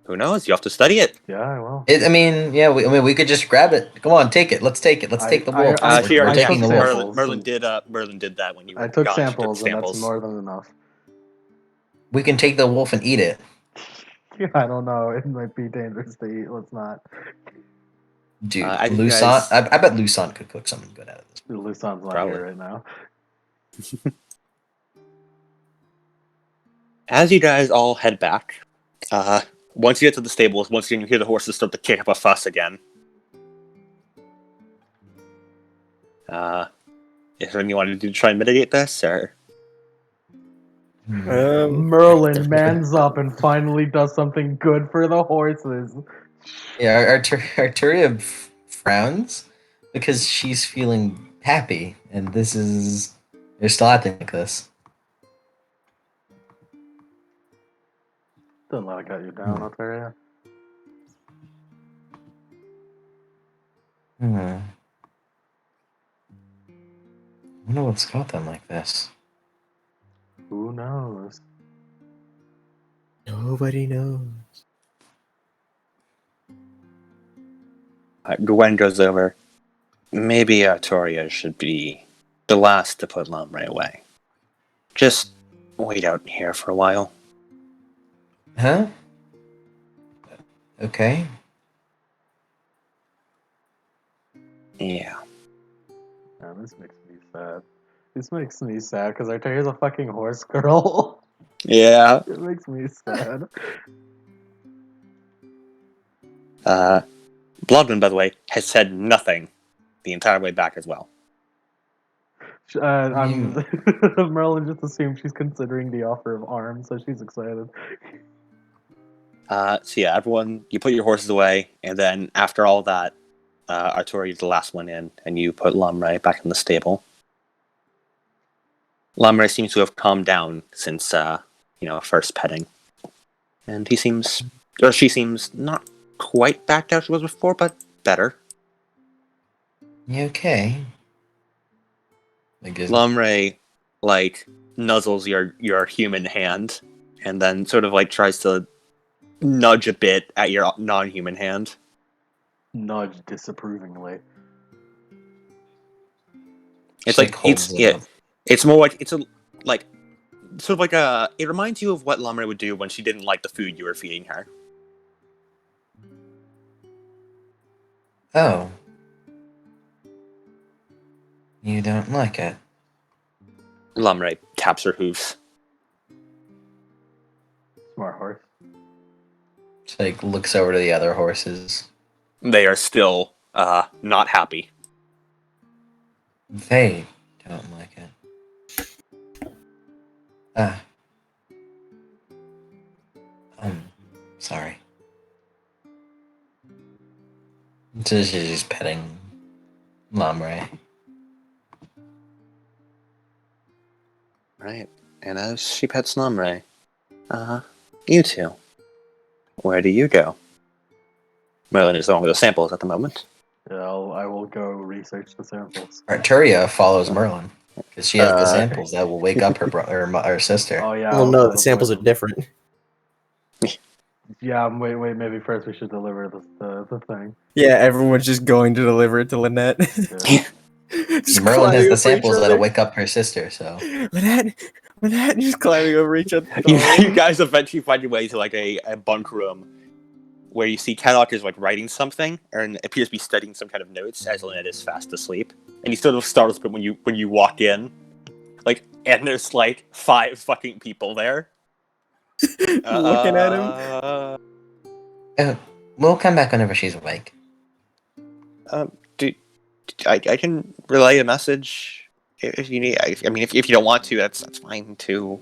Who knows? You have to study it. Yeah, I will. We could just grab it. Come on, take it. Let's take it. Let's take the wolf. I We're taking the took wolf. samples. Merlin did that when you I took got- samples, and that's more than enough. We can take the wolf and eat it. I don't know. It might be dangerous to eat. Let's not. Dude, I think Lusant. guys- I bet Lusant could cook something good out of this. Lusant's not Probably. here right now. As you guys all head back, once you get to the stables, once again you hear the horses start to kick up a fuss again. Is there anything you want to do to try and mitigate this, or? Merlin mans up and finally does something good for the horses. Yeah, Arturia frowns because she's feeling happy, and this is they're still acting like this. Don't let it get you down, Altaria. I wonder what's got them like this. Who knows? Nobody knows. Gwen goes over. Maybe Toria should be the last to put Lumray away. Just wait out here for a while. Huh? Okay. Yeah. Yeah, this makes me sad. This makes me sad because Artaria's a fucking horse girl. Yeah. It makes me sad. Bloodman, by the way, has said nothing the entire way back as well. Merlin just assumed she's considering the offer of arms, so she's excited. So yeah, everyone, you put your horses away, and then after all that, Arturi is the last one in, and you put Lumray back in the stable. Lumray seems to have calmed down since, first petting. And she seems not quite back to how she was before, but better. You okay? Lumray, nuzzles your human hand, and then sort of, tries to nudge a bit at your non-human hand. Nudge disapprovingly. It's holds it up. it's more like it reminds you of what Lumray would do when she didn't like the food you were feeding her. Oh. You don't like it? Lumray taps her hooves. Smart horse. She looks over to the other horses. They are still not happy. They don't like it. Sorry. She's petting Lamre. Right. And as she pets Nomre, you two, where do you go? Merlin is the one with the samples at the moment. Yeah, I will go research the samples. Arturia follows Merlin because she has the samples that will wake up her brother or sister. Oh yeah. Well, I'll no, tell the samples are boys. different. Yeah, wait. Maybe first we should deliver the thing. Yeah, everyone's just going to deliver it to Lynette. Yeah. Just Merlin has climbing the over each samples that'll other. wake up her sister. So Lynette, just climbing over each other. You guys eventually find your way to like a bunk room where you see Camelot is like writing something and appears to be studying some kind of notes as Lynette is fast asleep. And he sort of startles a bit when you walk in. Like, and there's like 5 fucking people there. Looking at him. We'll come back whenever she's awake. I can relay a message if you need. I mean, if you don't want to, that's fine too.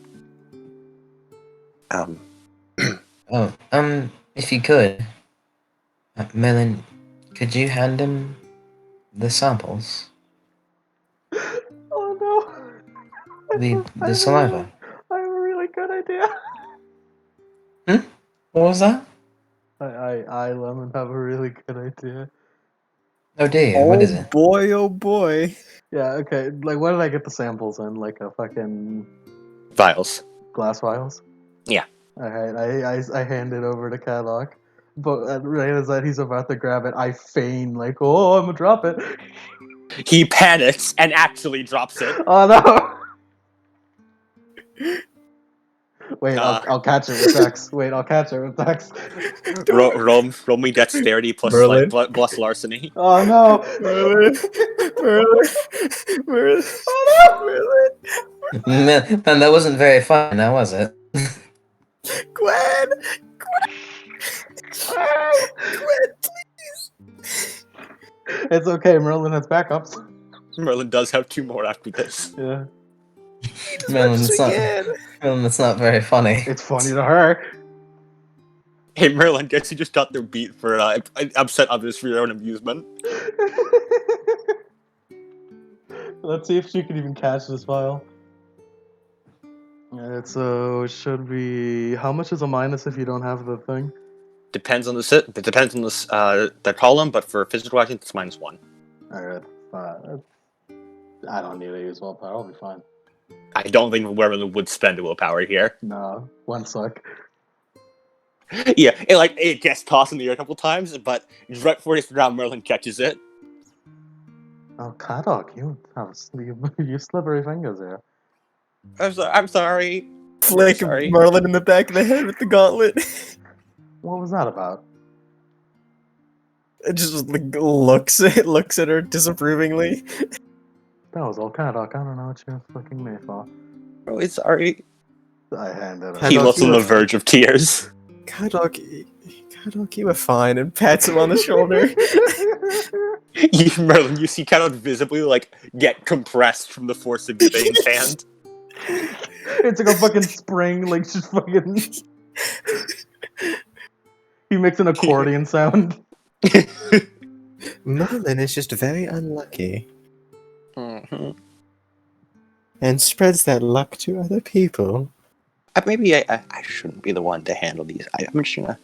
If you could, Merlin, could you hand him the samples? Oh no. The saliva. I have a really good idea. What was that? I Lemon have a really good idea. Oh dear, what is it? Boy, oh boy. Yeah, okay. Like, what did I get the samples in? Like a fucking Vials. glass vials? Yeah. Alright, I hand it over to Cadlock. But right as that he's about to grab it, I feign like, oh, I'm gonna drop it. He panics and actually drops it. Oh no! Wait, I'll catch it with Dex. Wait, I'll catch it with Dex. Roll me dexterity plus Merlin. plus larceny. Oh no! Merlin. Oh Man, that wasn't very fun, now was it? Gwen! It's okay, Merlin has backups. Merlin does have 2 more after this. Yeah. Merlin, it's not very funny. It's funny to her. Hey Merlin, guess you just got their beat for upset others for your own amusement. Let's see if she can even catch this file. Alright, so it should be. How much is a minus if you don't have the thing? Depends on the column, but for physical actions it's -1. Alright, I don't need to use willpower, I'll be fine. I don't think Merlin would spend willpower here. No, one suck. Yeah, it gets tossed in the air a couple times, but right before it's around, Merlin catches it. Oh, Kadok, you have you slippery fingers here. I'm sorry. Flick Sorry. Merlin in the back of the head with the gauntlet. What was that about? It just like, looks at her disapprovingly. That was all Kadok. I don't know what you're flicking me for. Really sorry. I handed Kadok, He it. looks you on the were- verge of tears. Kadok, you were fine, and pats him on the shoulder. Merlin, you see kind of visibly get compressed from the force of Yvain's hand. It's like a fucking spring, like just fucking. He makes an accordion sound. Merlin is just very unlucky Mhm. and spreads that luck to other people. Maybe I shouldn't be the one to handle these. I'm just gonna.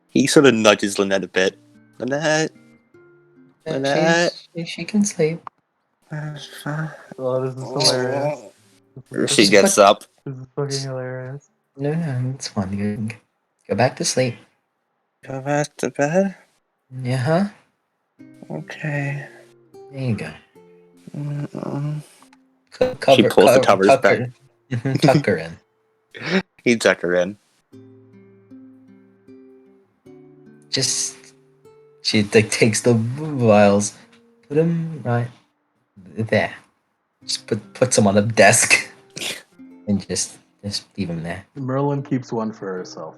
He sort of nudges Lynette a bit. Lynette. She can sleep. Oh, this is hilarious. She gets up. This is fucking hilarious. No, it's fine. You go back to sleep. Go back to bed. Yeah, huh? Okay. There you go. Mm-mm. Cover, She pulls the covers tuck back. her- tuck her in. He tuck her in. She takes the vials, put them right there. Just puts them on the desk, and just leave them there. Merlin keeps one for herself.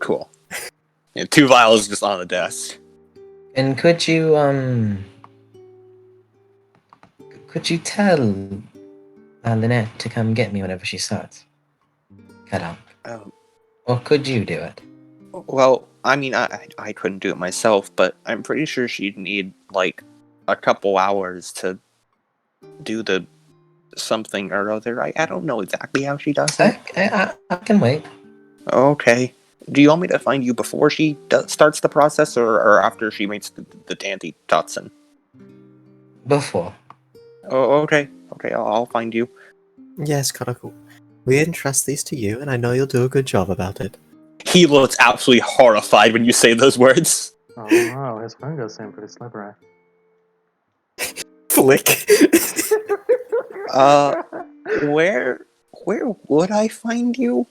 Cool. Yeah, 2 vials just on the desk. And could you tell Lynette to come get me whenever she starts? Cut out. Oh, Or could you do it? Well, I mean, I couldn't do it myself, but I'm pretty sure she'd need, like, a couple hours to do the something or other. I don't know exactly how she does it. I can wait. Okay. Do you want me to find you before she starts the process, or after she makes the dandy Tutson? Before. Oh, okay. Okay, I'll find you. Yes, Chronicle. We entrust these to you, and I know you'll do a good job about it. He looks absolutely horrified when you say those words. Oh wow, his fingers seem pretty slippery. Flick. Where would I find you?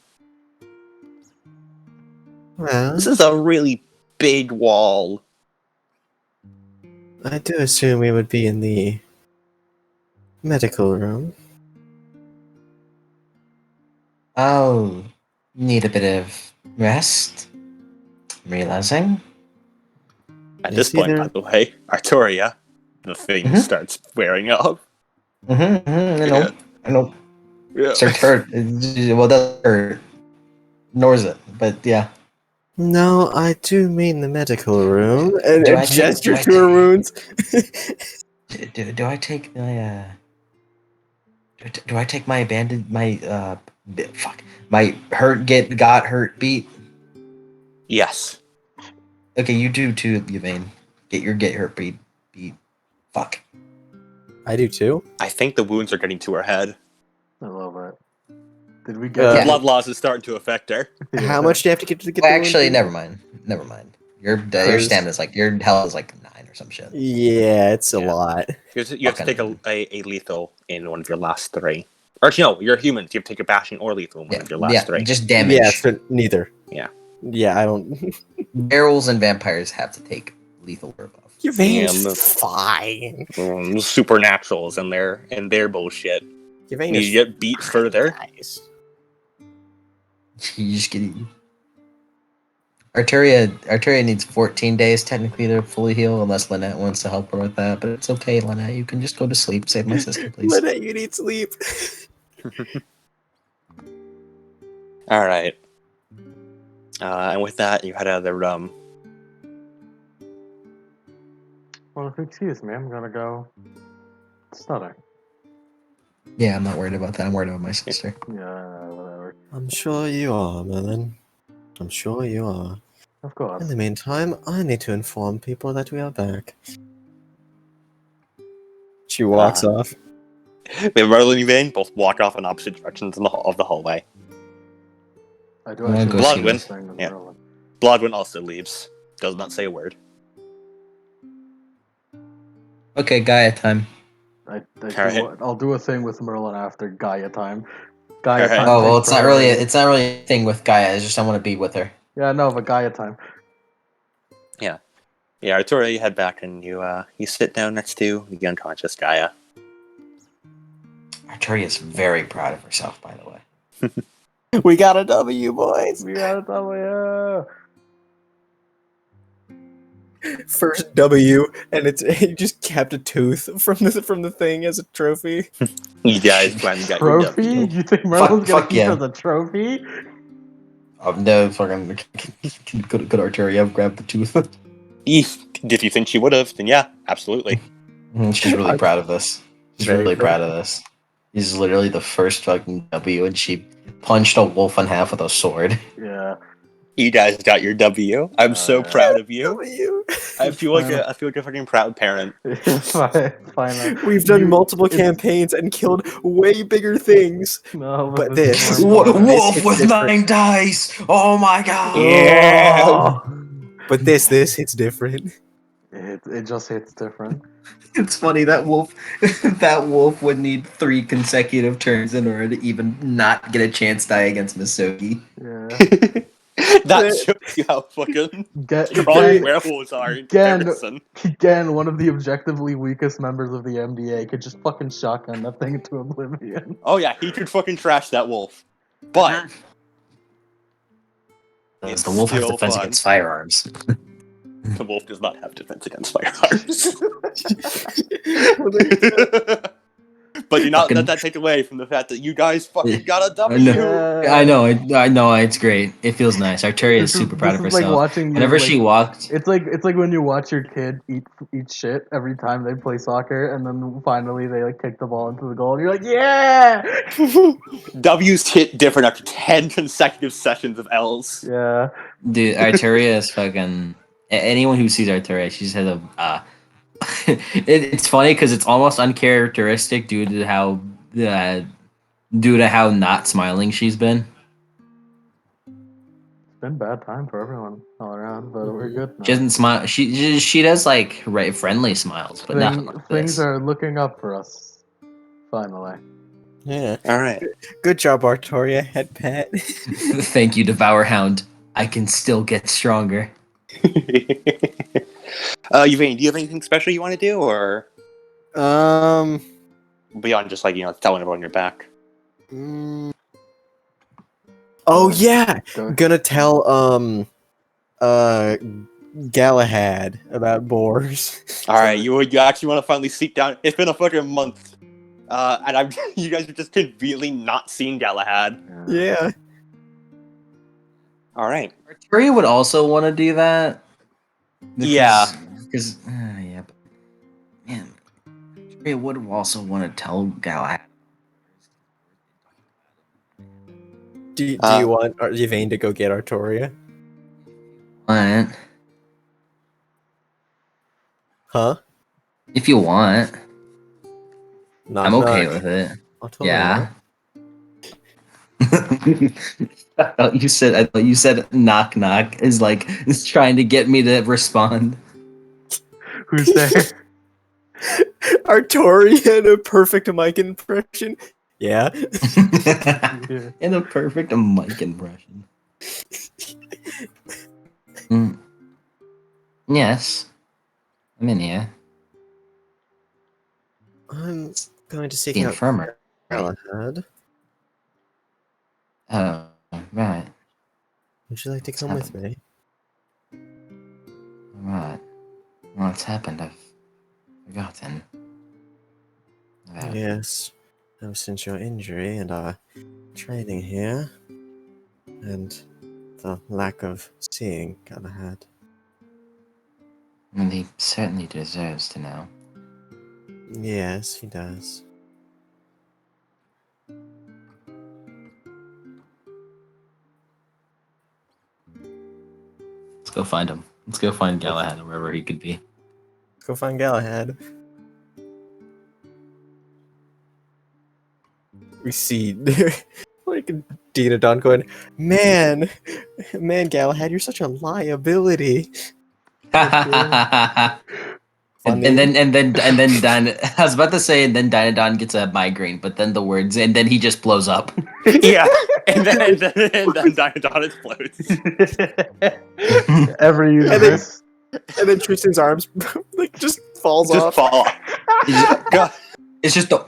Well, This is a really big wall. I do assume we would be in the medical room. I'll need a bit of rest. I'm realizing. At Yes, this point, either- by the way, Artoria, the thing Mhm. starts wearing off. I know. Yeah. I know. Yeah. Starts hurt. Well, it doesn't hurt. Nor is it. But yeah. No, I do mean the medical room. And Do a I take- gesture do I to her take- wounds. Do I take my do I take my abandoned my got hurt beat? Yes. Okay, you do too, Yvain. Get hurt beat. Fuck. I do too. I think the wounds are getting to her head. A little bit. Did we The get? Yeah. blood loss is starting to affect her. How much do you have to get to get Well, the wound actually, healed? never mind. Never mind. Your Because- stamina's your health is 9 or some shit. Yeah, it's a Yeah. lot. You have to take a lethal in one of your last 3. Or no, you're humans. You have to take a bashing or lethal in one of your last 3. just damage. Yeah, for neither. Yeah. Yeah, I don't. Werewolves and vampires have to take lethal or above. Your veins Damn. fine. Supernaturals and their bullshit. Your vein You is get beat further. nice. You just get eaten. Arteria needs 14 days technically to fully heal, unless Lynette wants to help her with that. But it's okay, Lynette. You can just go to sleep. Save my sister, please. Lynette, you need sleep. All right. And with that, you head out of the room. Well, if you excuse me, I'm gonna go study. Yeah, I'm not worried about that. I'm worried about my sister. Yeah, whatever. I'm sure you are, Merlin. I'm sure you are. Of In course. the meantime, I need to inform people that we are back. She walks off. Merlin and Yvain both walk off in opposite directions of the hallway. I do I'm gonna actually go like see this Bloodwind. thing with Yeah. Merlin. Bloodwind also leaves. Does not say a word. Okay, Gaia time. Alright. I'll do a thing with Merlin after Gaia time. Gaia Alright. time. Oh well, takes it's not really priority. a thing with Gaia. It's just I want to be with her. Yeah, no, but Gaia time. Yeah, Arturo, you head back and you sit down next to the unconscious Gaia. Arteria is very proud of herself, by the way. We got a W, boys. We got it that way. First W, and he just kept a tooth from the thing as a trophy. You guys finally got your Trophy? W. Do you think Merlin's gonna fuck keep yeah. it as a trophy? Oh no, fucking could Arteria grab the tooth? If you think she would have, then yeah, absolutely. She's really proud of this. She's Very really proud. proud of this. This is literally the first fucking W, and she punched a wolf in half with a sword. Yeah. You guys got your W. I'm so yeah. proud of you. W. I feel like a fucking proud parent. Fine. We've done You- multiple it's- campaigns and killed way bigger things. No, But this this- is more important. Wolf with 9 dice! Oh my god! Yeah! But this hits different. It just hits different. It's funny that wolf would need 3 consecutive turns in order to even not get a chance die against Misogi. Yeah. That shows you how fucking strong Again, werewolves are in Again. comparison. again, one of the objectively weakest members of the MDA could just fucking shotgun that thing to oblivion. Oh yeah, he could fucking trash that wolf. But Does It's the wolf has still defense fun. against firearms? the wolf does not have defense against firearms. But not fucking- let that take away from the fact that you guys fucking got a I W. know. I know. It's great. It feels nice. Arturia is super proud of This is like herself. watching your, Whenever like, she walked, it's like when you watch your kid eat shit every time they play soccer, and then finally they like kick the ball into the goal, and you're like, yeah, W's hit different after 10 consecutive sessions of L's. yeah. dude, Arturia is fucking. Anyone who sees Arturia, she's had a. It's funny because it's almost uncharacteristic uh, due to how not smiling she's been. It's been a bad time for everyone all around, but we're good now. She doesn't smile. She does like right friendly smiles, but nothing like Things this. are looking up for us. Finally. Yeah. All right. Good job, Artoria, head pat. Thank you, Devour Hound. I can still get stronger. Yvain, do you have anything special you want to do, or beyond just like telling everyone you're back? mm, oh yeah, Go- gonna tell Galahad about boars. All right, you actually want to finally seek down? It's been a fucking month, and you guys are just conveniently not seeing Galahad. Yeah. All right. Arturia would also want to do that. Yeah. Because yeah, but, man, Arturia would also want to tell Galahad. Do you want Yvain to go get Artoria? What? Huh? If you want, Knock, I'm okay knock. with it. Artoria. Yeah. I thought you said knock knock is trying to get me to respond. Who's there? Artoria in a perfect Mike impression. Yeah. Yeah. In a perfect mic impression. Mm. Yes. I'm in here. I'm going to seek The out infirmary. Galahad. Oh, right. Would you like to What's come with happened? me? Right. What's happened? I've forgotten. About it. Yes. Ever since your injury and our training here, and the lack of seeing Galahad. I mean, he certainly deserves to know. Yes, he does. Let's go find him. Let's go find Galahad wherever he could be. Let's go find Galahad. We see like Dinadon going, man, Galahad, you're such a liability. And Funny. then I was about to say, and then Dynadon gets a migraine, but then the words, and then he just blows up. Yeah, and then Diodon explodes. Every universe. And then Tristan's arms like just falls Just off. fall off. God. It's just the.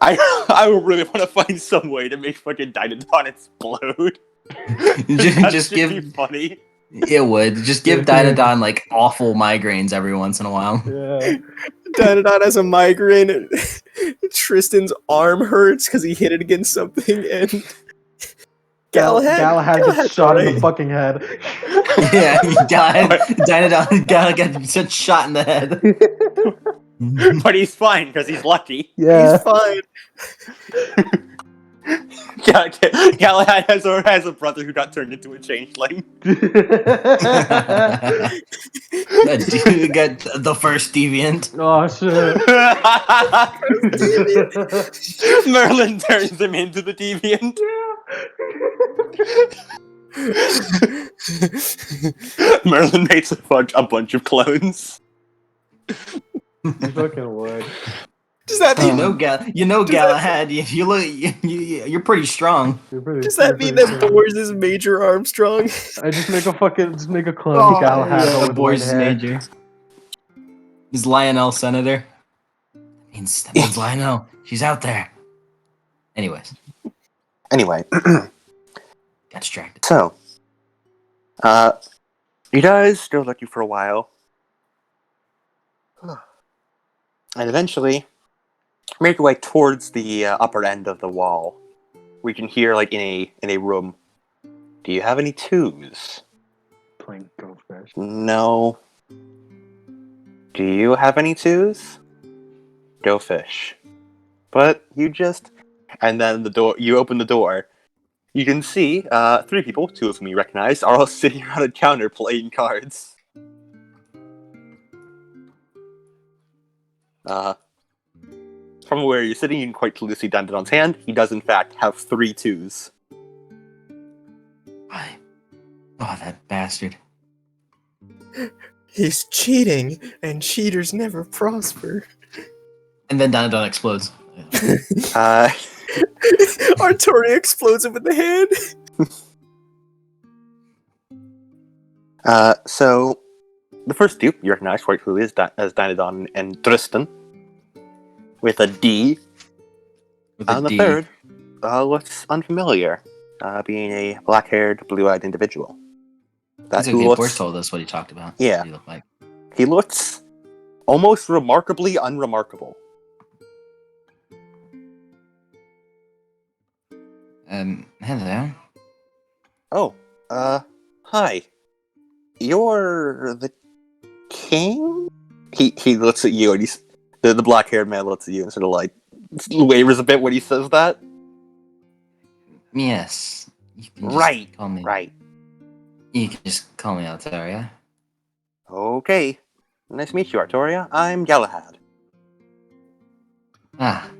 I would really want to find some way to make fucking Dynodon explode. That just should give be funny. it would just give Dynadon like awful migraines every once in a while. Yeah. Dinadon has a migraine. Tristan's arm hurts because he hit it against something, and Galahad gets shot in the alright. fucking head. Yeah, he died. Dynadon got such shot in the head. But he's fine because he's lucky. Yeah. He's fine. Galahad has a brother who got turned into a changeling. That dude got the first deviant. Oh shit. Merlin turns him into the deviant. Merlin makes a bunch of clones. You fucking would. Does that mean Galahad. You're pretty strong. does that mean that Boars is Major Armstrong? I just make a clone Oh, of Galahad Yeah, with white Boris hair. Major. He's Lionel Senator. That means Lionel. She's out there. Anyways, Anyway, got distracted. so, you guys still looking for a while, and eventually make your way towards the upper end of the wall. We can hear, like, in a room. Do you have any twos? Playing Go Fish. No. Do you have any twos? Go fish. But you just... And then you open the door. You can see 3 people, 2 of whom you recognize, are all sitting around a counter playing cards. From where you're sitting, you can quite clearly see Dandelions' hand. He does, in fact, have 3 twos. Why? Oh, that bastard. He's cheating, and cheaters never prosper. And then Don explodes. Artoria explodes him in the head. So, the first dupe you recognize quite clearly as Dynadon and Tristan, with a D. With a And the D. third looks unfamiliar, being a black-haired, blue-eyed individual. That's okay. Boris told us what he talked about. Yeah. What he looked like. He looks almost remarkably unremarkable. Hello. Oh, hi. You're the king? He looks at you and he's the black-haired man looks at you and sort of like wavers a bit when he says that. Yes. You can just Right. call me. Right. You can just call me Altaria. Okay. Nice to meet you, Artoria. I'm Galahad. Ah.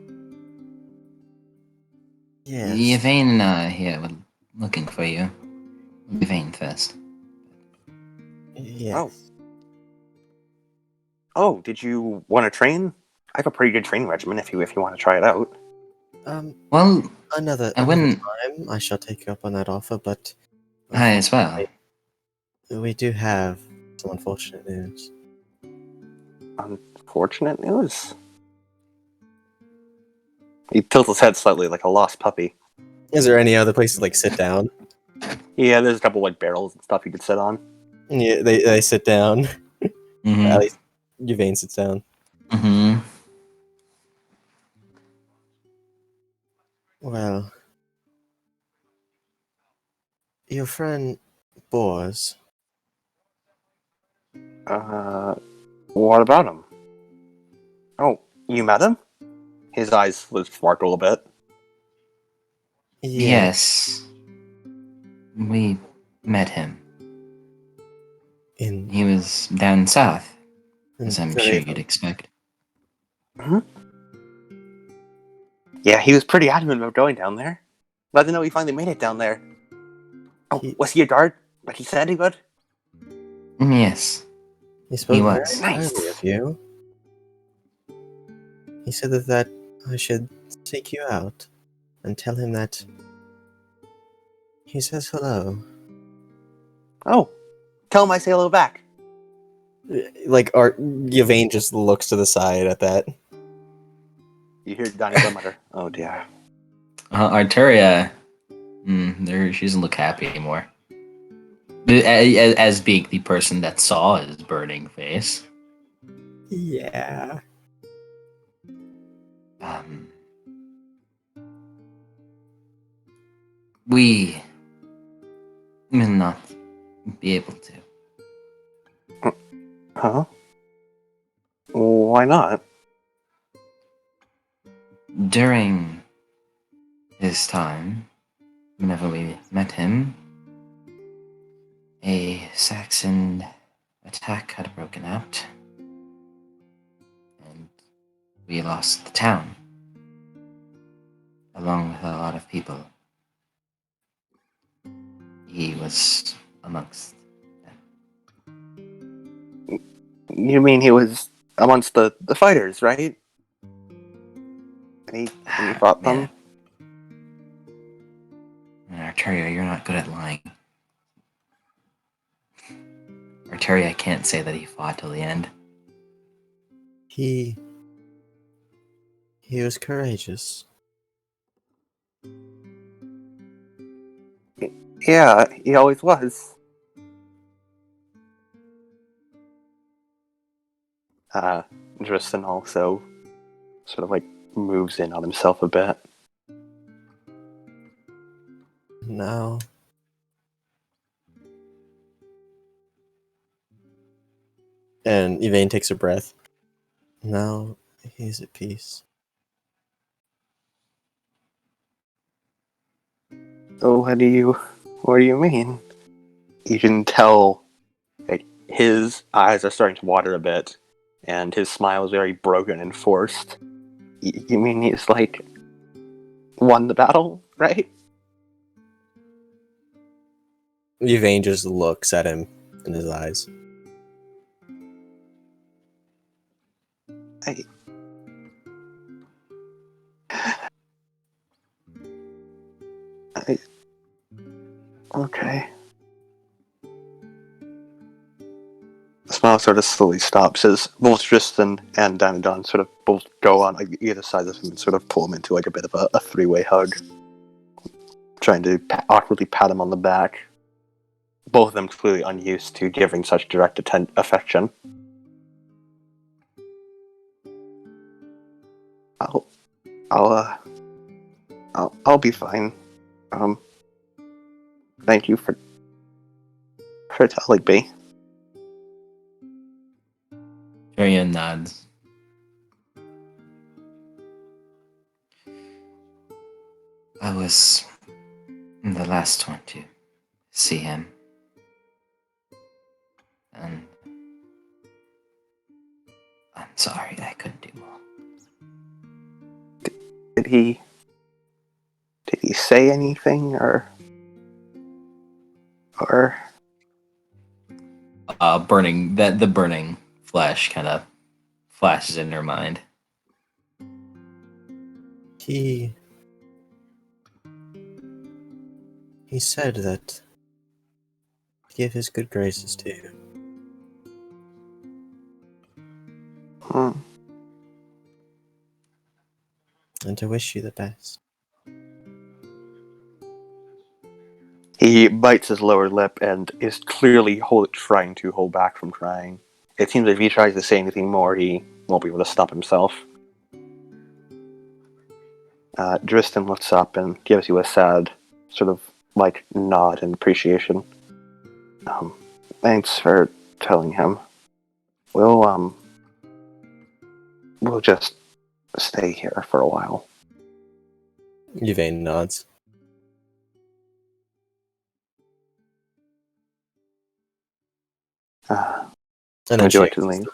Yes. Yvain and I here were looking for you. Yvain first. Yes. Oh, did you want to train? I have a pretty good training regimen if you want to try it out. Well, Another I wouldn't. time I shall take you up on that offer, but I as well. we do have some unfortunate news. Unfortunate news? He tilts his head slightly like a lost puppy. Is there any other place to like sit down? Yeah, there's a couple like barrels and stuff you could sit on. Yeah, they sit down. Mm-hmm. At least Yvain sits down. Mm-hmm. Well, your friend Boaz. What about him? Oh, you met him? His eyes sparkle a bit. Yes. We met him. In He was down south, as I'm very sure you'd expect. Hmm? Yeah, he was pretty adamant about going down there. Glad to know he finally made it down there. Oh, was he a guard? Like he said he would? Yes. He spoke very was. Nice. highly of you. He said that I should seek you out and tell him that he says hello. Oh, tell him I say hello back. Like Yvain just looks to the side at that. You hear Donnie go mutter, oh dear. Arteria, she doesn't look happy anymore. As being the person that saw his burning face. Yeah. We will not be able to. Huh? Why not? During his time, whenever we met him, a Saxon attack had broken out, and we lost the town, along with a lot of people. He was amongst them. You mean he was amongst the fighters, right? And he fought them? Arteria, you're not good at lying. Arteria can't say that he fought till the end. He was courageous. Yeah, he always was. Tristan also sort of like moves in on himself a bit. Now, and Yvain takes a breath. Now he's at peace. Oh, what do you mean? You can tell, like, his eyes are starting to water a bit, and his smile is very broken and forced. You mean he's, like, won the battle, right? Yvain just looks at him in his eyes. I... Okay. The smile sort of slowly stops as both Tristan and Danadon sort of both go on like, either side of him and sort of pull him into like a bit of a three-way hug, trying to awkwardly pat him on the back. Both of them clearly unused to giving such direct affection. I'll, I'll be fine. Thank you for telling me. Tyrion nods. I was the last one to see him. And I'm sorry I couldn't do more. Did he say anything or The burning flesh kind of flashes in her mind. He said that give his good graces to you. And to wish you the best. He bites his lower lip and is clearly trying to hold back from crying. It seems if he tries to say anything more, he won't be able to stop himself. Dristan looks up and gives you a sad sort of like nod in appreciation. Thanks for telling him. We'll just stay here for a while. Yvain nods. And then Would she you like to leave?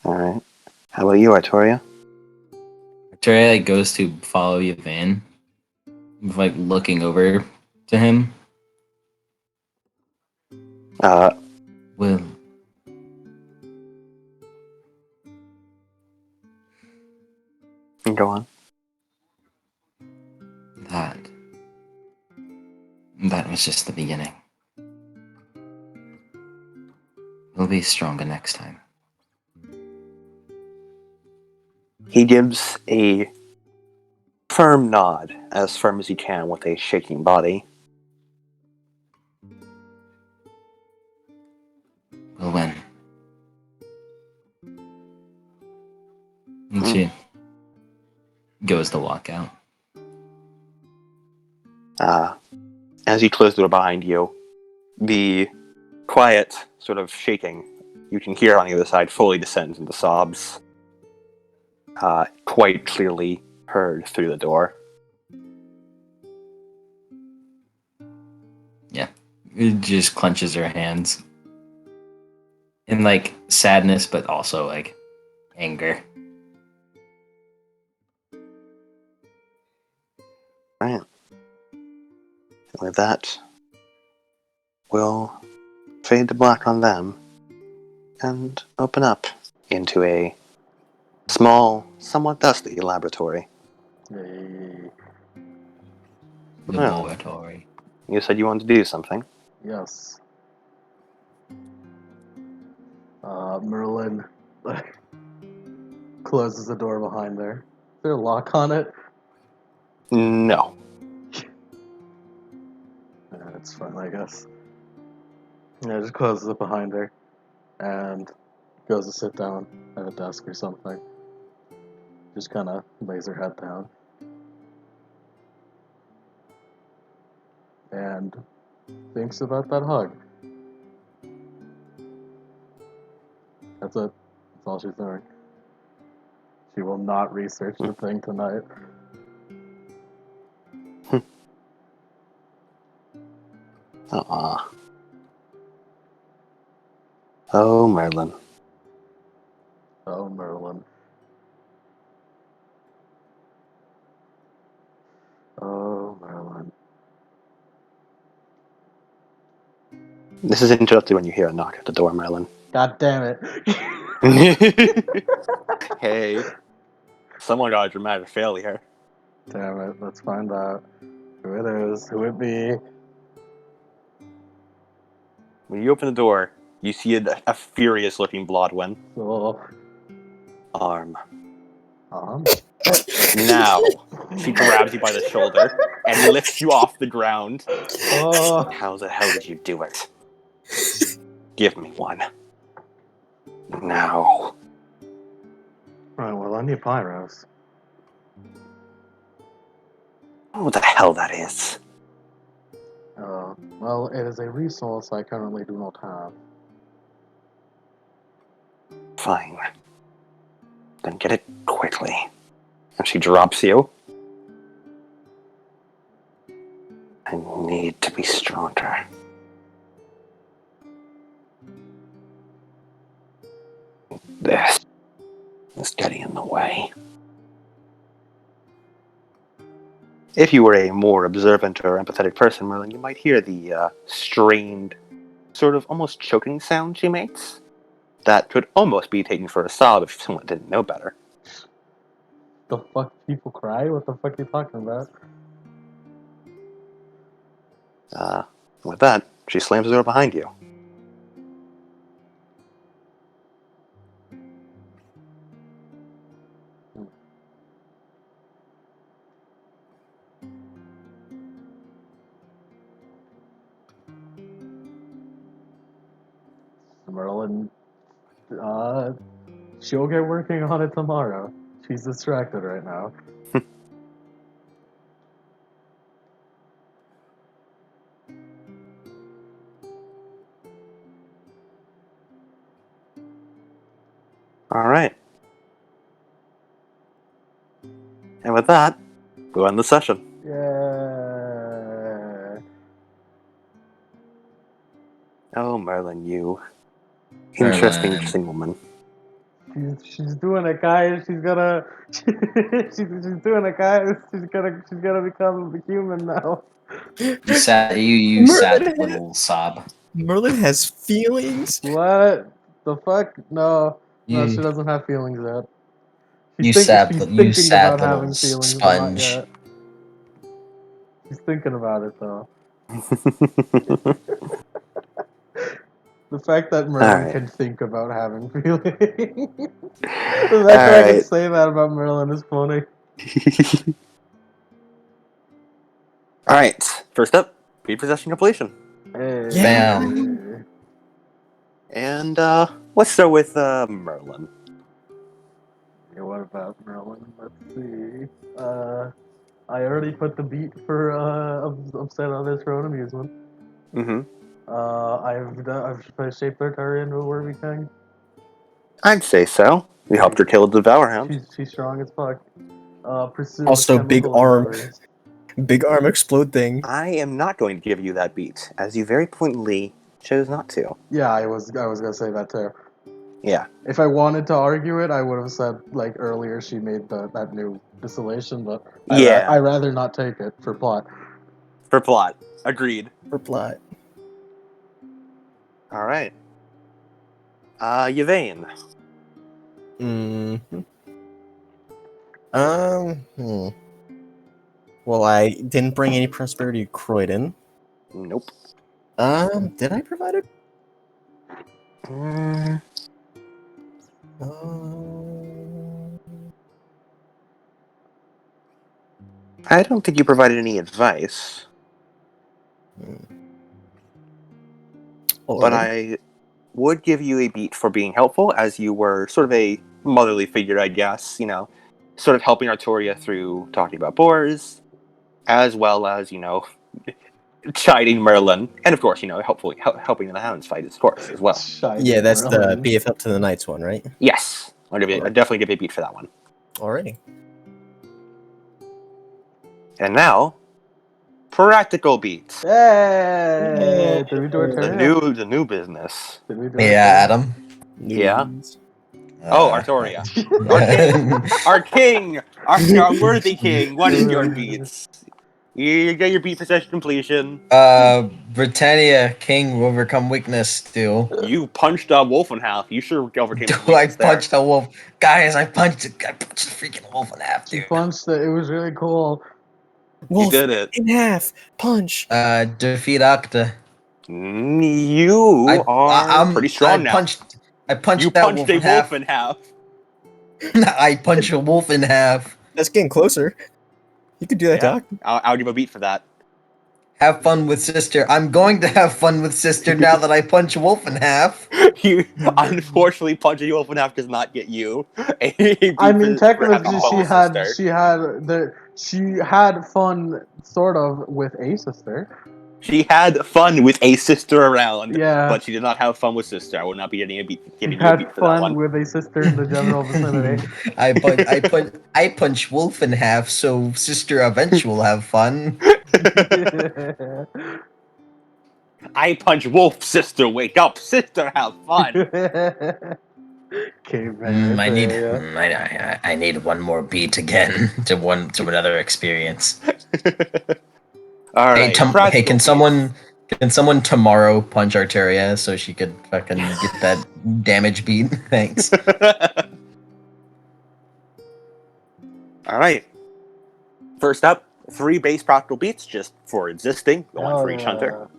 Alright. How about you, Artoria? Victoria goes to follow Yvain, like looking over to him. Will Go on. that was just the beginning. We'll be stronger next time. He gives a firm nod, as firm as he can, with a shaking body. We'll win. And she goes to walk out. As you close the door behind you, the quiet sort of shaking you can hear on the other side fully descends into sobs. Quite clearly heard through the door. Yeah. It just clenches her hands. In like sadness, but also like anger. Right. With that, we'll fade to black on them and open up into a small, somewhat dusty laboratory. Hey, Laboratory. You said you wanted to do something. yes. Merlin closes the door behind her. Is there a lock on it? No. It's fun, I guess. Yeah, just closes it behind her and goes to sit down at a desk or something. Just kind of lays her head down. And thinks about that hug. That's it. That's all she's doing. She will not research the thing tonight. Aw. Oh, Merlin. Oh, Merlin. Oh, Merlin. This is interrupted when you hear a knock at the door, Merlin. God damn it. Hey. Someone got a dramatic failure. Damn it. Let's find out who it is. Who it be? When you open the door, you see a furious-looking Blodwyn. So, Arm. um, Now, she grabs you by the shoulder and lifts you off the ground. oh. How the hell did you do it? Give me one. Now. Right, well, I need pyros. What the hell that is? Well, it is a resource I currently do not have. Fine. Then get it quickly. And she drops you. I need to be stronger. This is getting in the way. If you were a more observant or empathetic person, Merlin, you might hear the strained, sort of almost choking sound she makes. That could almost be taken for a sob if someone didn't know better. The fuck? People cry? What the fuck are you talking about? With that, she slams the door behind you. Merlin, she'll get working on it tomorrow. She's distracted right now. Alright. And with that, we'll end the session. Yeah. Oh, Merlin, you Merlin. interesting woman. She's doing it, guys. She's gonna she's doing it, guys. She's gonna become a human now. You sad Merlin, little sob. Merlin has feelings. What the fuck? No, she You, doesn't have feelings yet. you She's sad thinking about little having feelings, but not sponge. yet. She's thinking about it though. The fact that Merlin Alright. can think about having feelings. The fact that I can Alright. say that about Merlin is funny. Alright, first up, repossession completion. Hey. Yeah. Bam. And, let's start with, Merlin. Okay, what about Merlin? Let's see. I already put the beat for upset on this for own amusement. Mm-hmm. I've shaped their career into a worthy king. I'd say so. We helped her kill the Devourhound. She's strong as fuck. Pursue Also, with big chemical arm. endeavors. Big arm explode thing. I am not going to give you that beat, as you very pointedly chose not to. Yeah, I was gonna say that too. Yeah. If I wanted to argue it, I would have said like earlier she made that new distillation, but Yeah. I rather not take it for plot. For plot. Agreed. For plot. Alright. Yvain. Mm-hmm. Well, I didn't bring any prosperity to Croydon. Nope. Did I provide it? I don't think you provided any advice. But I would give you a beat for being helpful, as you were sort of a motherly figure, I guess. You know, sort of helping Artoria through talking about boars, as well as, chiding Merlin, and of course, hopefully helping in the Hounds fight, of course, as well. Shiny Yeah, that's the Merlin. BF up to the Knights one, right? Yes, I'll definitely give you a beat for that one. Alrighty. And now, practical beats. Hey! Did we do The Artoria? new business. Did we do Yeah, Artoria? Adam. Yeah. News. Artoria. Our king, our worthy king. What is your beats? You get your beat for session completion. Britannia King will overcome weakness. Do You punched a wolf in half. You sure overcame some I weakness there. punched a wolf, guys? I punched the freaking wolf in half, She dude. punched it. It was really cool. Wolf did it. in half. Punch. Defeat Octa. You are pretty strong now. I punched You that punched wolf a in wolf half. in half. I punched a wolf in half. That's getting closer. You could do that, Yeah. Doc. I'll give a beat for that. Have fun with sister. I'm going to have fun with sister now that I punch a wolf in half. You unfortunately punching a wolf in half does not get you. A beat I mean, for having technically, fun with sister. she had fun, sort of, with a sister. She had fun with a sister around, Yeah. but she did not have fun with sister. I will not be giving you a beat She for that had fun one. with a sister in the general vicinity. I punch wolf in half, so sister eventually will have fun. I punch wolf, sister, wake up, sister, have fun. Caveman. I need one more beat again to another experience. All right. Hey, can someone tomorrow punch Arteria so she could fucking get that damage beat? Thanks. All right. First up, 3 base practical beats just for existing, one for each hunter.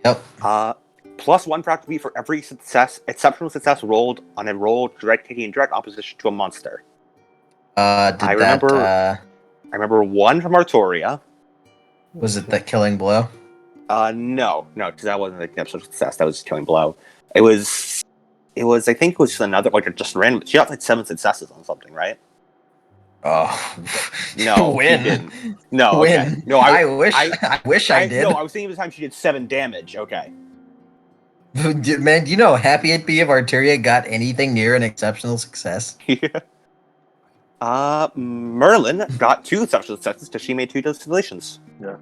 Yep. +1 practical beat for every exceptional success rolled on a roll taking in direct opposition to a monster. I remember 1 from Artoria. Was it the killing blow? No, because that wasn't an exceptional success. That was just killing blow. It was. I think it was another just random. She got like 7 successes on something, right? Oh, No, win. she didn't. No, okay. Win. No, I wish I did. No, I was thinking of the time she did 7 damage. Okay. Man, do you know how happy I'd be if Arteria got anything near an exceptional success? Yeah. Merlin got 2 exceptional successes because she made 2 distillations. Yeah.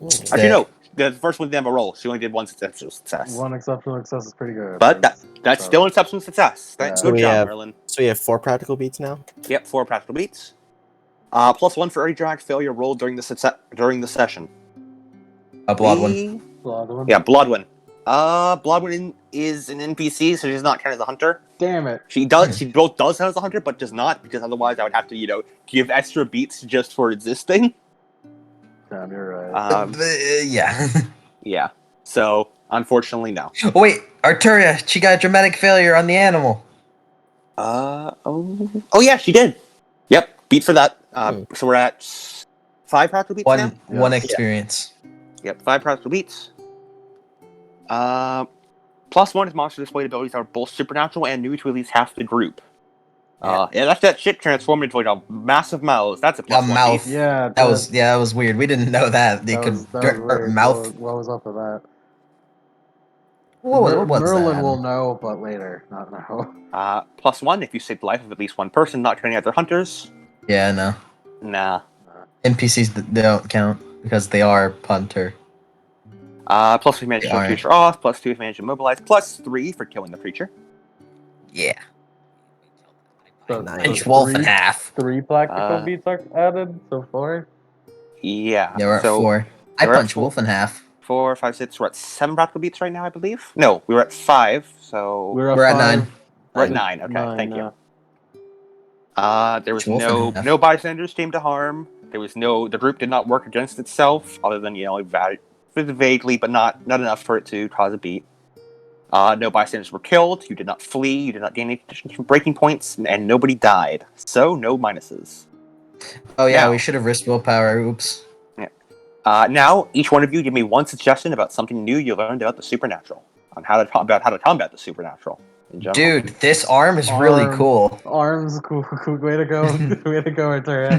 Actually, no. The first one didn't have a roll. She only did 1 exceptional success. 1 exceptional success is pretty good. But that's still an exceptional success. Yeah. Good job, Merlin. So we have 4 practical beats now? Yep, 4 practical beats. +1 for every drag failure rolled during the session. A blood one. Bloodwin. Yeah, Bloodwin. Bloodwin is an NPC, so she does not count as a hunter. Damn it. She both does count as a hunter, but does not, because otherwise I would have to, give extra beats just for existing. Damn, you're right. Yeah. Yeah. So, unfortunately, no. Oh, wait, Arteria, she got a dramatic failure on the animal. Oh yeah, she did. Yep, beat for that. So we're at 5 practical beats now? One experience. Yep, 5 practical beats. +1 is monster displayed abilities are both supernatural and new to at least half the group. Yeah, that's that shit transformed into a massive mouse. That's a +1 mouth. beat. Yeah. That was weird. We didn't know that. They could weird. mouth. What was up with that? What's Merlin that? will know, but later, not now. +1 if you save the life of at least one person, not turning out their hunters. Yeah, no. Nah. NPCs they don't count because they are punter. +2 if you manage to show a creature off. +2 if you manage to mobilize. +3 for killing the creature. Yeah. So, Punch wolf in half. 3 practical beats are added so far. Yeah. Yeah, we're at 4. I punch wolf in half. 4, 5, 6. We're at 7 practical beats right now, I believe. No, we were at 5. So we're at 9. We're at 9. Okay, thank you. There was Wolf in half. no bystanders came to harm. The group did not work against itself, other than vaguely, but not enough for it to cause a beat. No bystanders were killed. You did not flee. You did not gain any additions from breaking points, and nobody died. So no minuses. Oh yeah, Now, we should have risked willpower. Oops. Yeah. Now, each one of you give me one suggestion about something new you learned about the supernatural, on how to combat the supernatural. in general. Dude, this arm is really Arm. cool. Arms, cool. Way to go. Way to go, Arturia.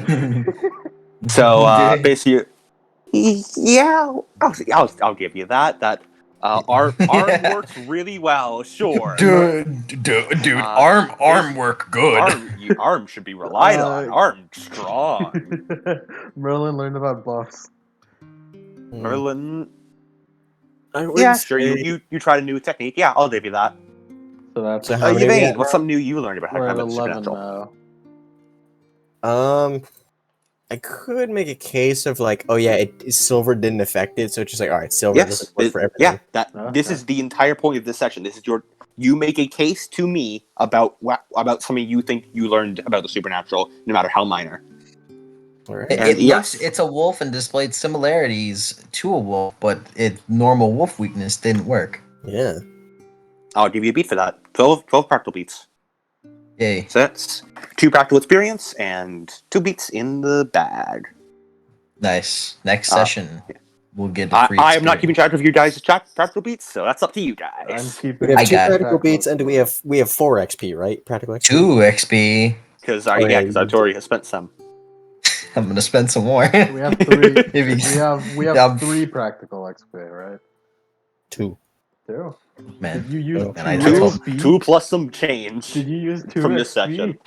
So Dude. basically, yeah, I'll give you that. That arm works really well. Sure, Dude, arm work good. arm should be relied on. Arm strong. Merlin learned about buffs. Merlin. I would Yeah, say, sure. You tried a new technique. Yeah, I'll give you that. So that's So how many we Yvain, at what's now? something new you learned about how we're to at have a 11 supernatural? now. I could make a case of like, oh yeah, silver didn't affect it, so it's just like, all right, silver doesn't work for everything. Yeah. This Okay. is the entire point of this section. This is you make a case to me about something you think you learned about the supernatural, no matter how minor. All right. It yes. looks it's a wolf and displayed similarities to a wolf, but its normal wolf weakness didn't work. Yeah. I'll give you a beat for that. 12 practical beats. Yay. So that's 2 practical experience and 2 beats in the bag. Nice. Next session we'll get a free I am not experience. keeping track of your guys' practical beats, so that's up to you I'm guys. keeping. We have I 2 got it. practical beats, and we have 4 XP, right? Practical XP. 2 XP. Because Oh, yeah, Artori has spent some. I'm gonna spend some more. We have 3. If we have 3 practical XP, right? 2. 2. Man. Did you use Oh. 2 And I told- XP? 2 plus some change Did you use 2 from XP? this session.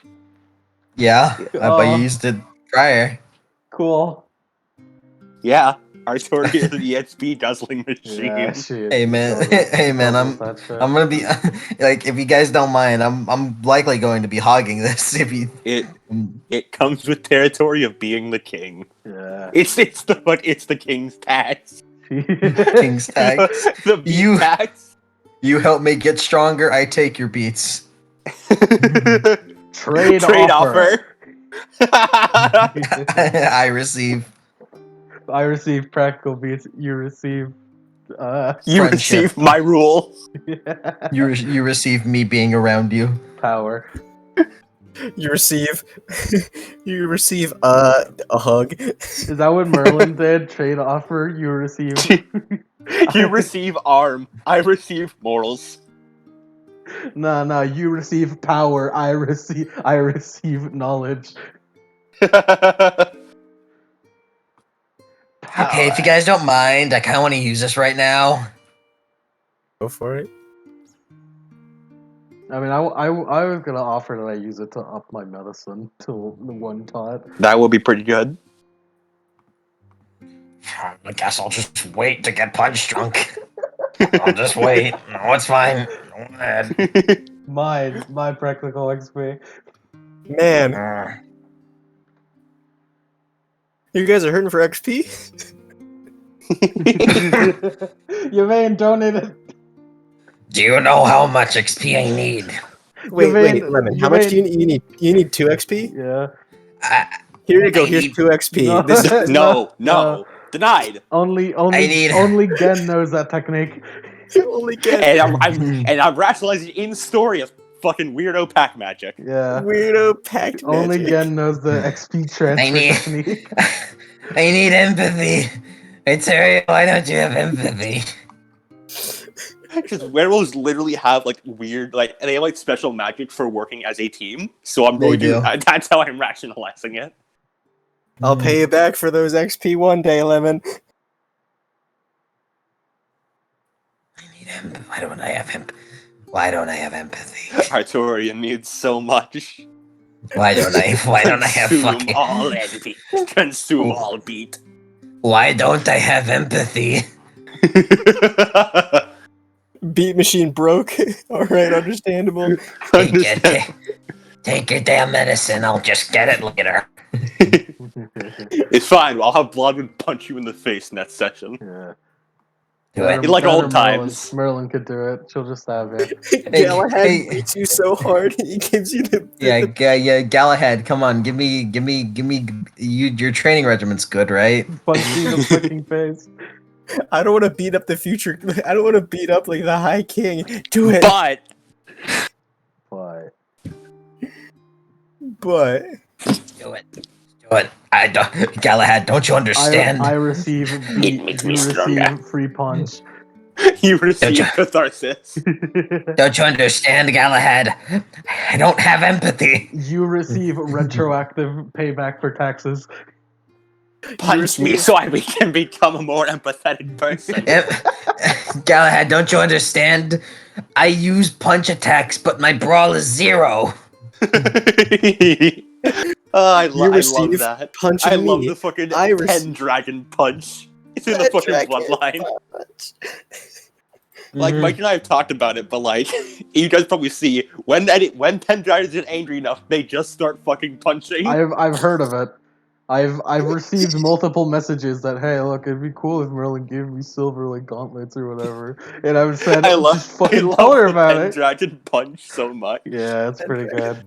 Yeah, but Oh. you used it prior. Cool. Yeah, Artori is an EXP guzzling machine. Yeah, shit. Hey man, hey man, I'm gonna be like, if you guys don't mind, I'm likely going to be hogging this if you. It comes with territory of being the king. Yeah. It's the king's tax. King's tax. The beat tax. You help me get stronger. I take your beats. Trade offer. I receive. I receive practical beats. You receive. You Friendship. receive my rule. You receive me being around you. Power. You receive a hug. Is that what Merlin did? Trade offer. You receive. You receive arm. I receive morals. No. You receive power. I receive knowledge. Hey, if you guys don't mind, I kind of want to use this right now. Go for it. I mean, I was gonna offer that I use it to up my medicine to the 1 tot. That would be pretty good. I guess I'll just wait to get punch drunk. I'll just wait. No, it's fine. Go ahead. My practical XP. Man, you guys are hurting for XP? Yvain donated. Do you know how much XP I need? Wait, Lemon. How much do you need? You need 2 XP? Yeah. Here you go. Here's 2 XP. No. This is No. Denied. Only Gen knows that technique. only get And I'm rationalizing in story as fucking weirdo pack magic. Yeah. weirdo packed Only magic. Gen knows the XP transfer technique. I need empathy. Arturia, why don't you have empathy? Because werewolves literally have like weird, like they have like special magic for working as a team. So I'm going to. That's how I'm rationalizing it. I'll pay you back for those XP one day, Lemon. I need empathy. Why don't I have empathy? Arturian needs so much. Why don't I have Consume fucking all envy. Consume all beat. Why don't I have empathy? Beat machine broke. Alright, understandable. Take your damn medicine. I'll just get it later. It's fine. I'll have Bloodwood punch you in the face in that session. Yeah. Do it. Like old times. Merlin could do it. She'll just have it. Galahad hey. beats you so hard, he gives you the Yeah, Galahad, come on, give me your training regiment's good, right? Punch you in the fucking face. I don't want to beat up the future. I don't want to beat up like the High King. Do it. But Do it. I don't, Galahad, don't you understand? I receive beat. makes You me stronger. receive free punch. You receive catharsis. Don't you understand, Galahad? I don't have empathy. You receive retroactive payback for taxes. Punch me so I can become a more empathetic person. Galahad, don't you understand? I use punch attacks, but my brawl is 0. I love receive that. punching I love me. the fucking I receive- Pendragon punch. It's in the fucking bloodline. Like, Mike and I have talked about it, but like, you guys probably see, when Pendragons get angry enough, they just start fucking punching. I've heard of it. I've received multiple messages that, hey, look, it'd be cool if Merlin gave me silver like gauntlets or whatever, and I've said, just fucking tell her about it. Pendragon punch so much. Yeah, it's pretty good.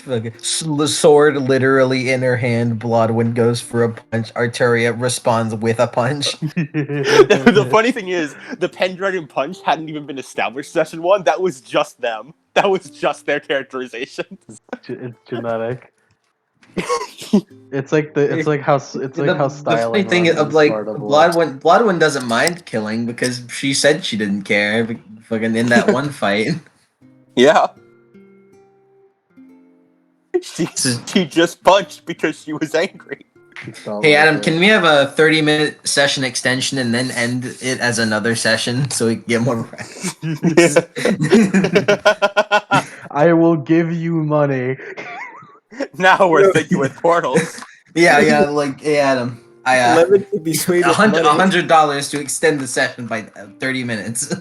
The sword literally in her hand. Blodwyn goes for a punch. Arturia responds with a punch. The funny thing is, the Pendragon punch hadn't even been established session 1. That was just them. That was just their characterization. It's genetic. It's like how The styling. funny thing runs of in like Sparta Blood. Blodwyn doesn't mind killing because she said she didn't care. Fucking in that one fight. Yeah. She just punched because she was angry. Hey Adam, can we have a 30-minute session extension and then end it as another session so we can get more practice? I will give you money. Now we're thinking with portals. Yeah, like, hey Adam, I Lemon could be sweet with money. $100 to extend the session by 30 minutes.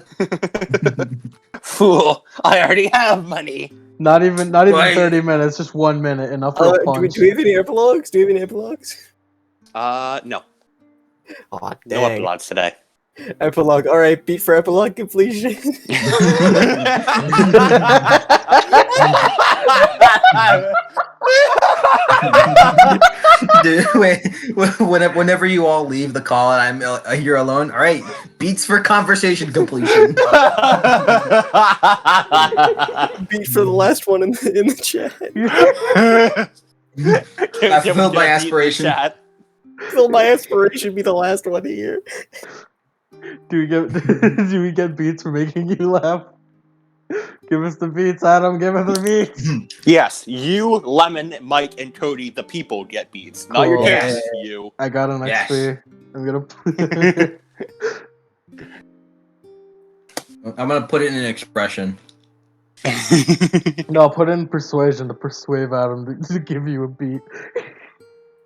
Fool! I already have money. Not even Right. 30 minutes, just 1 minute, enough for a Do punch. we have any epilogues? No. Oh, No dang. epilogues today. Epilogue. All right, beat for epilogue completion. Dude, wait, whenever you all leave the call and I'm here alone, all right, beats for conversation completion. Beat for the last one in the chat. I fulfilled my aspiration. Fill my aspiration. Be the last one here. Do we get beats for making you laugh? Give us the beats, Adam. Give us the beats. Yes, you, Lemon, Mike, and Cody, the people, get beats. Not your Cool. guests, you. I got an Yes. XP. I'm gonna. I'm gonna put it in an expression. No, put in persuasion to persuade Adam to give you a beat.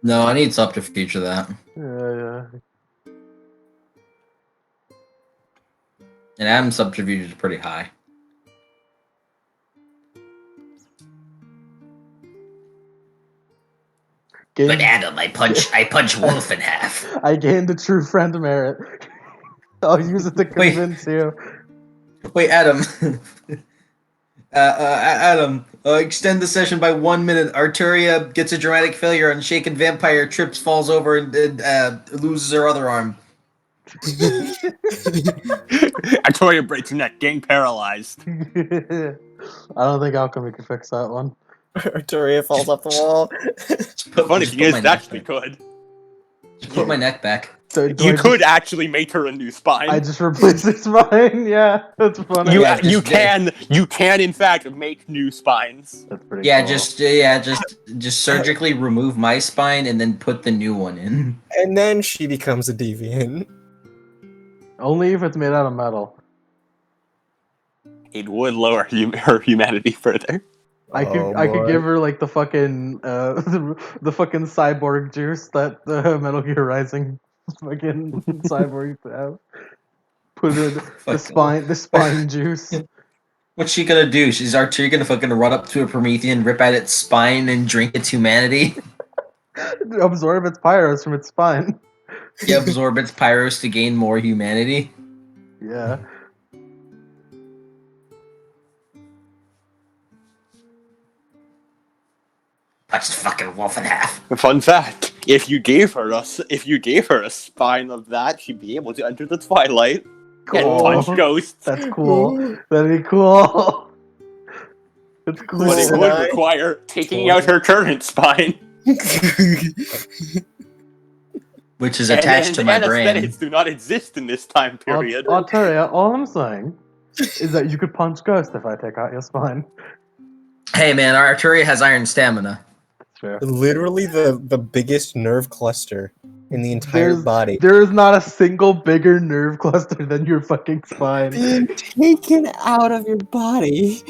No, I need subterfuge for that. Yeah. And Adam's subterfuge is pretty high. But Adam, I punch Wolf in half. I gained a true friend merit. I'll use it to convince you. Wait, Adam. Adam, extend the session by 1 minute. Arturia gets a dramatic failure on Shaken Vampire, trips, falls over, and loses her other arm. Arturia breaks her neck, getting paralyzed. I don't think Alchemy can fix that one. Arturia falls off the wall. Funny thing is, actually could. Just put my neck back. So You could actually make her a new spine. I just replaced its spine. Yeah, that's funny. You can in fact make new spines. That's pretty Yeah, cool. just surgically remove my spine and then put the new one in. And then she becomes a deviant. Only if it's made out of metal. It would lower her humanity further. I could give her like the fucking the fucking cyborg juice that the Metal Gear Rising fucking cyborgs have. Put in the spine juice. What's she gonna do? Is Arturia gonna fucking run up to a Promethean, rip at its spine, and drink its humanity? Absorb its pyros from its spine. Yeah, absorb its pyros to gain more humanity. Yeah. Punch the fucking wolf in half. Fun fact: if you gave her a spine of that, she'd be able to enter the twilight and punch ghosts. That's cool. That'd be cool. That's cool. But it would require taking out her current spine. which is attached to my brain. Anesthetics do not exist in this time period. Arturia, all I'm saying is that you could punch Ghost if I take out your spine. Hey man, Arturia has iron stamina. True. Literally the biggest nerve cluster in the entire body. There is not a single bigger nerve cluster than your fucking spine. Being taken out of your body.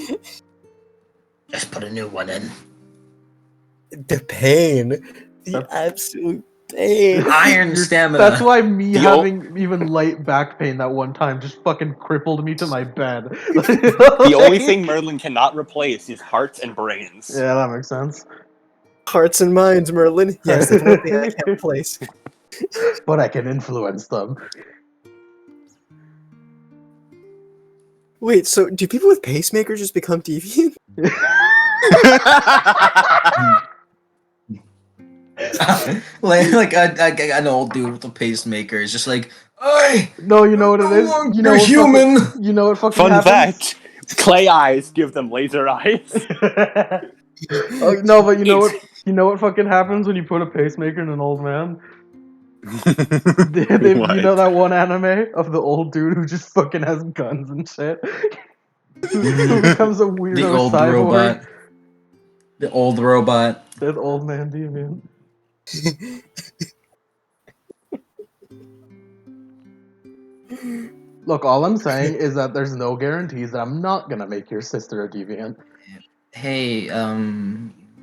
Just put a new one in. The pain. The absolute pain. Iron stamina. That's why me The having even light back pain that one time just fucking crippled me to my bed. The only thing Merlin cannot replace is hearts and brains. Yeah, that makes sense. Hearts and minds, Merlin. Yes, that's one thing I can't replace. But I can influence them. Wait, so do people with pacemakers just become deviant? like an old dude with a pacemaker is just like, hey, No, you know what it is? You know you're what human. Fucking, you know what fucking Fun happens? fact: clay eyes give them laser eyes. Oh, no, but you know what fucking happens when you put a pacemaker in an old man? You know that one anime of the old dude who just fucking has guns and shit? who becomes a weirdo The old cyborg? robot. The old robot. That old man deviant. Look, all I'm saying is that there's no guarantees that I'm not gonna make your sister a deviant. Hey,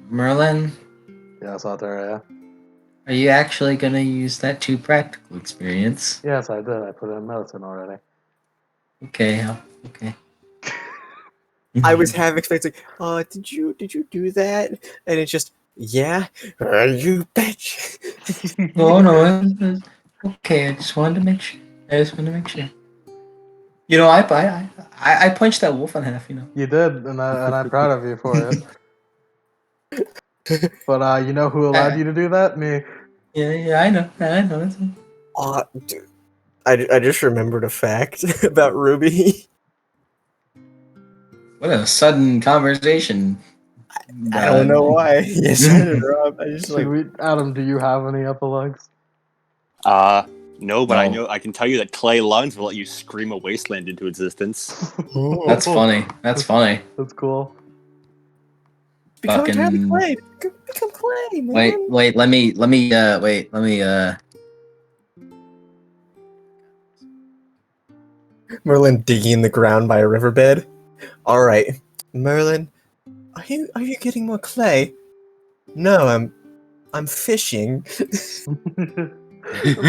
Merlin, Yes, Arturia. are you actually gonna use that 2 practical experience? Yes, I did. I put it in medicine already. Okay, okay. I was half expecting, did you do that? And it's just, yeah, you bitch. No, okay. I just wanted to make sure. You know, I punched that wolf in half. You know. You did, and I'm proud of you for it. But you know who allowed you to do that? Me. Yeah, I know. Dude, I just remembered a fact about Ruby. What a sudden conversation. I don't know why. Yes, Rob. I just like. Adam, do you have any epilogues? No, but No. I can tell you that clay lungs will let you scream a wasteland into existence. That's funny. That's funny. That's cool. Become Fucking- entirely clay. Become clay, man. Wait. Let me. Merlin digging in the ground by a riverbed. All right, Merlin, are you getting more clay? No, I'm fishing.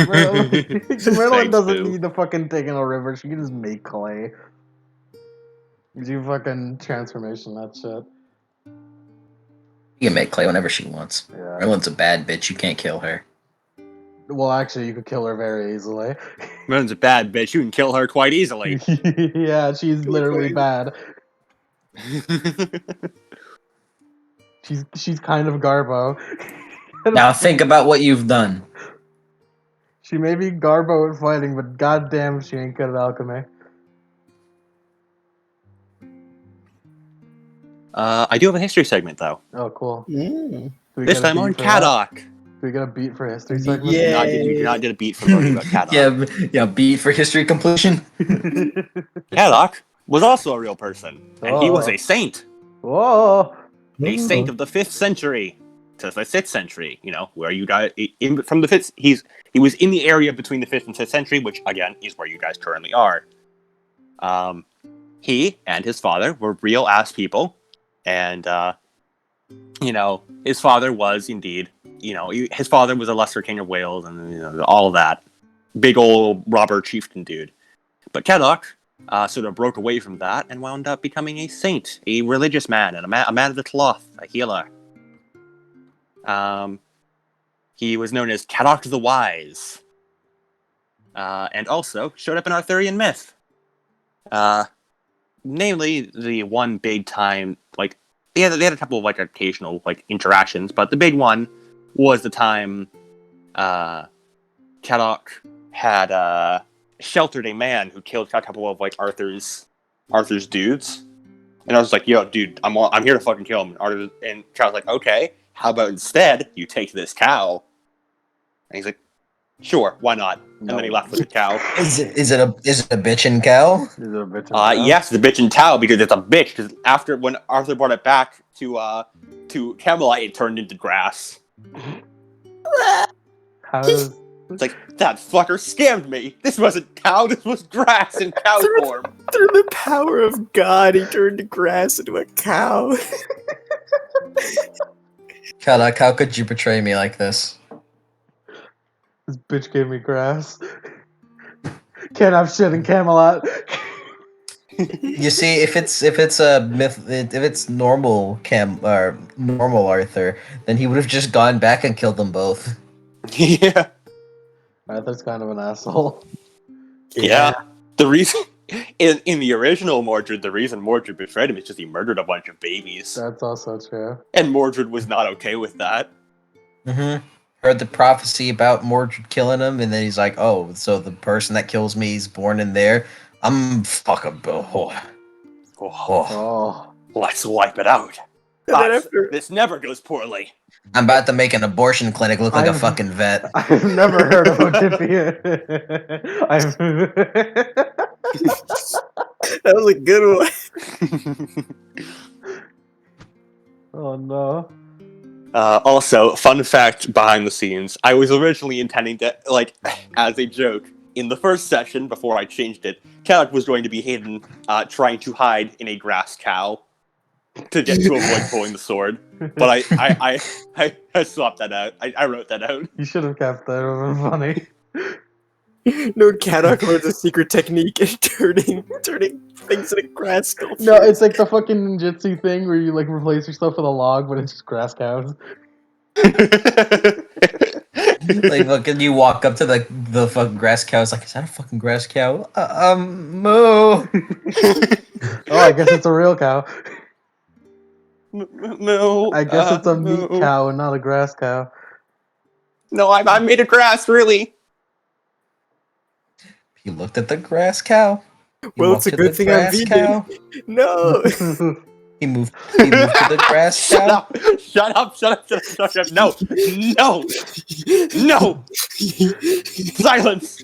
Merlin Thanks, doesn't Boo. need to fucking dig in a river. She can just make clay. You fucking transformation that shit. You can make clay whenever she wants. Yeah. Merlin's a bad bitch. You can't kill her. Well, actually, you could kill her very easily. Merlin's a bad bitch. You can kill her quite easily. Yeah, she's literally bad. She's kind of Garbo. Now think about what you've done. She may be Garbo at fighting, but goddamn, she ain't good at alchemy. I do have a history segment though. Oh, cool. Mm. Do we This get a time beat on for that? Kadok. Do we get a beat for history segment? Yeah. You do not get a beat for learning about Kadok. yeah, beat for history completion. Kadok was also a real person, and he was a saint. Whoa! A saint of the 5th century to the 6th century. You know, where you guys from the 5th. He was in the area between the 5th and 6th century, which again is where you guys currently are. He and his father were real ass people, and you know, his father was indeed, you know, his father was a lesser king of Wales, and you know, all of that big old robber chieftain dude. But Kadok sort of broke away from that and wound up becoming a saint, a religious man, and a man of the cloth, a healer. He was known as Kadok the Wise, and also showed up in Arthurian myth. Namely, the one big time, like, they had a couple of like occasional like interactions, but the big one was the time Kadok had sheltered a man who killed a couple of like Arthur's dudes, and I was like, "Yo, dude, I'm here to fucking kill him." And Kadok's like, "Okay, how about instead you take this cow?" And he's like, Sure, why not? And then he left with the cow. Is it a bitchin' cow? Is it a bitch? And Yes, the bitch and cow, because it's a bitch. Because after when Arthur brought it back to Camelot, it turned into grass. How does It's like, that fucker scammed me. This wasn't cow, this was grass in cow form. Through the power of God, he turned grass into a cow. Kalak, how could you betray me like this? this bitch gave me grass? Can't have shit in Camelot. You see, if it's a myth, if it's normal normal Arthur, then he would have just gone back and killed them both. Yeah. Arthur's kind of an asshole. Yeah. The reason in the original Mordred, the reason Mordred betrayed him is just he murdered a bunch of babies. That's also true. And Mordred was not okay with that. Mm-hmm. Heard the prophecy about Mordred killing him, and then he's like, "Oh, so the person that kills me is born in there. I'm fucking Oh, Oh. let's wipe it out. And then after, This never goes poorly. I'm about to make an abortion clinic look like a I've- fucking vet." I've never heard of Otypia. that was a good one. Oh no. Also, fun fact behind the scenes, I was originally intending to, like, as a joke, in the first session, before I changed it, Camelot was going to be hidden, trying to hide in a grass cow to avoid pulling the sword. But I swapped that out. I wrote that out. You should have kept that. It would have been funny. No, Kadok learns a secret technique in turning things into grass sculptures. No, it's like the fucking ninjutsu thing where you like replace yourself with a log, but it's just grass cows. Like, fucking, you walk up to the fucking grass cow. It's like, is that a fucking grass cow? Moo. Oh, I guess it's a real cow. No. I guess it's a meat moo. cow and not a grass cow. No, I made of grass, really. He looked at the grass cow. He Well, walked it's a to good the thing I'm grass vegan. cow. No. He moved to the grass Shut cow. up! Shut up! Shut up! Shut up! No! No! No! Silence!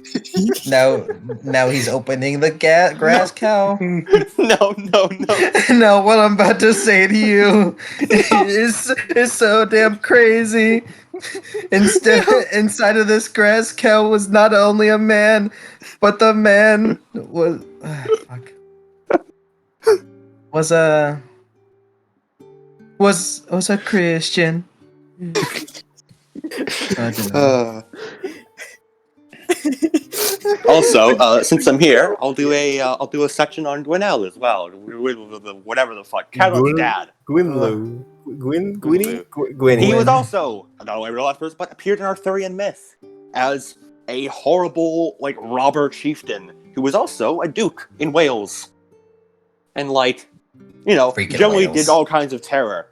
Now he's opening the grass cow. No! No! No! Now what I'm about to say to you is so damn crazy. Inside of this grass cow was not only a man, but the man was a Christian. I don't know. Also, since I'm here, I'll do a section on Gwinnell as well. Whatever the fuck, Cadwell's dad. Gwynlow. Gwynny. He was also not only a real life person, but appeared in Arthurian myth as a horrible, like, robber chieftain who was also a duke in Wales, and like, you know, Freaking generally Wales. did all kinds of terror.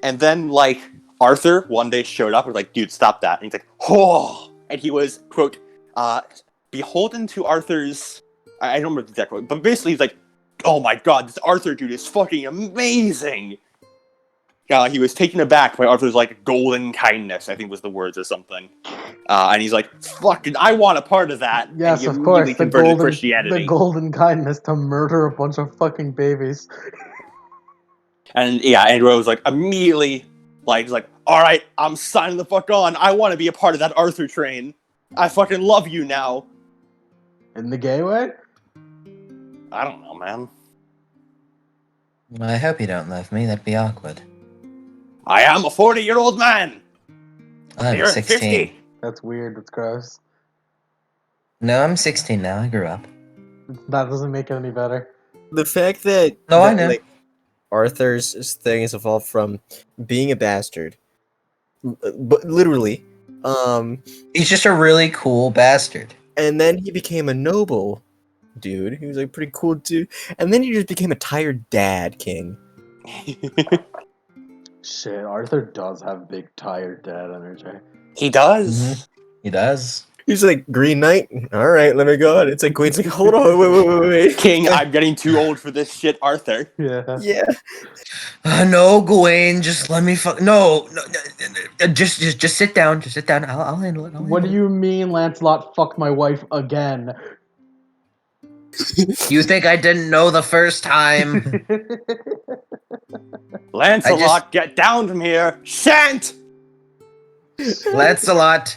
And then, like, Arthur one day showed up and was like, "Dude, stop that!" And he's like, "Oh!" And he was, quote, beholden to Arthur's. I don't remember the exact quote, but basically he's like, "Oh my god, this Arthur dude is fucking amazing." He was taken aback by Arthur's, like, golden kindness, I think was the words or something. And he's like, "Fucking, I want a part of that." Yes, and he of course. immediately converted to The Christianity. golden kindness to murder a bunch of fucking babies. And yeah, Andrew was like, immediately, like, he's like, "All right, I'm signing the fuck on. I want to be a part of that Arthur train. I fucking love you now." In the gay way? I don't know, man. I hope you don't love me. That'd be awkward. I am a 40-year-old man. I'm You're 16. 50. That's weird. That's gross. No, I'm 16 now. I grew up. That doesn't make it any better. The fact that No, I know. like, Arthur's thing has evolved from being a bastard, but literally, He's just a really cool bastard. and then he became a noble dude. He was like pretty cool dude, and then he just became a tired dad king. Shit, Arthur does have big, tired dad energy. He does. Mhm. He does. He's like, Green Knight. All right, let me go. And it's like Queen's like, hold on, wait. King, I'm getting too old for this shit, Arthur. Yeah. Yeah. No, Gawain, just let me fuck. No, Just sit down. Just sit down. I'll handle it. What do you mean, Lancelot fucked my wife again? You think I didn't know the first time? Lancelot, get down from here! Shan't! Lancelot,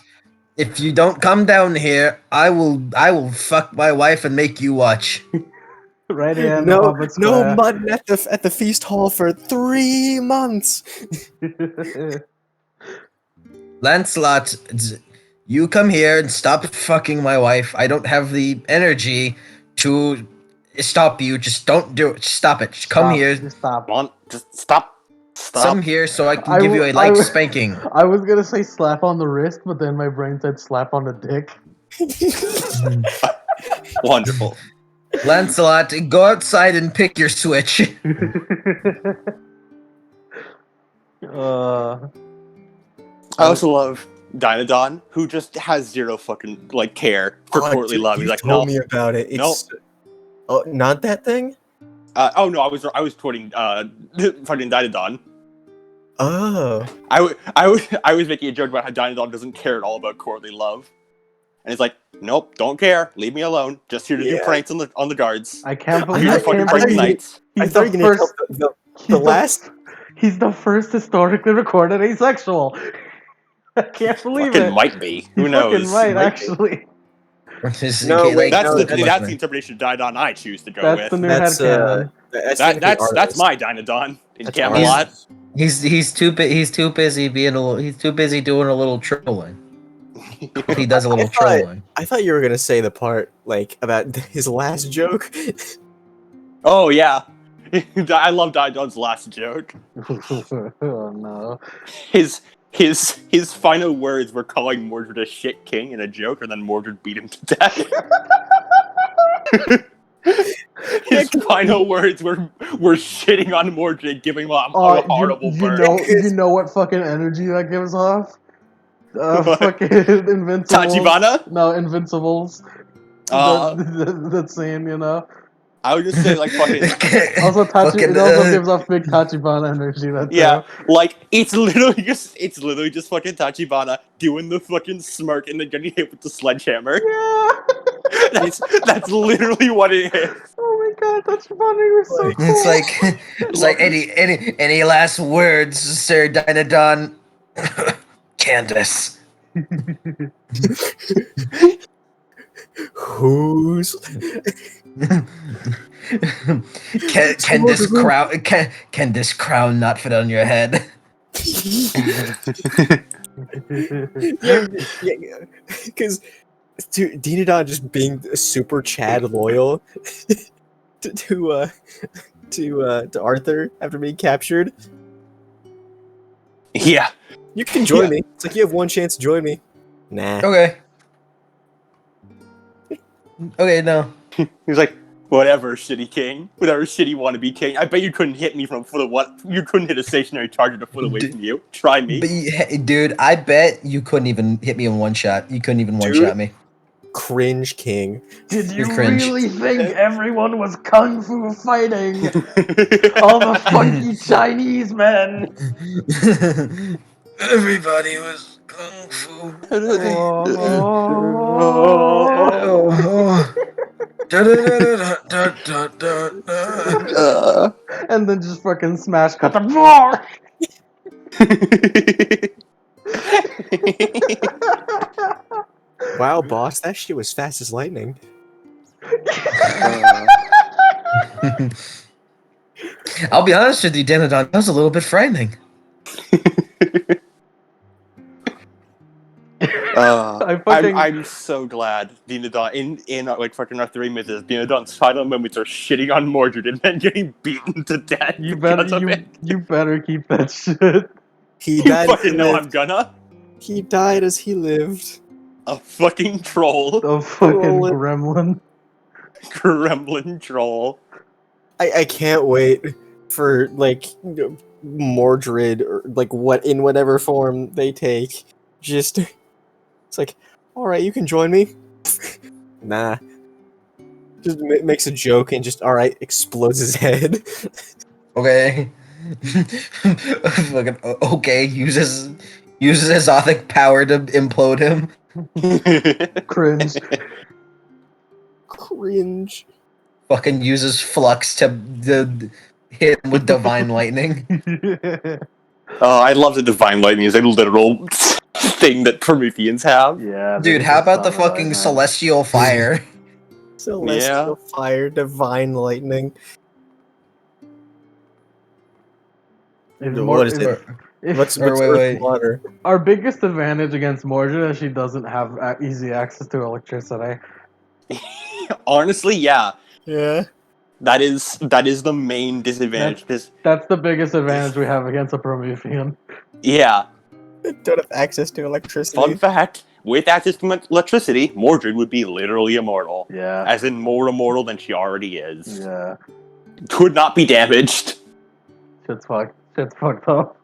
if you don't come down here, I will fuck my wife and make you watch. Right in No, Hobbit no Square. mutton at the feast hall for 3 months. Lancelot, you come here and stop fucking my wife. I don't have the energy to stop you. Just don't do it. Just stop it. Just come here. Just stop. Come on, just stop. Stop. Come here so I can give you a light spanking. I was gonna say slap on the wrist, but then my brain said slap on the dick. Wonderful. Lancelot, go outside and pick your switch. I also love Dynadon, who just has zero fucking care for courtly dude, love. you He's like, told no, me about it. no. Oh, not that thing? Oh no, I was quoting fucking Dynadon. Oh. I was making a joke about how Dynadon doesn't care at all about courtly love, and he's like, nope, don't care, leave me alone. Just here to do pranks on the guards. I can't believe Here I to fucking can't prank believe knights. I he's thought the you were first. going to the last. He's the first historically recorded asexual. I can't believe Fucking it. might be. He Who knows? fucking might, Might be. actually. No, wait, That's no, that's the interpretation of Dynadon I choose to go That's with. the new That's headcanon. That's my Dynadon in That's Camelot. artist. He's too busy doing a little trolling. He does a little trolling. I thought you were gonna say the part about his last joke. Oh yeah, I love Dynadon's last joke. Oh no. His final words were calling Mordred a shit king in a joke, and then Mordred beat him to death. His final words were shitting on Mordred, giving him a horrible burn. You know what fucking energy that gives off? What? Fucking Invincibles. Tachibana? No, Invincibles. That scene, you know. I would just say fucking Also, it also Fucking, gives off big Tachibana energy. That yeah, it's literally just fucking Tachibana doing the fucking smirk and then getting hit with the sledgehammer. Yeah. That's literally what it is. Oh my god, Tachibana was so cool. It's like any last words, Sir Dynadon? Candace. Who's can this crown not fit on your head? yeah, because Dinadon just being super Chad loyal to Arthur after being captured. Yeah. You can join me. It's like you have one chance to join me. Nah. Okay, no. He's like, whatever, shitty king. Whatever, shitty wannabe king. I bet you couldn't hit me from a foot of what? You couldn't hit a stationary target a foot away from you. Try me. Dude, I bet you couldn't even hit me in one shot. You couldn't even one-shot me. Cringe king. Did you cringe. really think everyone was kung fu fighting? All the funky Chinese men. Everybody was kung fu. And then just fucking smash cut the Wow, boss, that shit was fast as lightning. I'll be honest with you, Danadon, that was a little bit frightening. I'm so glad Dinadon in fucking Arthurian mythos, Dinadon's final moments are shitting on Mordred and then getting beaten to death. You better keep that shit. He died. You fucking know I'm gonna. He died as he lived. A fucking troll. A fucking gremlin. Gremlin troll. I can't wait for Mordred or whatever form they take. Just it's like, all right, you can join me. Nah. Just makes a joke and just all right, explodes his head. Okay. Fucking okay. Uses Uses his Othic power to implode him. Cringe. Cringe. Fucking uses Flux to hit him with Divine Lightning. Oh, I love the Divine Lightning is a literal thing that Prometheans have. Yeah, Dude, they how just about the found right fucking man. Celestial Fire? Celestial fire, divine lightning. It's What more, is it's- it? What's Or wait, Earth wait. water? Our biggest advantage against Mordred is she doesn't have easy access to electricity. Honestly, yeah. Yeah. That is the main disadvantage. Because That's the biggest advantage we have against a Promethean. yeah, Don't have access to electricity. fun fact: with access to electricity, Mordred would be literally immortal. Yeah. As in more immortal than she already is. Yeah. Could not be damaged. Shit's fucked. Shit's fucked up.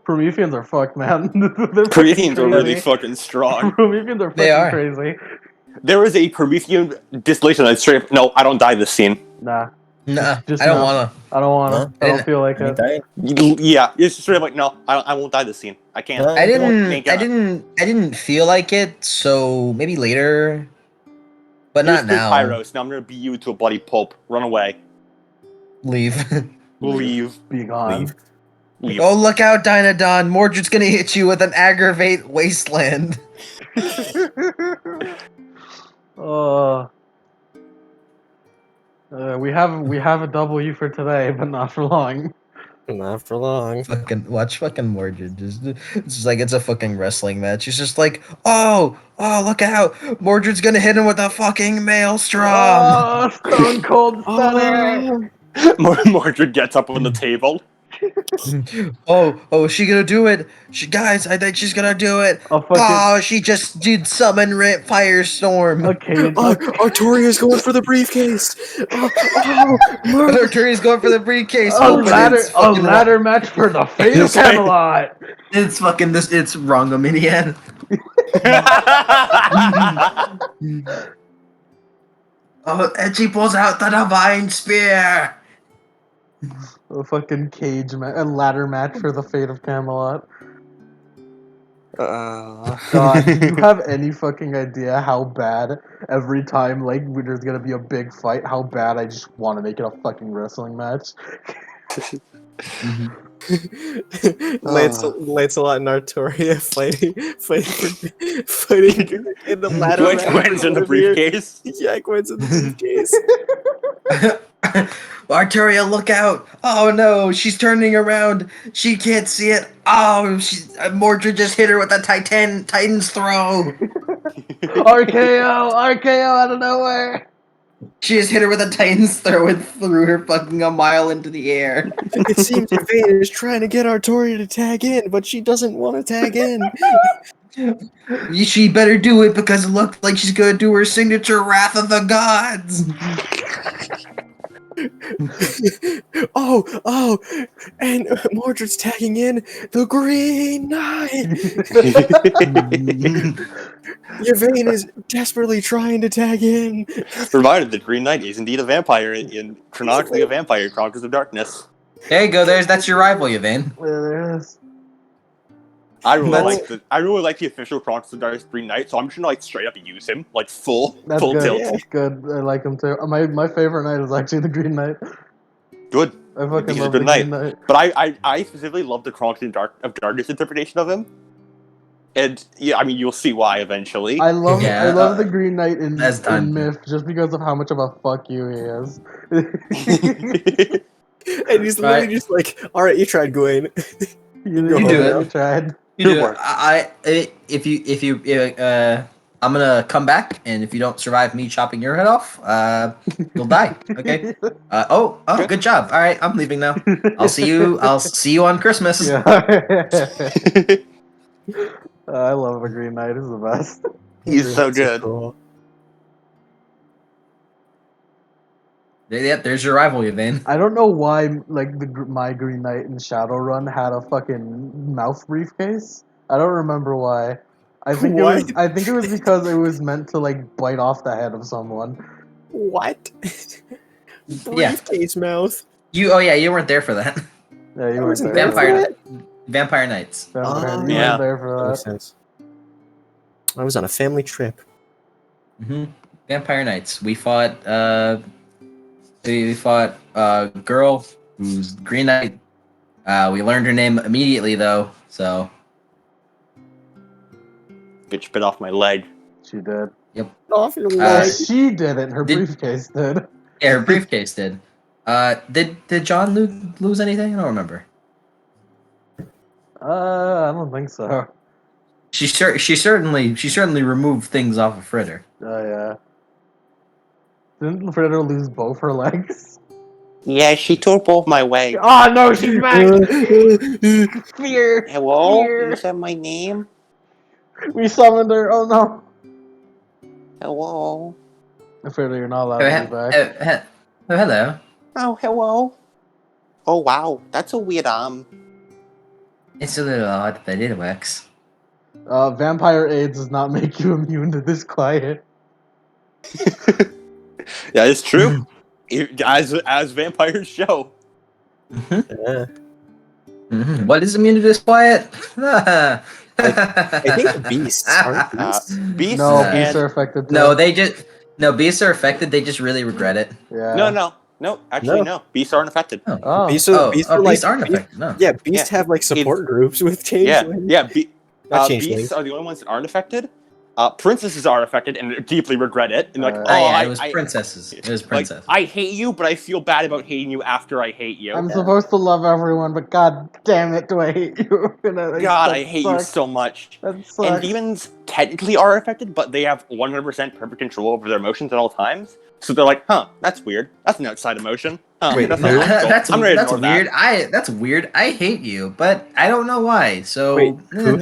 Prometheans are fucked, man. They're Prometheans are really crazy. fucking strong. Prometheans are They fucking are. crazy. There is a Promethean distillation that's straight. No, I don't die this scene. Nah. Nah, Just I don't no. wanna. I don't wanna. Huh? I don't feel like You it. dying? Yeah, it's straight up like no, I won't die this scene. I can't. No. I Ain't I didn't feel like it, so maybe later. But You're not straight now. Pyros. Now I'm gonna beat you to a bloody pulp. Run away. Leave. Leave. Be gone. Leave. Leave. Oh, look out, Dynadon. Mordred's gonna hit you with an aggravate wasteland. We have a W for today, but not for long. Not for long. Watch fucking Mordred. It's just like it's a fucking wrestling match. He's just like, oh, look out. Mordred's gonna hit him with a fucking maelstrom. Oh, Stone Cold Stunner! Mordred gets up on the table. Oh, is she gonna do it? Guys, I think she's gonna do it. A fucking Oh, she just did summon Firestorm. a cage. Oh, Artoria's going for the briefcase. Murder. Arturia's going for the briefcase. A Oh, but ladder, it's a fucking ladder match for the fate of Camelot. It's fucking this. It's Wrongominian. Oh, and she pulls out the divine spear. A fucking a ladder match for the fate of Camelot. God, do you have any fucking idea how bad every time like when there's gonna be a big fight, how bad I just want to make it a fucking wrestling match? Lancelot and Artoria fighting in the ladder. Gwen's in the briefcase. Yeah, Gwen's in the briefcase. Arturia, look out! Oh no, she's turning around. She can't see it. Oh, Mordred just hit her with a Titan's throw. RKO out of nowhere. She just hit her with a Titan's throw and threw her fucking a mile into the air. It seems Yvain is trying to get Artoria to tag in, but she doesn't want to tag in. She better do it because it looked like she's gonna do her signature Wrath of the Gods. oh, and Mordred's tagging in the Green Knight. Yvain is desperately trying to tag in. Reminded that Green Knight is indeed a vampire in Chronically a Vampire, Chronicles of Darkness. There you go. That's your rival, Yvain. There it is. I really like the official Chronicles of Darkness Green Knight, so I'm just gonna like straight up use him, like full That's full good. tilt. Yeah. Good. I like him too. My favorite knight is actually the Green Knight. Good. I fucking He's a love good the knight. Green Knight. But I specifically love the Chronicles of Darkness interpretation of him. And yeah, I mean you'll see why eventually. I love Yeah, the Green Knight in that's done. Myth just because of how much of a fuck you he is. And he's literally just like, all right, you tried, Gwen. You do it. You tried. You do Good it. work. I'm gonna come back, and if you don't survive me chopping your head off, you'll die. Okay. Good job. All right, I'm leaving now. I'll see you on Christmas. Yeah. I love the Green Knight. He's the best. He's so good. Cool. Yep, there's your rival, Yvain. I don't know why, like my Green Knight in Shadowrun had a fucking mouth briefcase. I don't remember why. I think it was because it was meant to like bite off the head of someone. What? Yeah. Briefcase mouth. You weren't there for that. Yeah, you weren't wasn't there. there for Vampire. that. Vampire Knights. Vampire, you Yeah. were there for That makes that. sense. I was on a family trip. Vampire Knights. We fought a girl who's Green Knight. We learned her name immediately though, so Bitch bit off my leg. She did. Off your Uh, leg. She didn't. Her Did- briefcase did. yeah, her briefcase did. Did John lose anything? I don't remember. I don't think so. She certainly removed things off of Fritter. Oh yeah. Didn't Fritter lose both her legs? Yeah, she tore both my legs. Oh no, she's back! Fear! Hello? Fear! You said my name? We summoned her. Oh no. Hello? Fritter, you're not allowed to be back. Hello. Oh, hello? Oh, wow. That's a weird It's a little odd, but it works. Vampire AIDS does not make you immune to this quiet. Yeah, it's true. As vampires show. Yeah. What is immune to this quiet? I think beasts aren't beasts. Beasts No, and... beasts are affected too. No, beasts are affected. They just really regret it. Yeah. No. Actually, no. Beasts aren't affected. Oh. Beasts are Beasts like aren't affected. No. yeah. Beasts have like support groups with changelings. Yeah. Not Beasts changelings. are the only ones that aren't affected. Princesses are affected and deeply regret it. And like, Oh, It was princesses. It was princess. I hate you, but I feel bad about hating you after I hate you. I'm supposed to love everyone, but god damn it, do I hate you? God, I hate you so much. That And sucks. demons technically are affected, but they have 100% perfect control over their emotions at all times. So they're like, huh, that's weird. That's an outside emotion. Huh, Wait, that's not logical. I'm ready to that's ignore weird. that. That's weird. I hate you, but I don't know why. So Wait, who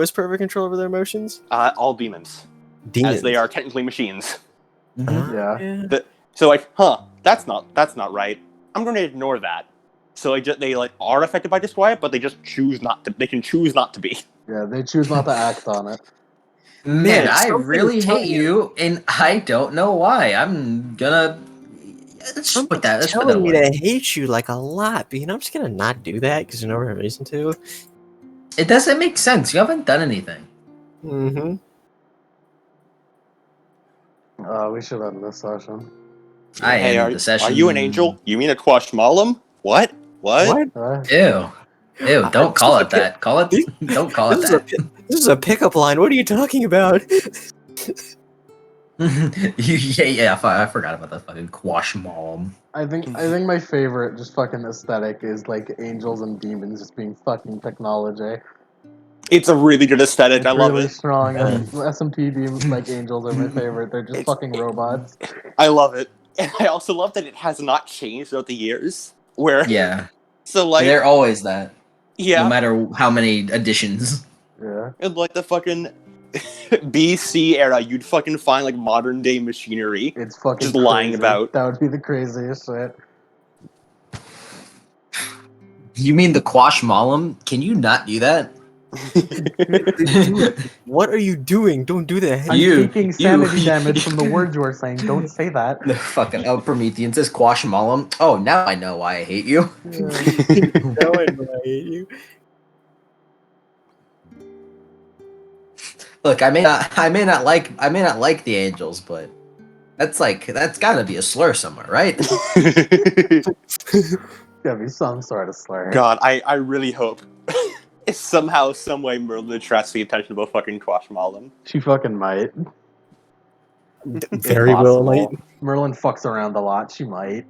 has perfect control over their emotions? All demons, Demons. as they are technically machines. Yeah. So like, huh, that's not right. I'm going to ignore that. So they are affected by disquiet, but they just choose not to. They can choose not to be. Yeah, they choose not to act on it. Man, Yeah, I something really is telling hate you, and I don't know why. I'm gonna. Let's just put that. Let's put that telling me away. to hate you like a lot, but I'm just gonna not do that because there's no reason to. It doesn't make sense. You haven't done anything. Mm-hmm. We should end this session. I Hey, ended the session. are you an angel? You mean a Quashmallam? What? What? Ew. Ew, don't call it that. Call it. This- Don't call it This is, that. this is a pickup line. What are you talking about? Yeah, I forgot about that fucking quash mom. I think my favorite just fucking aesthetic is like angels and demons just being fucking technology. It's a really good aesthetic. It's I love really it. strong. SMT demons like angels are my favorite. They're just fucking robots. I love it. And I also love that it has not changed throughout the years. Where Yeah, so like they're always that. yeah, No matter how many additions. Yeah. in like the fucking BC era, you'd fucking find like modern day machinery. It's fucking Just lying crazy. about. That would be the craziest shit. You mean the quash malam? Can you not do that? What are you doing? Don't do that. I'm You- taking you- sanity damage from the words you are saying. Don't say that. The fucking Promethean says quash malam. Oh, now I know why I hate you. No, I know I hate you. Look, I may not like the angels, but that's gotta be a slur somewhere, right? Gotta be some sort of slur. God, I really hope it's somehow, some way Merlin attracts the attention of a fucking Quashmallam. She fucking might. Very well, Impossible. mate. Merlin fucks around a lot. She might.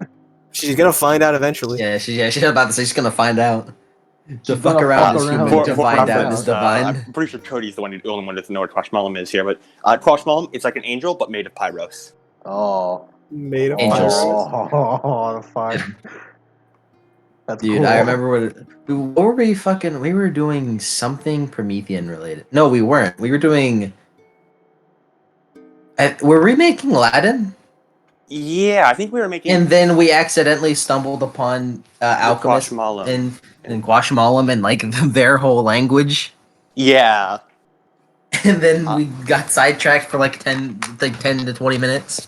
She's gonna find out eventually. Yeah, she's about to say she's gonna find out. To She's fuck gonna around fuck is around. human. For To find out reference, is divine. I'm pretty sure Cody's the only one that doesn't know what Quashmallam is here, but Quashmallam, it's like an angel, but made of pyros. Oh. Made of Angels. Oh, the fuck. That's Dude, cool. I remember what were we fucking? We were doing something Promethean related. No, we weren't. We were doing. Were we making Aladdin? Yeah, I think we were making And then we accidentally stumbled upon alchemists Quashmallam. and Guashmalam and like their whole language. Yeah. And then we got sidetracked for like 10 to 20 minutes.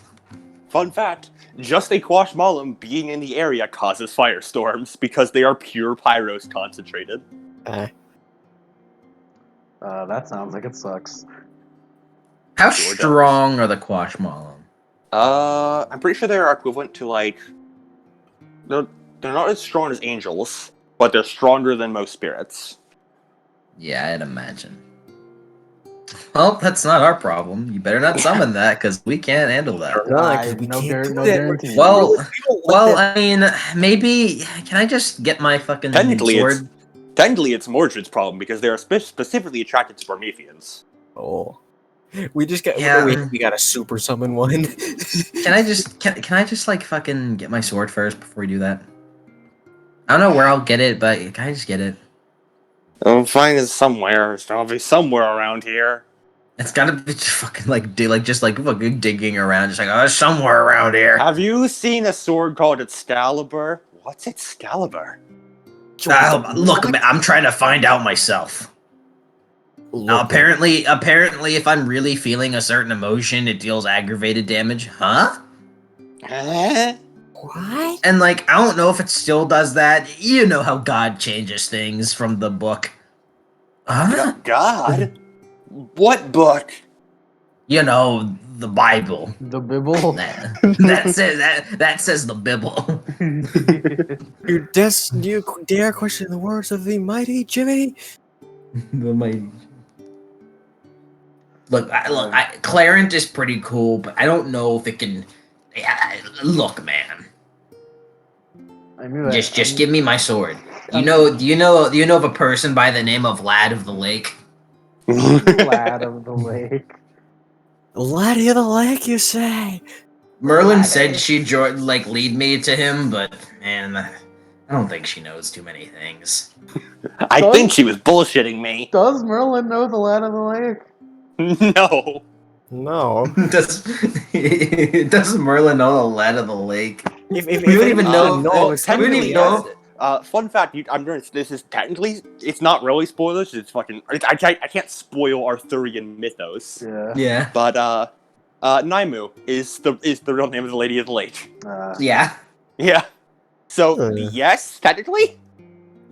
Fun fact, just a Quashmallam being in the area causes firestorms because they are pure pyros concentrated. That sounds like it sucks. How Sure does. strong are the Quashmallow? I'm pretty sure they're equivalent to like. They're not as strong as angels, but they're stronger than most spirits. Yeah, I'd imagine. Well, that's not our problem. You better not summon that, because we can't handle that. Or not, 'cause we No can't do no that. guarantee. Well, We don't let well, that- I mean, maybe. Can I just get my fucking Technically, sword? it's Mordred's problem because they are specifically attracted to Prometheans. Oh. We just got Yeah. we got a super summon one. Can I just like fucking get my sword first before we do that? I don't know where I'll get it, but can I just get it? I'll find it somewhere. It's probably somewhere around here. It's gotta be just fucking like just fucking digging around, just like oh, it's somewhere around here. Have you seen a sword called Excalibur? What's Excalibur? Look, man, I'm trying to find out myself. Now, Look, apparently, if I'm really feeling a certain emotion, it deals aggravated damage. Huh? what? And like, I don't know if it still does that. You know how God changes things from the book. Huh? God? What book? You know, the Bible. The Bibble. That says the Bible. Do you dare question the words of the mighty Jimmy? Look, Clarent is pretty cool, but I don't know if it can. Look, man. I knew that. Just give me my sword. Do you I'm- know of a person by the name of Lad of the Lake? Lad of the lake. Laddie of the lake, you say? Merlin Laddie. said she'd lead me to him, but man, I don't think she knows too many things. I think she was bullshitting me. Does Merlin know the Lad of the lake? No. No. Does Merlin know the Lad of the Lake? If We don't even know. no, we don't even know. Fun fact, this is technically, it's not really spoilers, it's fucking, I can't spoil Arthurian mythos. Yeah. Yeah. But, Naimu is the real name of the Lady of the Lake. Yeah. Yeah. So, Huh. yes, technically.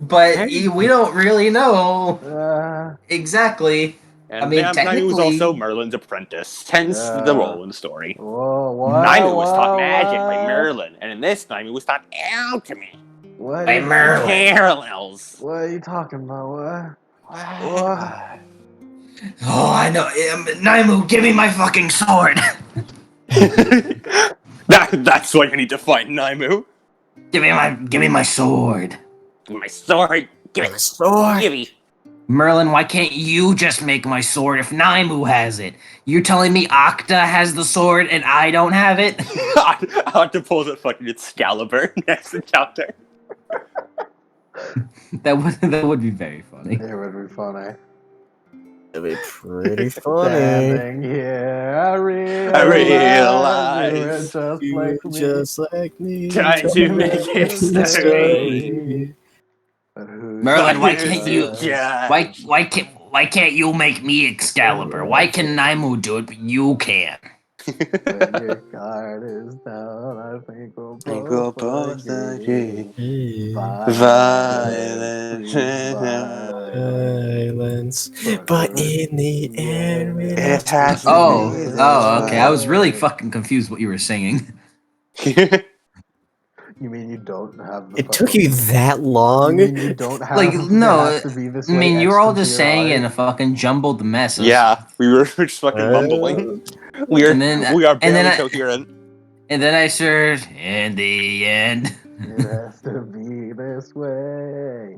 But Hey. we don't really know exactly. And I mean, Naimu was technically- also Merlin's apprentice, hence the role in the story. Whoa, what? Naimu was taught magic what? by Merlin, and in this, Naimu was taught alchemy. What? By Merlin. Parallels. What are you talking about? What? Oh, I know. Naimu, give me my fucking sword. That's why you need to find Naimu. give me my sword. My sword. Give My it. sword. Give me. Merlin, why can't you just make my sword if Naimu has it? You're telling me Octa has the sword and I don't have it? I have to pull the fucking Excalibur next encounter. That would be very funny. It would be funny. It'd be pretty funny. Standing here, I realize You're just like me. Trying to make history. Merlin, why can't you? Judge. Why can't you make me Excalibur? Why can Naimu do it, but you can't? When your card is down, I think we'll Think we'll both both agree. agree. Violence, Silence. But in the end, It has to Oh, be this okay. I was way. really fucking confused what you were singing. You mean you don't have the It took you that long? You mean you don't have Like, the no, has to be this I way mean, you were all extra to just your saying in a heart? fucking jumbled mess. Yeah, we were just fucking mumbling. We are And then- we are and then barely I- coherent. And then I said, in the end. It has to be this way.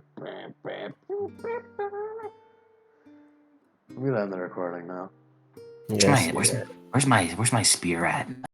We end the recording now. Yes, Where's my spear at?